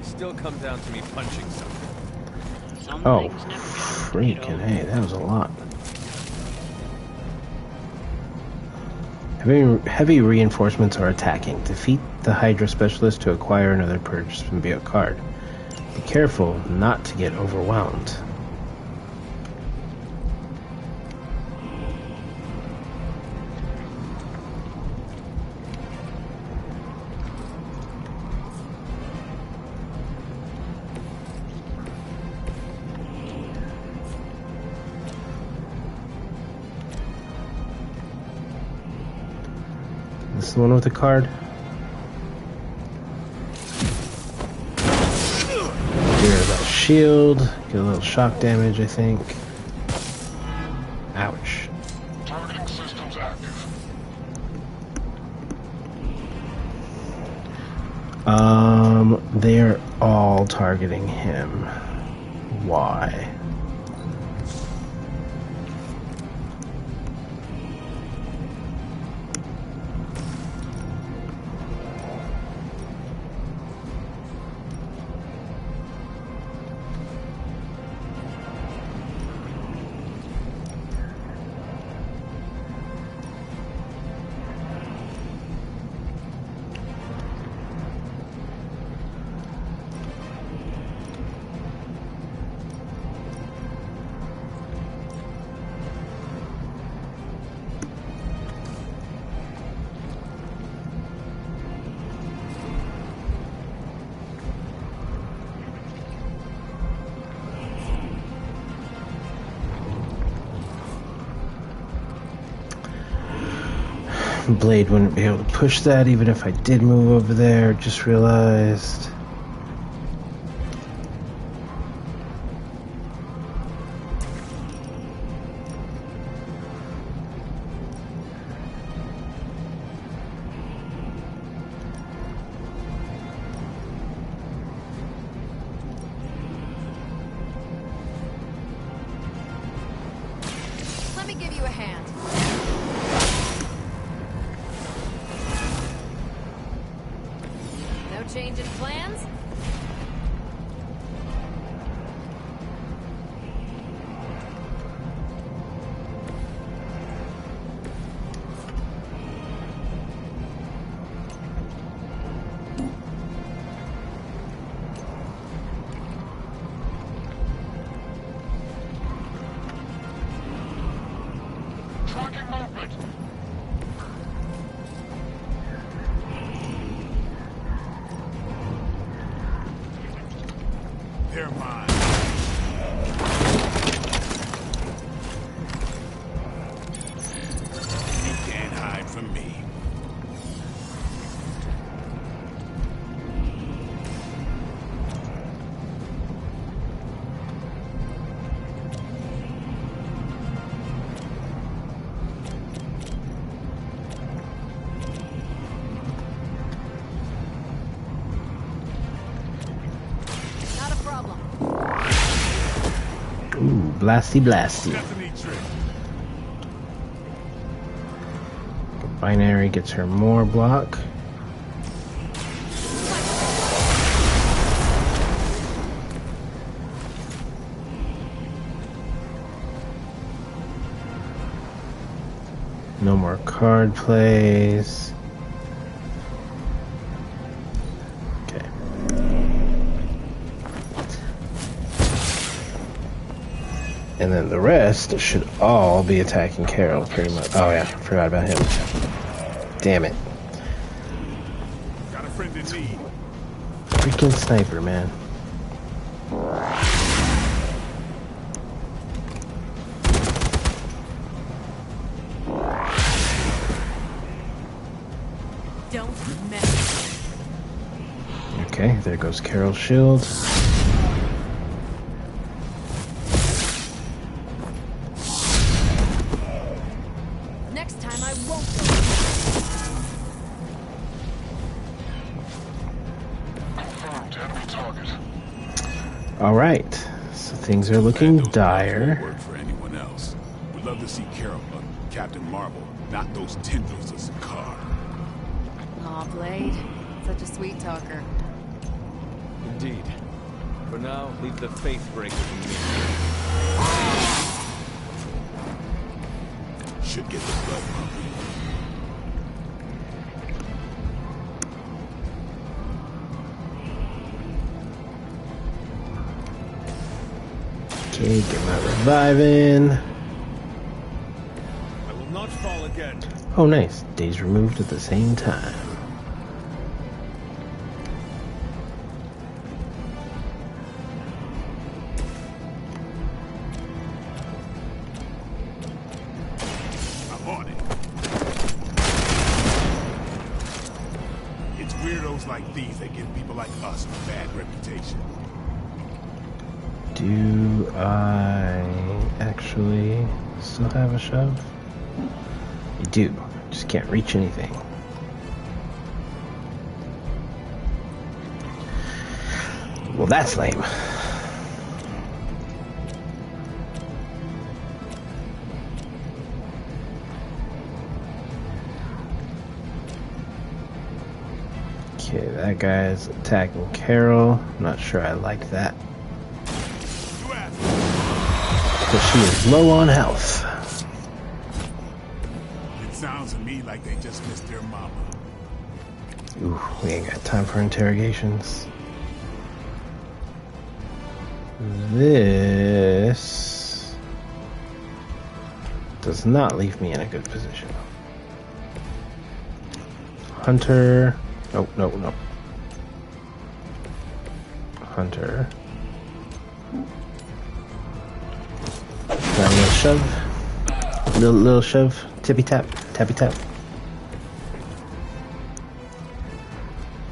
Still come down to me punching something. Oh, freaking hey, that was a lot. Heavy reinforcements are attacking. Defeat the Hydra specialist to acquire another purge symbiote card. Be careful not to get overwhelmed. This is the one with the card. Get that shield. Get a little shock damage, I think. Ouch. Targeting systems active. They're all targeting him. Why? Blade wouldn't be able to push that even if I did move over there, just realized. Let me give you a hand. Change in plans? Tracking movement. They're mine. You can't hide from me. Ooh, blasty blasty. Binary gets her more block. No more card plays. Okay. And then the rest should all be attacking Carol, pretty much. Oh yeah, forgot about him. Damn it. Got a friend in need. Freaking sniper, man. Don't mess. Okay, there goes Carol's shield. Next time I won't go. Alright, so things are looking dire. Work for anyone else. We'd love to see Carol, Captain Marvel, not those tendrils of Sakaar. Aw, Blade. Such a sweet talker. Indeed. For now, leave the faith breaker to me. Should get the blood pumping. Okay, get my reviving. I will not fall again. Oh, nice. Days removed at the same time. I'm on it. It's weirdos like these that give people like us a bad reputation. Do I actually still have a shove? I do. Just can't reach anything. Well, that's lame. Okay, that guy's attacking Carol. Not sure I like that. But she is low on health. It sounds to me like they just missed their mama. Ooh, we ain't got time for interrogations. This does not leave me in a good position. Hunter. Oh, no, no. Hunter. Got a little shove. Little shove. Tippy tap. Tappy tap.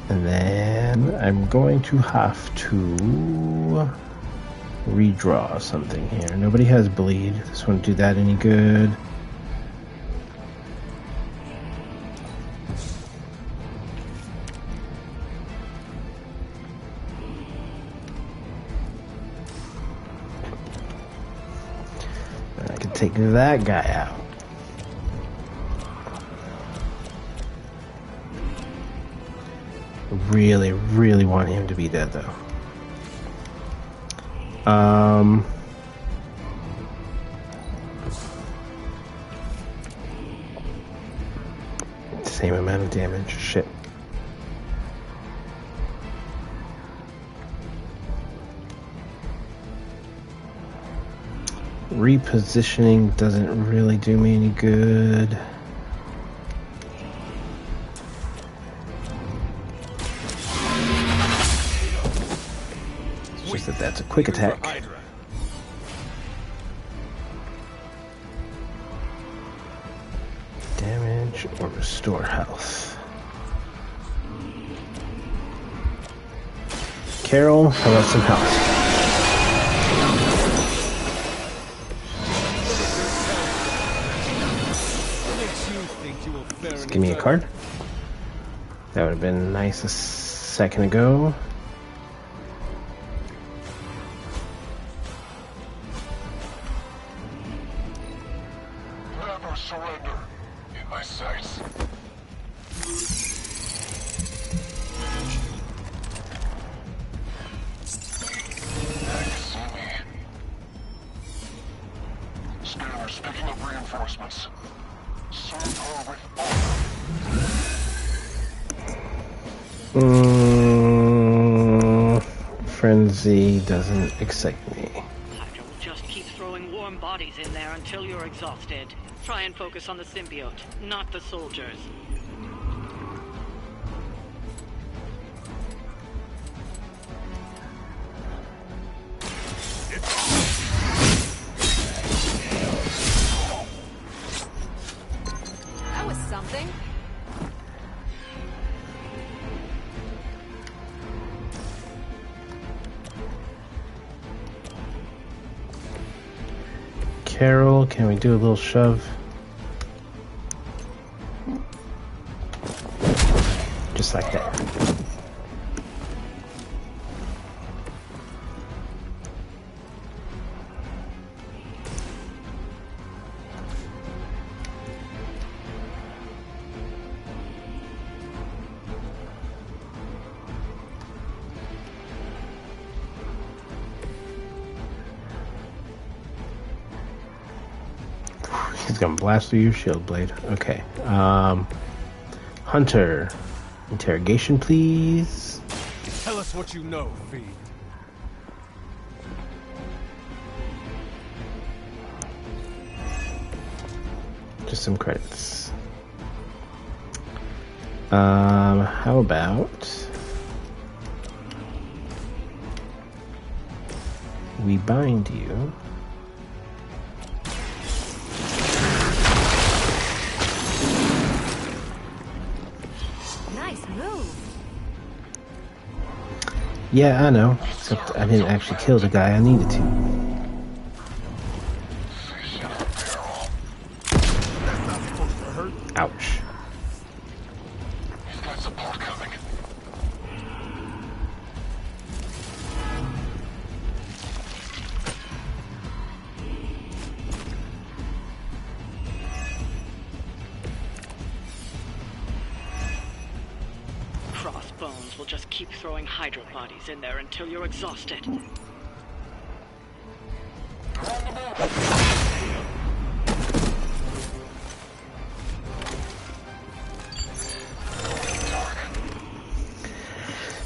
And then I'm going to have to redraw something here. Nobody has bleed. This won't do that any good. I can take that guy out. Really, really want him to be dead, though. Same amount of damage. Shit. Repositioning doesn't really do me any good. It's just that that's a quick attack. Damage or restore health. Carol, how about some health? Just give me a card. That would have been nice a second ago. Never surrender in my sights. Now you see me. Scanner, speaking of reinforcements, serve her with Frenzy doesn't excite me. Hydra will just keep throwing warm bodies in there until you're exhausted. Try and focus on the symbiote, not the soldiers. That was something. Carol, can we do a little shove? Just like that. gonna blast through your shield blade. Okay. Hunter. Interrogation, please. Tell us what you know, Feed. Just some credits. How about we bind you? Nice move. Yeah, I know. Except I didn't actually kill the guy I needed to. Ouch. He's got support coming. Crossbones will just keep throwing Hydra bodies in there until you're exhausted.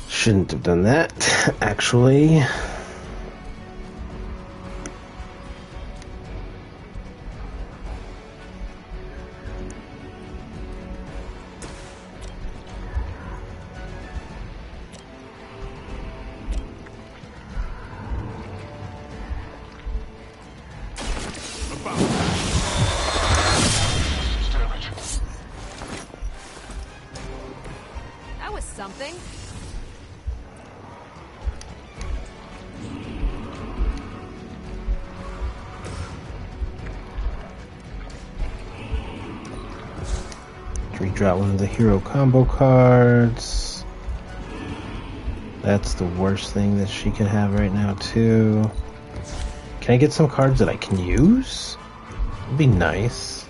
Shouldn't have done that, actually. That was something. Redraw one of the hero combo cards. That's the worst thing that she can have right now, too. Can I get some cards that I can use? That'd be nice.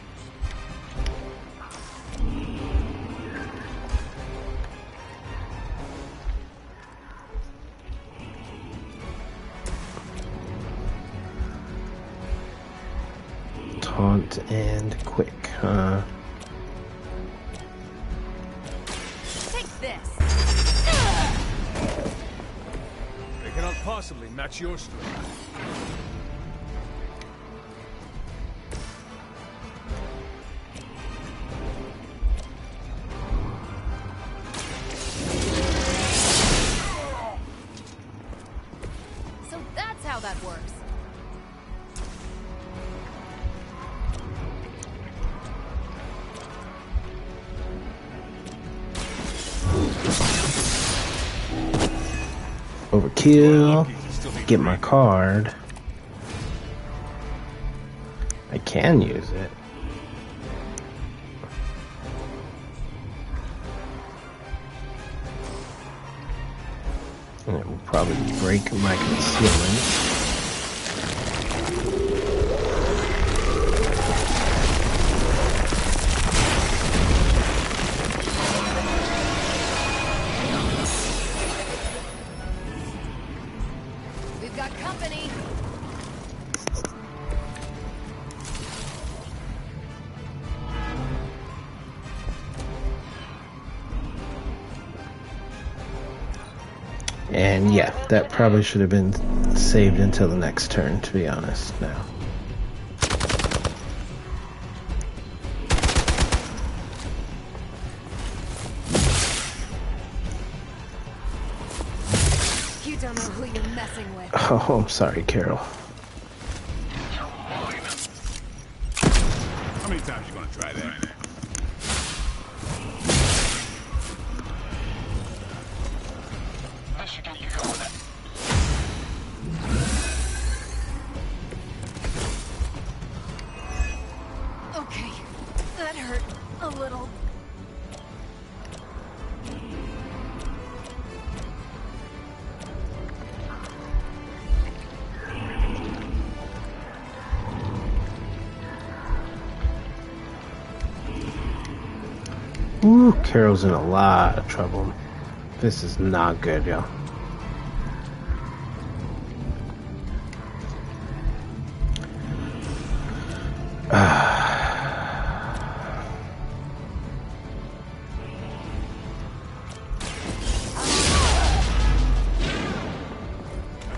Taunt and quick, huh? They cannot possibly match your strength. So that's how that works. Overkill. Get my card. I can use it. And it will probably break my concealment. And yeah, that probably should have been saved until the next turn, to be honest, now. You don't know who you're messing with. Oh, I'm sorry, Carol. How many times you gonna try that? This should get you going. Okay, that hurt a little. Ooh, Carol's in a lot of trouble. This is not good, y'all.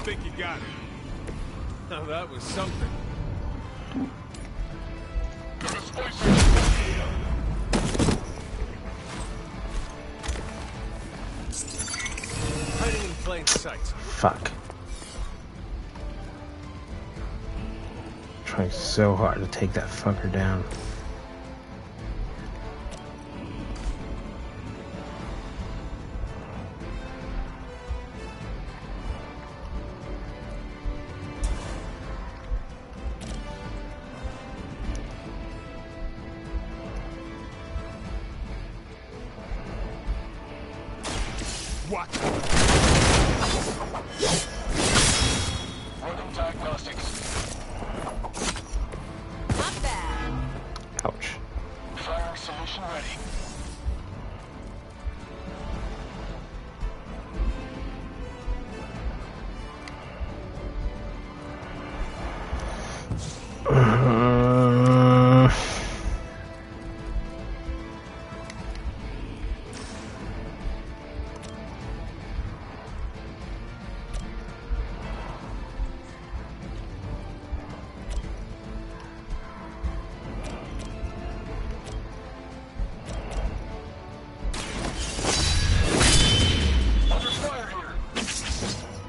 think you got it? Now that was something. Hiding in plain sight. Fuck. Trying so hard to take that fucker down. What? Random diagnostics. Not bad. Ouch. Firing solution ready.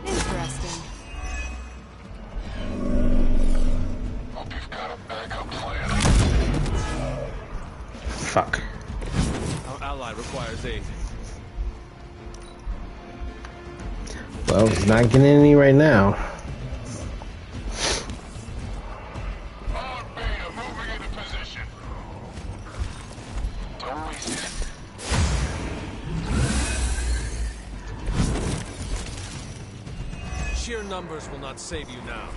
Interesting. Hope you've got a backup plan. Fuck. Our ally requires aid. Well, it's not getting any right now. On Beta, moving into position. Don't waste it. Sheer numbers will not save you now.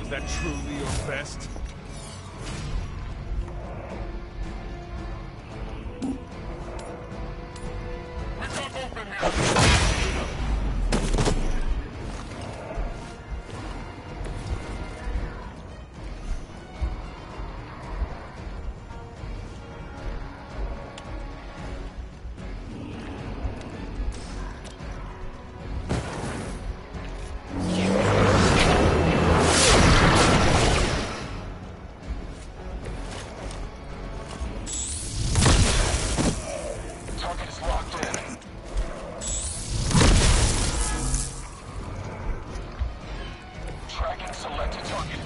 Is that truly your best? Target is locked in. Tracking selected target.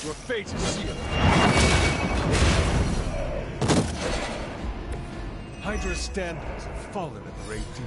Your fate is sealed. Hydra's standards have fallen a great deal.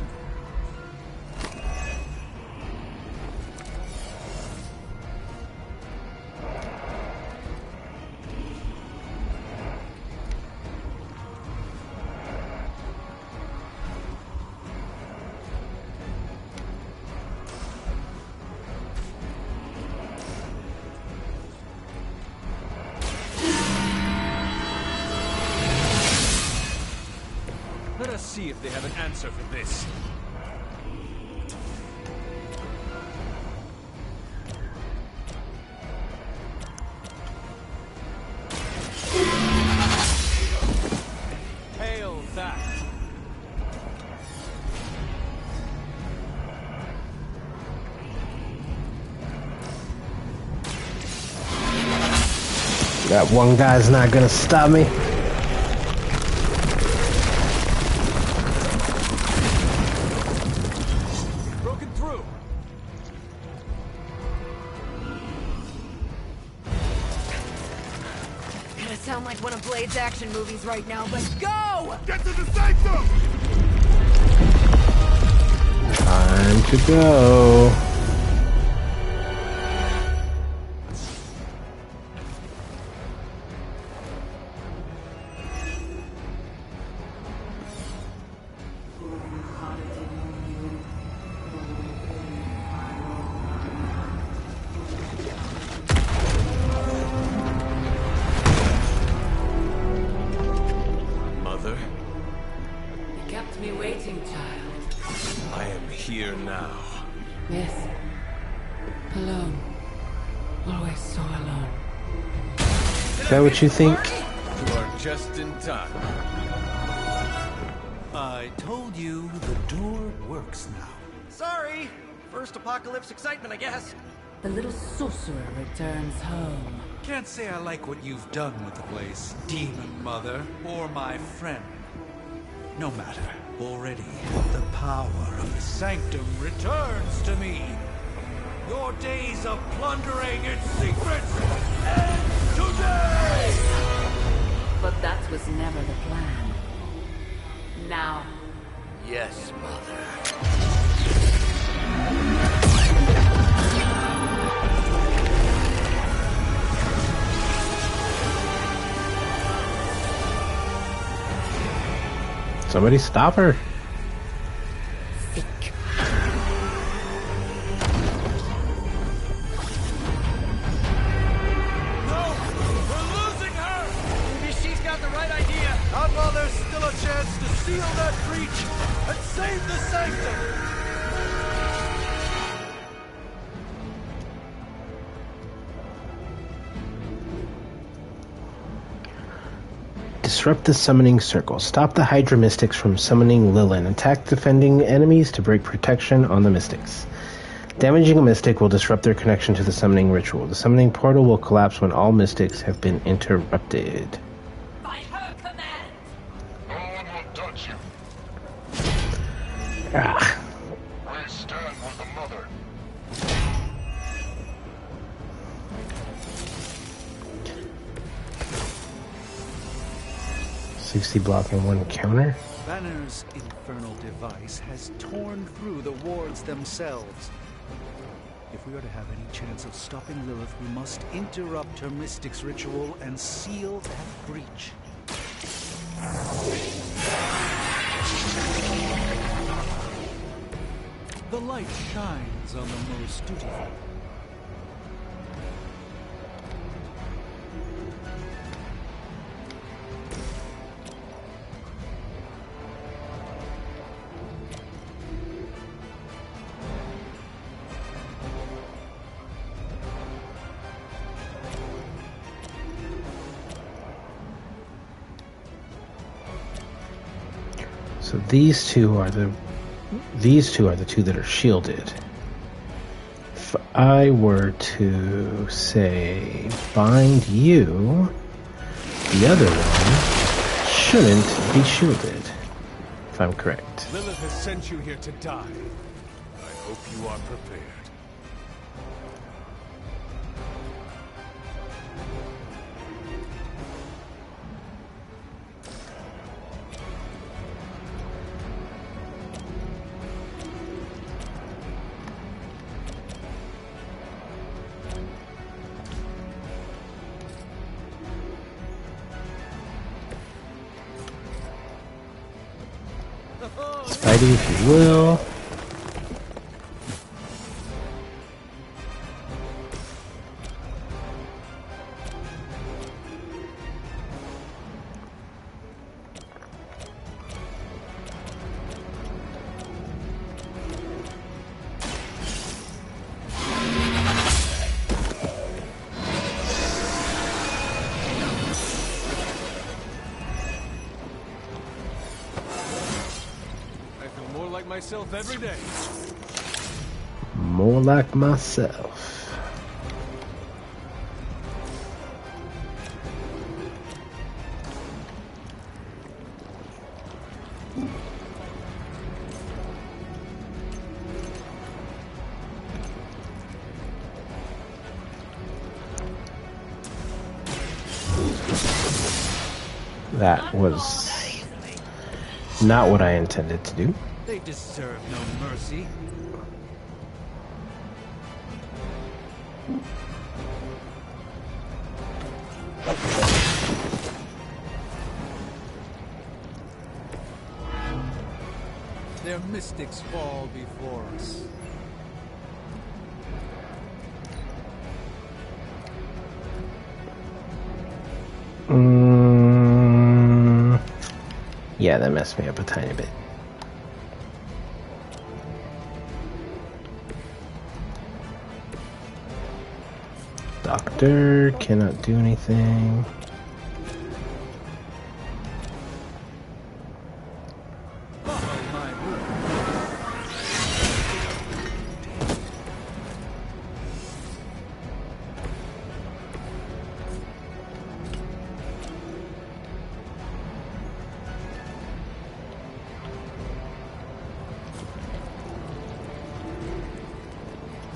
Let us see if they have an answer for this. Hail that! That one guy's not gonna stop me. Broken through! Gonna sound like one of Blade's action movies right now, but go! Get to the sanctum! Time to go. that what you think? You are just in time. I told you the door works now. Sorry! First apocalypse excitement, I guess. The little sorcerer returns home. Can't say I like what you've done with the place, Demon Mother, or my friend. No matter. Already, the power of the Sanctum returns to me. Your days of plundering its secrets end today! But that was never the plan. Now. Yes, Mother. Somebody stop her. Not while there's still a chance to seal that breach and save the Sanctum! Disrupt the summoning circle. Stop the Hydra Mystics from summoning Lilin. Attack defending enemies to break protection on the Mystics. Damaging a Mystic will disrupt their connection to the summoning ritual. The summoning portal will collapse when all Mystics have been interrupted. Ah. We stand with the Mother. $60 block and 1 counter. Banner's infernal device has torn through the wards themselves. If we are to have any chance of stopping Lilith, we must interrupt her Mystic's ritual and seal that breach. The light shines on the most dutiful. So these two are the two that are shielded. If I were to say bind you, the other one shouldn't be shielded, if I'm correct. Lilith has sent you here to die. I hope you are prepared. Spidey, if you will. Myself every day. More like myself. That was not what I intended to do. They deserve no mercy. Their mystics fall before us. Yeah, that messed me up a tiny bit. Doctor cannot do anything.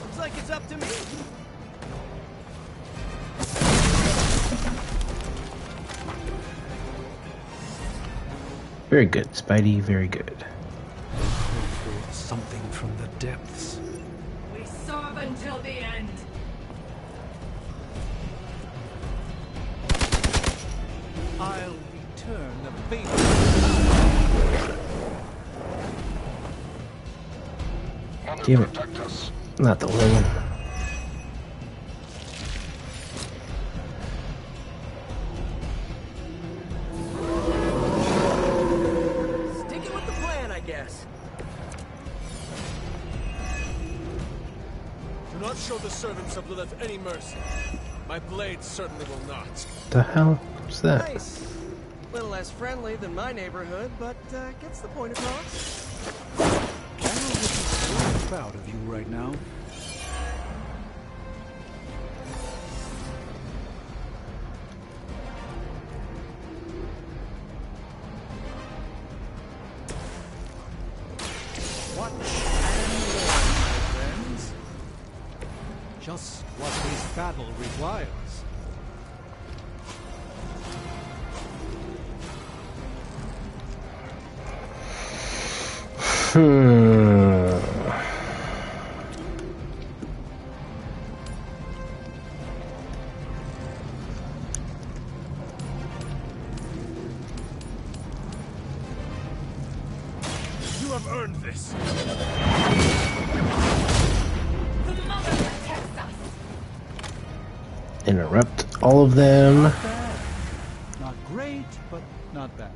Looks like it's up to me. Very good, Spidey, very good. Something from the depths. We serve until the end. I'll return the favor. Damn it. Not the wing. Sticking with the plan, I guess. Do not show the servants of Lilith any mercy. My blade certainly will not. The hell was that? Nice. A little less friendly than my neighborhood, but gets the point across. I'm proud of you right now. Watch and learn, my friends. Just what this battle requires. You have earned this. Interrupt all of them. Not great, but not bad.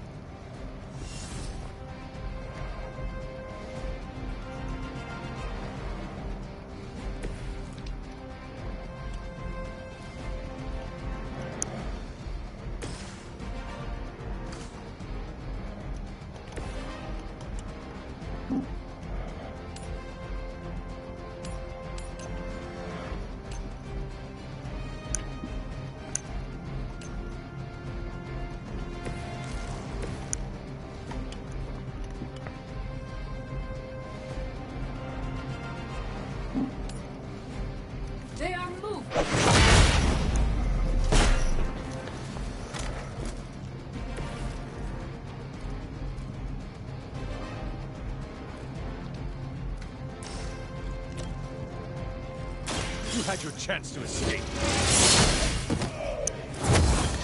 They are moving. You had your chance to escape.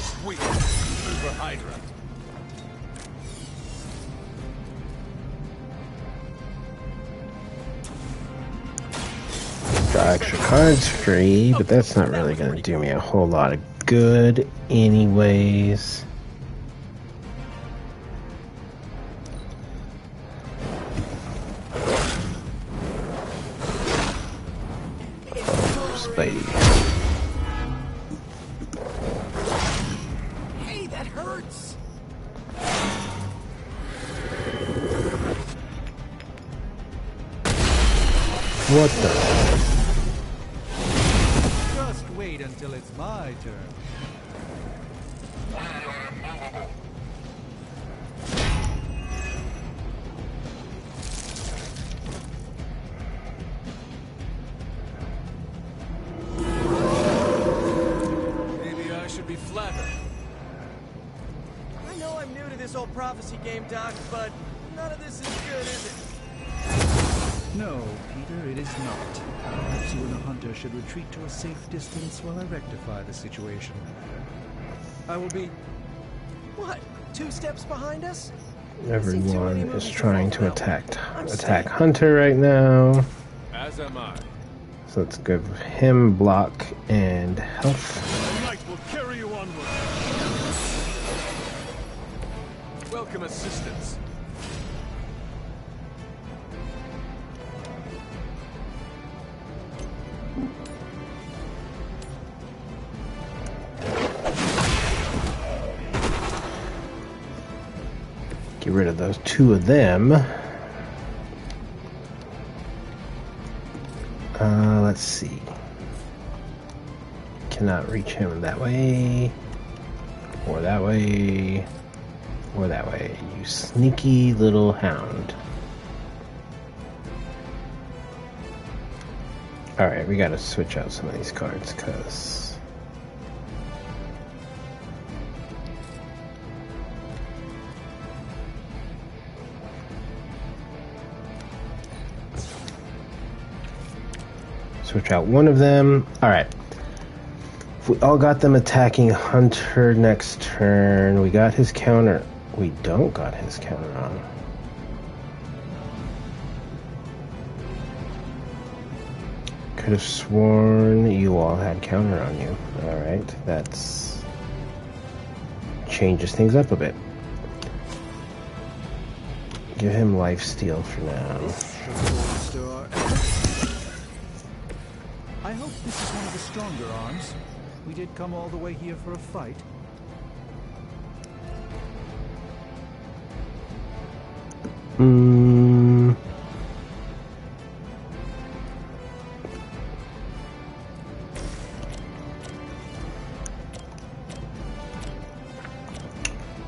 Sweet. Uber Hydra. Draw extra cards free, but that's not really going to do me a whole lot of good anyways. Oh, Spidey. Hey, that hurts. What the? Just wait until it's my turn. Maybe I should be flattered. I know I'm new to this whole prophecy game, Doc, but none of this is good, is it? No, Peter, it is not. Perhaps you and the hunter should retreat to a safe distance while I rectify the situation. I will be... What? 2 steps behind us? Everyone is trying to attack Hunter right now. As am I. So let's give him block and health. The light will carry you onward. Welcome assistance. Get rid of those two of them. Let's see. Cannot reach him that way, or that way, or that way. You sneaky little hound. Alright, we gotta switch out some of these cards, because switch out one of them. Alright. We all got them attacking Hunter next turn. We got his counter. We don't got his counter on. Could have sworn you all had counter on you. Alright, that's changes things up a bit. Give him lifesteal for now. I hope this is one of the stronger arms. We did come all the way here for a fight.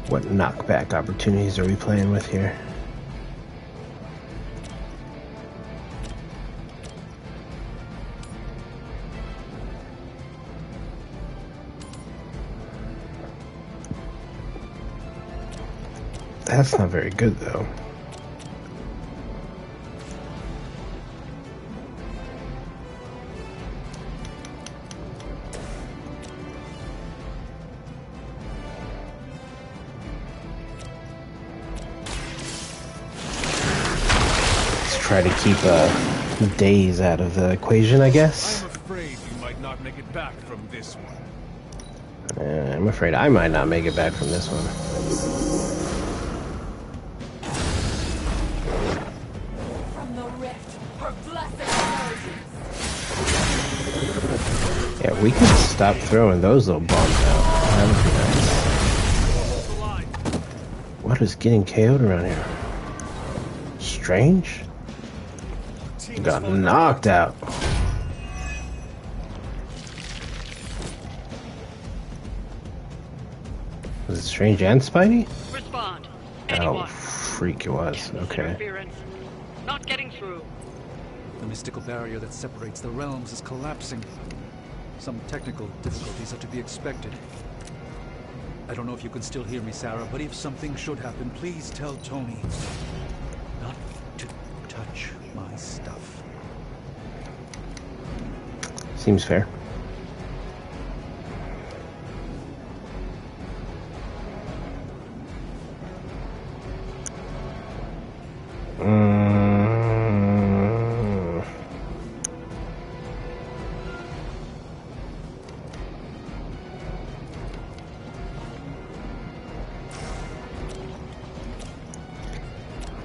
What knockback opportunities are we playing with here? That's not very good, though. Let's try to keep days out of the equation, I guess. I'm afraid you might not make it back from this one. I'm afraid I might not make it back from this one. Yeah, we could stop throwing those little bombs out. That would be nice. What is getting KO'd around here? Strange? Got knocked out. Was it Strange and Spidey? Respond. Oh, freak it was. Okay. Interference. Not getting through. The mystical barrier that separates the realms is collapsing. Some technical difficulties are to be expected. I don't know if you can still hear me, Sarah, but if something should happen, please tell Tony not to touch my stuff. Seems fair.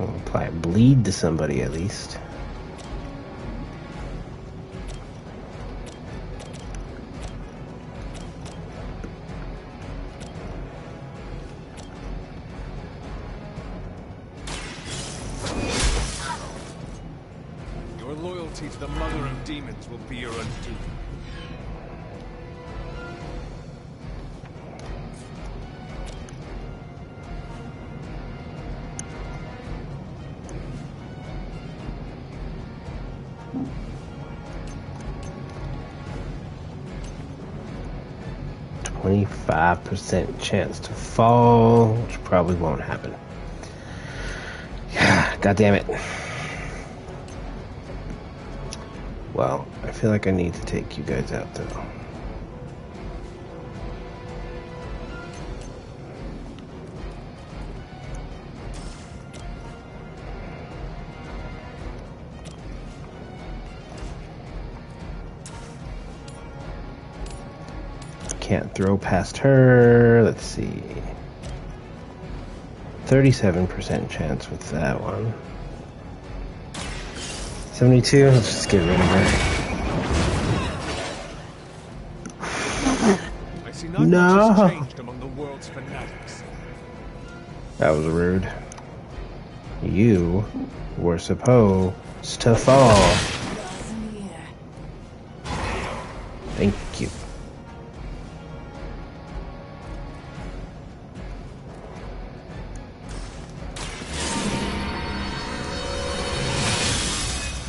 I'll apply a bleed to somebody at least. Your loyalty to the Mother of Demons will be your undoing. %25 chance to fall, which probably won't happen. Yeah, God damn it. Well, I feel like I need to take you guys out though. Can't throw past her. Let's see. 37% chance with that one. 72. Let's just get rid of her. I see not much has changed among the world's fanatics. That was rude. You were supposed to fall. Thank you.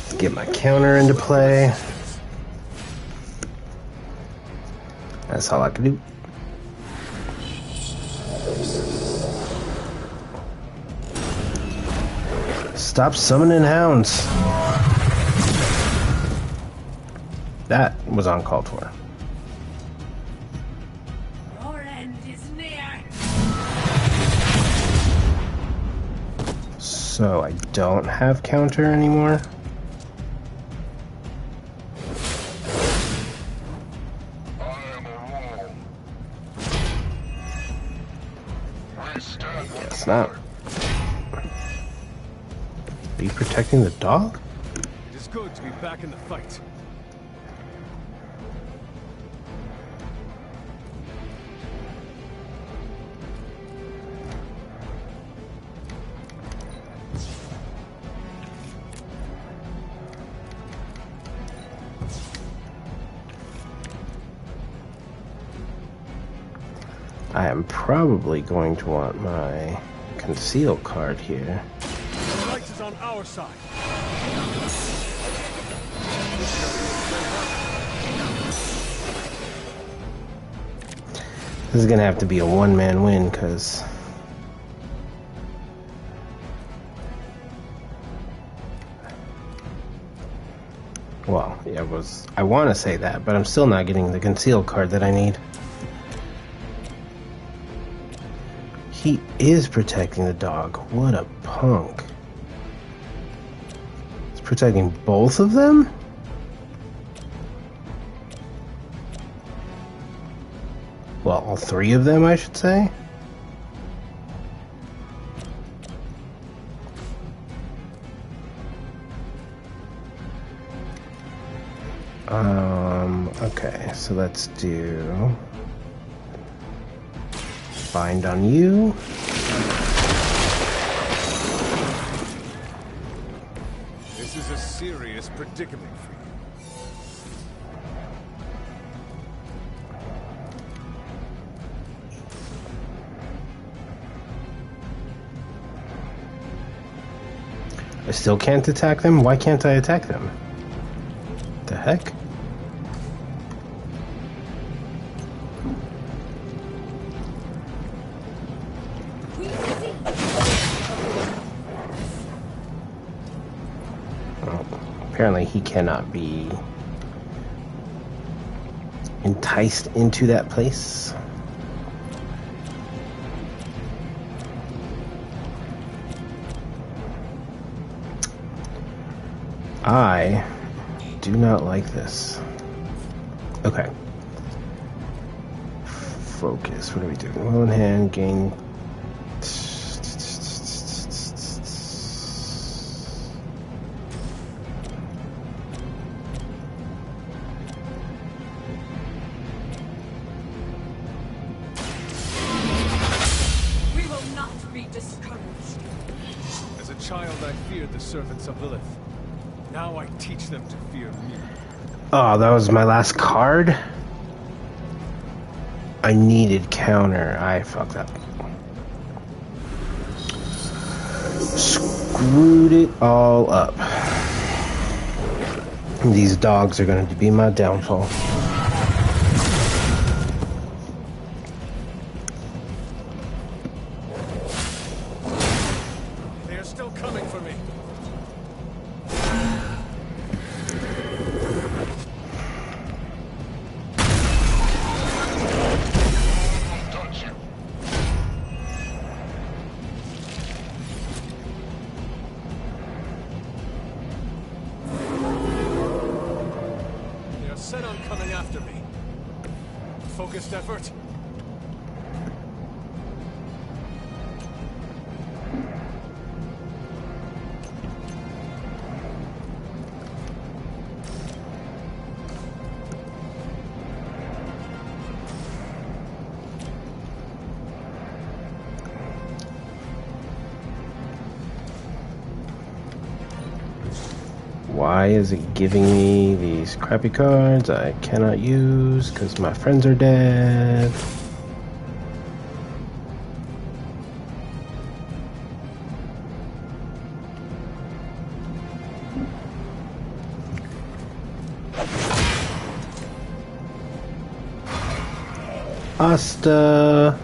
Let's get my counter into play. That's all I can do. Stop summoning hounds. That was uncalled for. Your end is near. So I don't have counter anymore. Guess not. Are you protecting the dog? It is good to be back in the fight. I am probably going to want my conceal card here. The light is on our side. This is gonna have to be a one-man win, because well, yeah, I want to say that, but I'm still not getting the conceal card that I need. He is protecting the dog. What a punk. He's protecting both of them? Well, all three of them, I should say. Okay, so let's do bind on you. This is a serious predicament for you. I still can't attack them? Why can't I attack them? The heck? Well, apparently he cannot be enticed into that place. I do not like this. Okay. Focus. What are we doing? Well in hand, gain. We will not be discouraged. As a child, I feared the servants of Lilith. Now I teach them to fear me. Oh, that was my last card? I needed counter. I fucked up. Screwed it all up. These dogs are going to be my downfall. They are still coming for me. They are set on coming after me. Focused effort. Why is it giving me these crappy cards I cannot use because my friends are dead? Asta.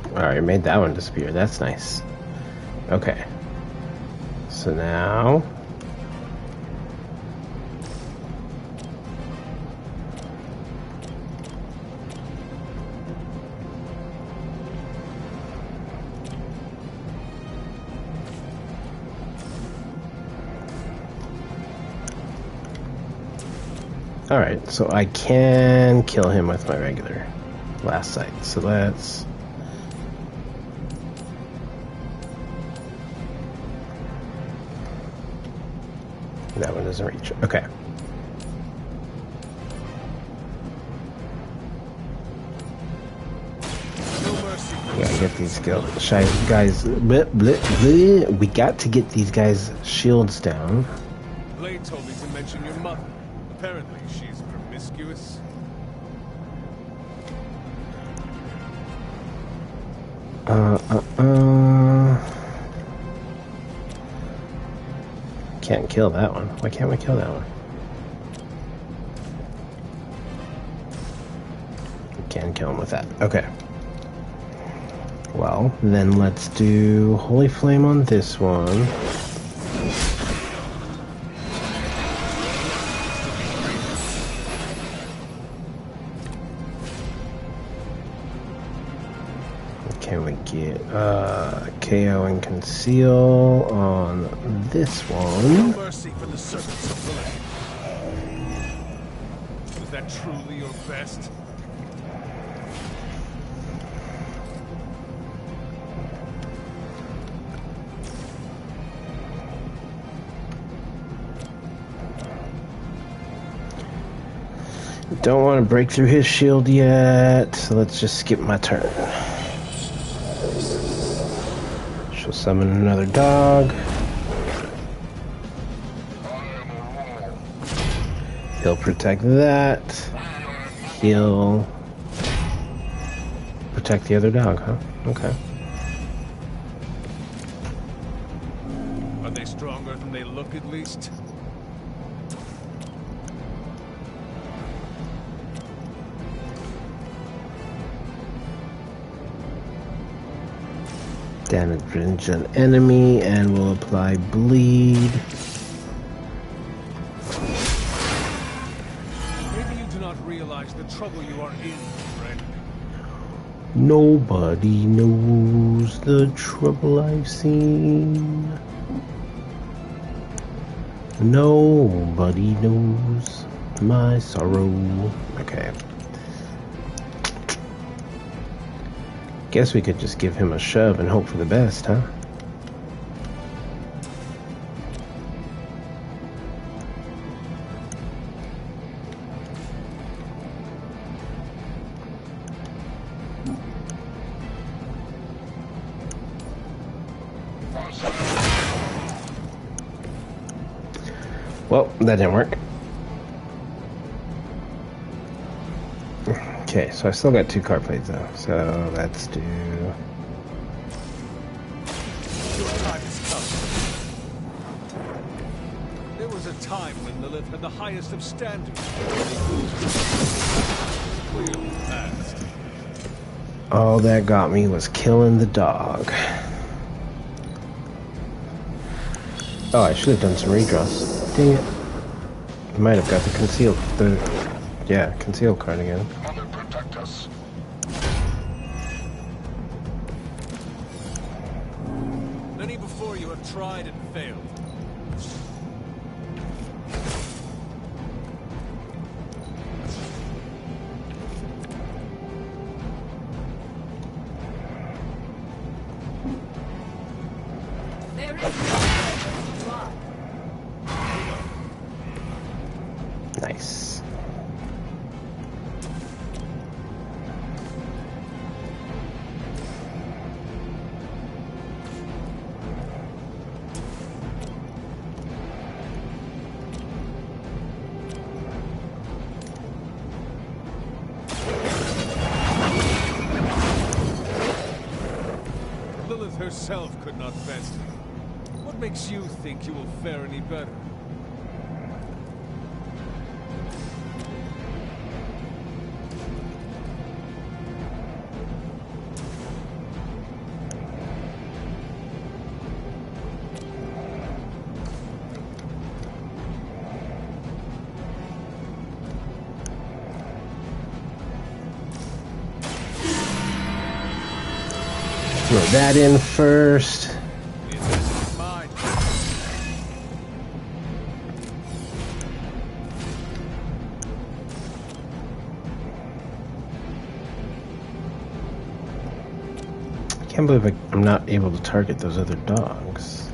Alright, made that one disappear. That's nice. Okay. So now... Alright, so I can kill him with my regular last sight. So that's... That one doesn't reach. Okay. We gotta get these guys. We got to get these guys' shields down. Blade told me to mention your mother. Apparently, she's promiscuous. Can't kill that one. Why can't we kill that one? We can kill him with that. Okay. Well, then let's do Holy Flame on this one. Can we get KO and Conceal on this one? No mercy for the servants of Lilith. Was that truly your best? Don't want to break through his shield yet, so let's just skip my turn. She'll summon another dog. He'll protect that. He'll protect the other dog, huh? Okay. Are they stronger than they look, at least? Damage an enemy and will apply bleed. Maybe you do not realize the trouble you are in, friend. Nobody knows the trouble I've seen. Nobody knows my sorrow. Okay. Guess we could just give him a shove and hope for the best, huh? Well, that didn't work. Okay, so I still got 2 card plays though, so let's do... Your time has come. There was a time when Lilith had the highest of standards. Clearly past. All that got me was killing the dog. Oh, I should have done some redraws. Dang it. I might have got the concealed, concealed card again. Protect us. Many before you have tried and failed. There is Nice. herself could not fence me. What makes you think you will fare any better? Throw that in first. I can't believe I'm not able to target those other dogs.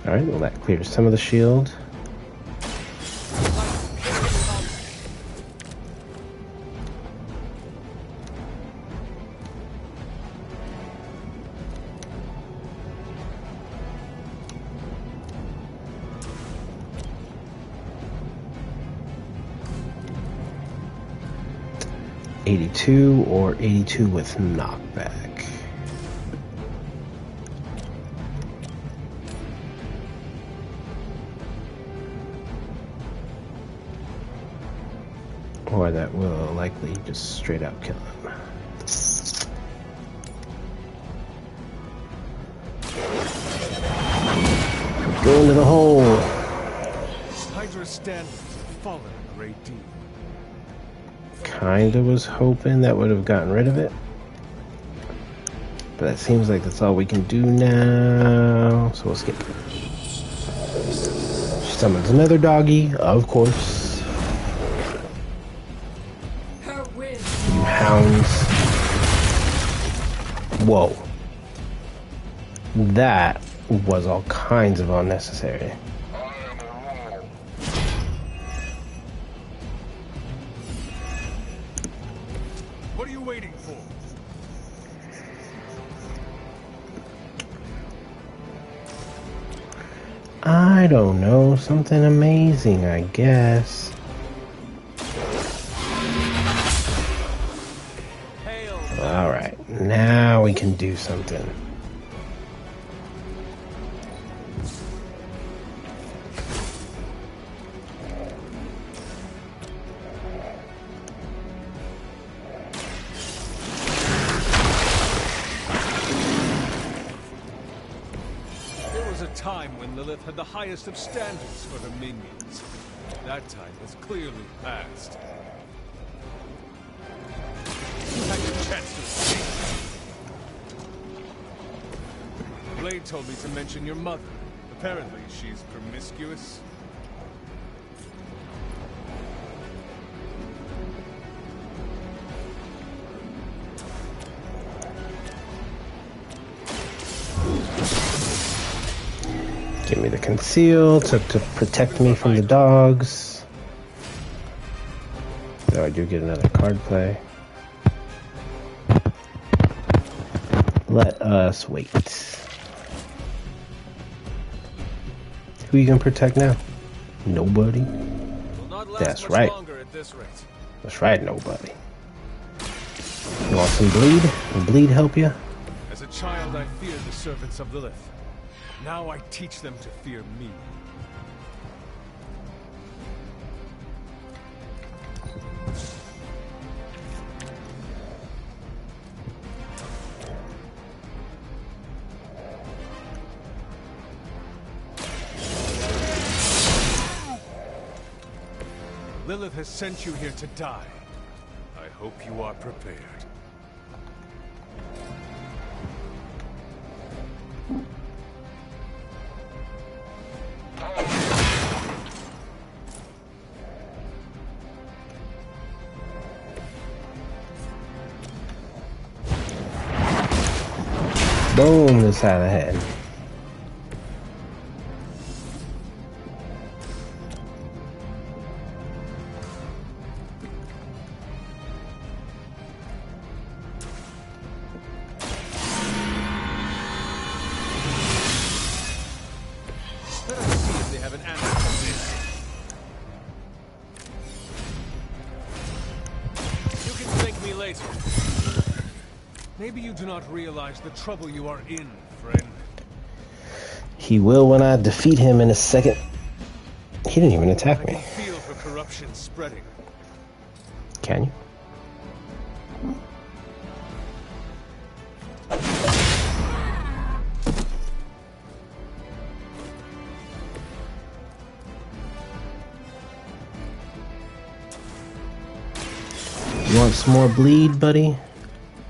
Alright, well that clears some of the shield. $82 or $82 with knockback. Or that will likely just straight out kill him. Go into the hole. Hydra's standards have fallen a great deal. Kinda was hoping that would have gotten rid of it. But it seems like that's all we can do now. So we'll skip. She summons another doggy, of course. You hounds. Whoa. That was all kinds of unnecessary. What are you waiting for? I don't know, something amazing, I guess. Alright, now we can do something. Time when Lilith had the highest of standards for her minions. That time has clearly passed. You had your chance to speak. Blade told me to mention your mother. Apparently she's promiscuous. Give me the conceal to protect me from the dogs. Though I do get another card play. Let us wait. Who you gonna protect now? Nobody? That's right. That's right, nobody. You want some bleed? Will bleed help you? As a child, I feared the servants of Lilith. Now I teach them to fear me. Lilith has sent you here to die. I hope you are prepared. Boom, this side of the head. later. Maybe you do not realize the trouble you are in, friend. He will when I defeat him in a second. He didn't even attack me. I can feel the corruption spreading. Can you? You want some more bleed, buddy?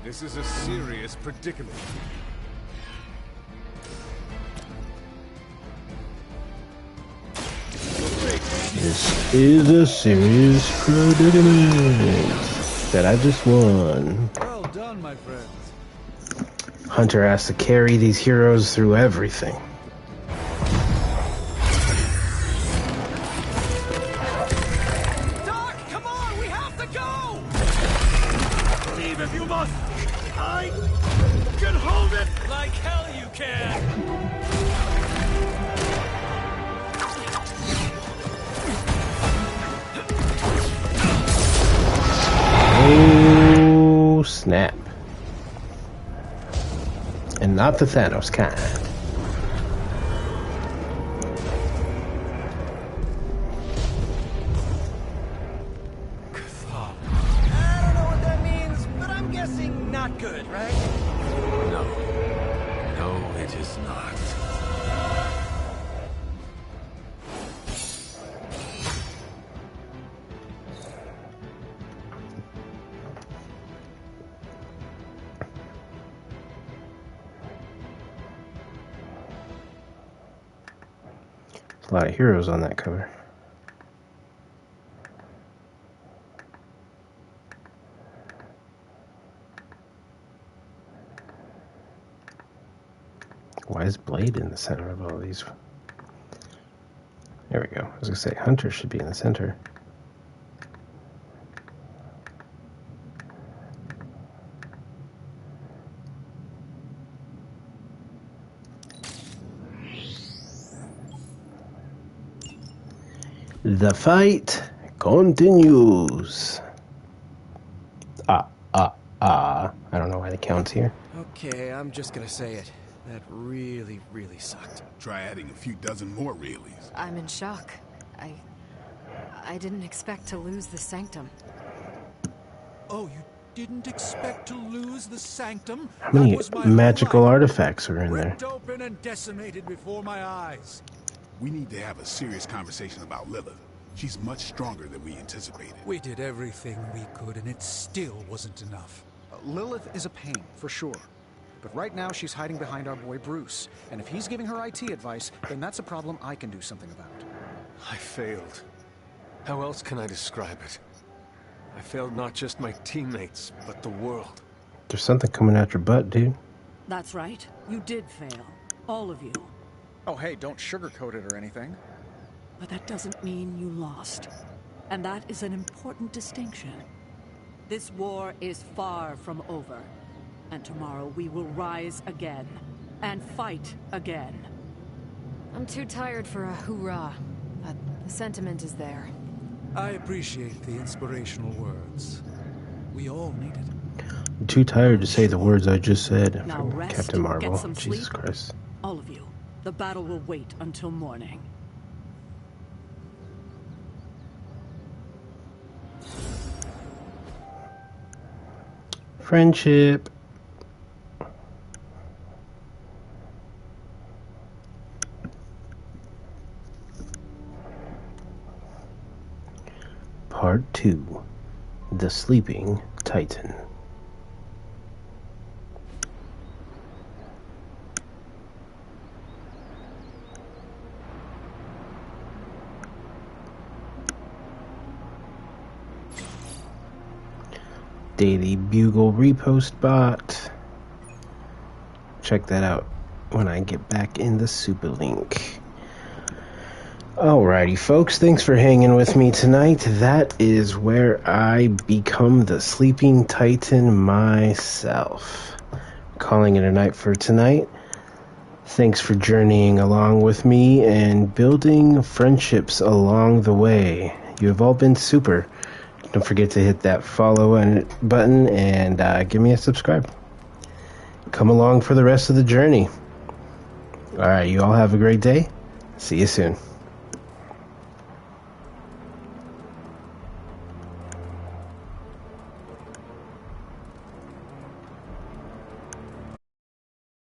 This is a serious predicament. This is a serious predicament that I just won. Well done, my friends. Hunter has to carry these heroes through everything. Doc, come on, we have to go! Leave if you must. I can hold it like hell you can. Oh, snap. And not the Thanos kind. I don't know what that means, but I'm guessing not good, right? No. No, it is not. A lot of heroes on that cover. Why is Blade in the center of all these? There we go. I was gonna say Hunter should be in the center. The fight continues. I don't know why the count's here. Okay, I'm just gonna say it. That really, really sucked. Try adding a few dozen more reallys. I'm in shock. I didn't expect to lose the Sanctum. Oh, you didn't expect to lose the Sanctum? How many magical artifacts are in there? Ripped open and decimated before my eyes. We need to have a serious conversation about Lilith. She's much stronger than we anticipated. We did everything we could, and it still wasn't enough. Lilith is a pain, for sure. But right now, she's hiding behind our boy Bruce. And if he's giving her IT advice, then that's a problem I can do something about. I failed. How else can I describe it? I failed not just my teammates, but the world. There's something coming out your butt, dude. That's right. You did fail. All of you. Oh, hey, don't sugarcoat it or anything. But that doesn't mean you lost. And that is an important distinction. This war is far from over. And tomorrow we will rise again. And fight again. I'm too tired for a hoorah, but the sentiment is there. I appreciate the inspirational words. We all need it. I'm too tired to say the words I just said Now from rest, Captain Marvel. get some Jesus sleep. Christ. All of you. The battle will wait until morning. Friendship. Part 2. The Sleeping Titan. Daily Bugle repost bot. Check that out when I get back in the Super Link. Alrighty, folks, thanks for hanging with me tonight. That is where I become the Sleeping Titan myself. Calling it a night for tonight. Thanks for journeying along with me and building friendships along the way. You have all been super. Don't forget to hit that follow button and give me a subscribe. Come along for the rest of the journey. All right, you all have a great day. See you soon.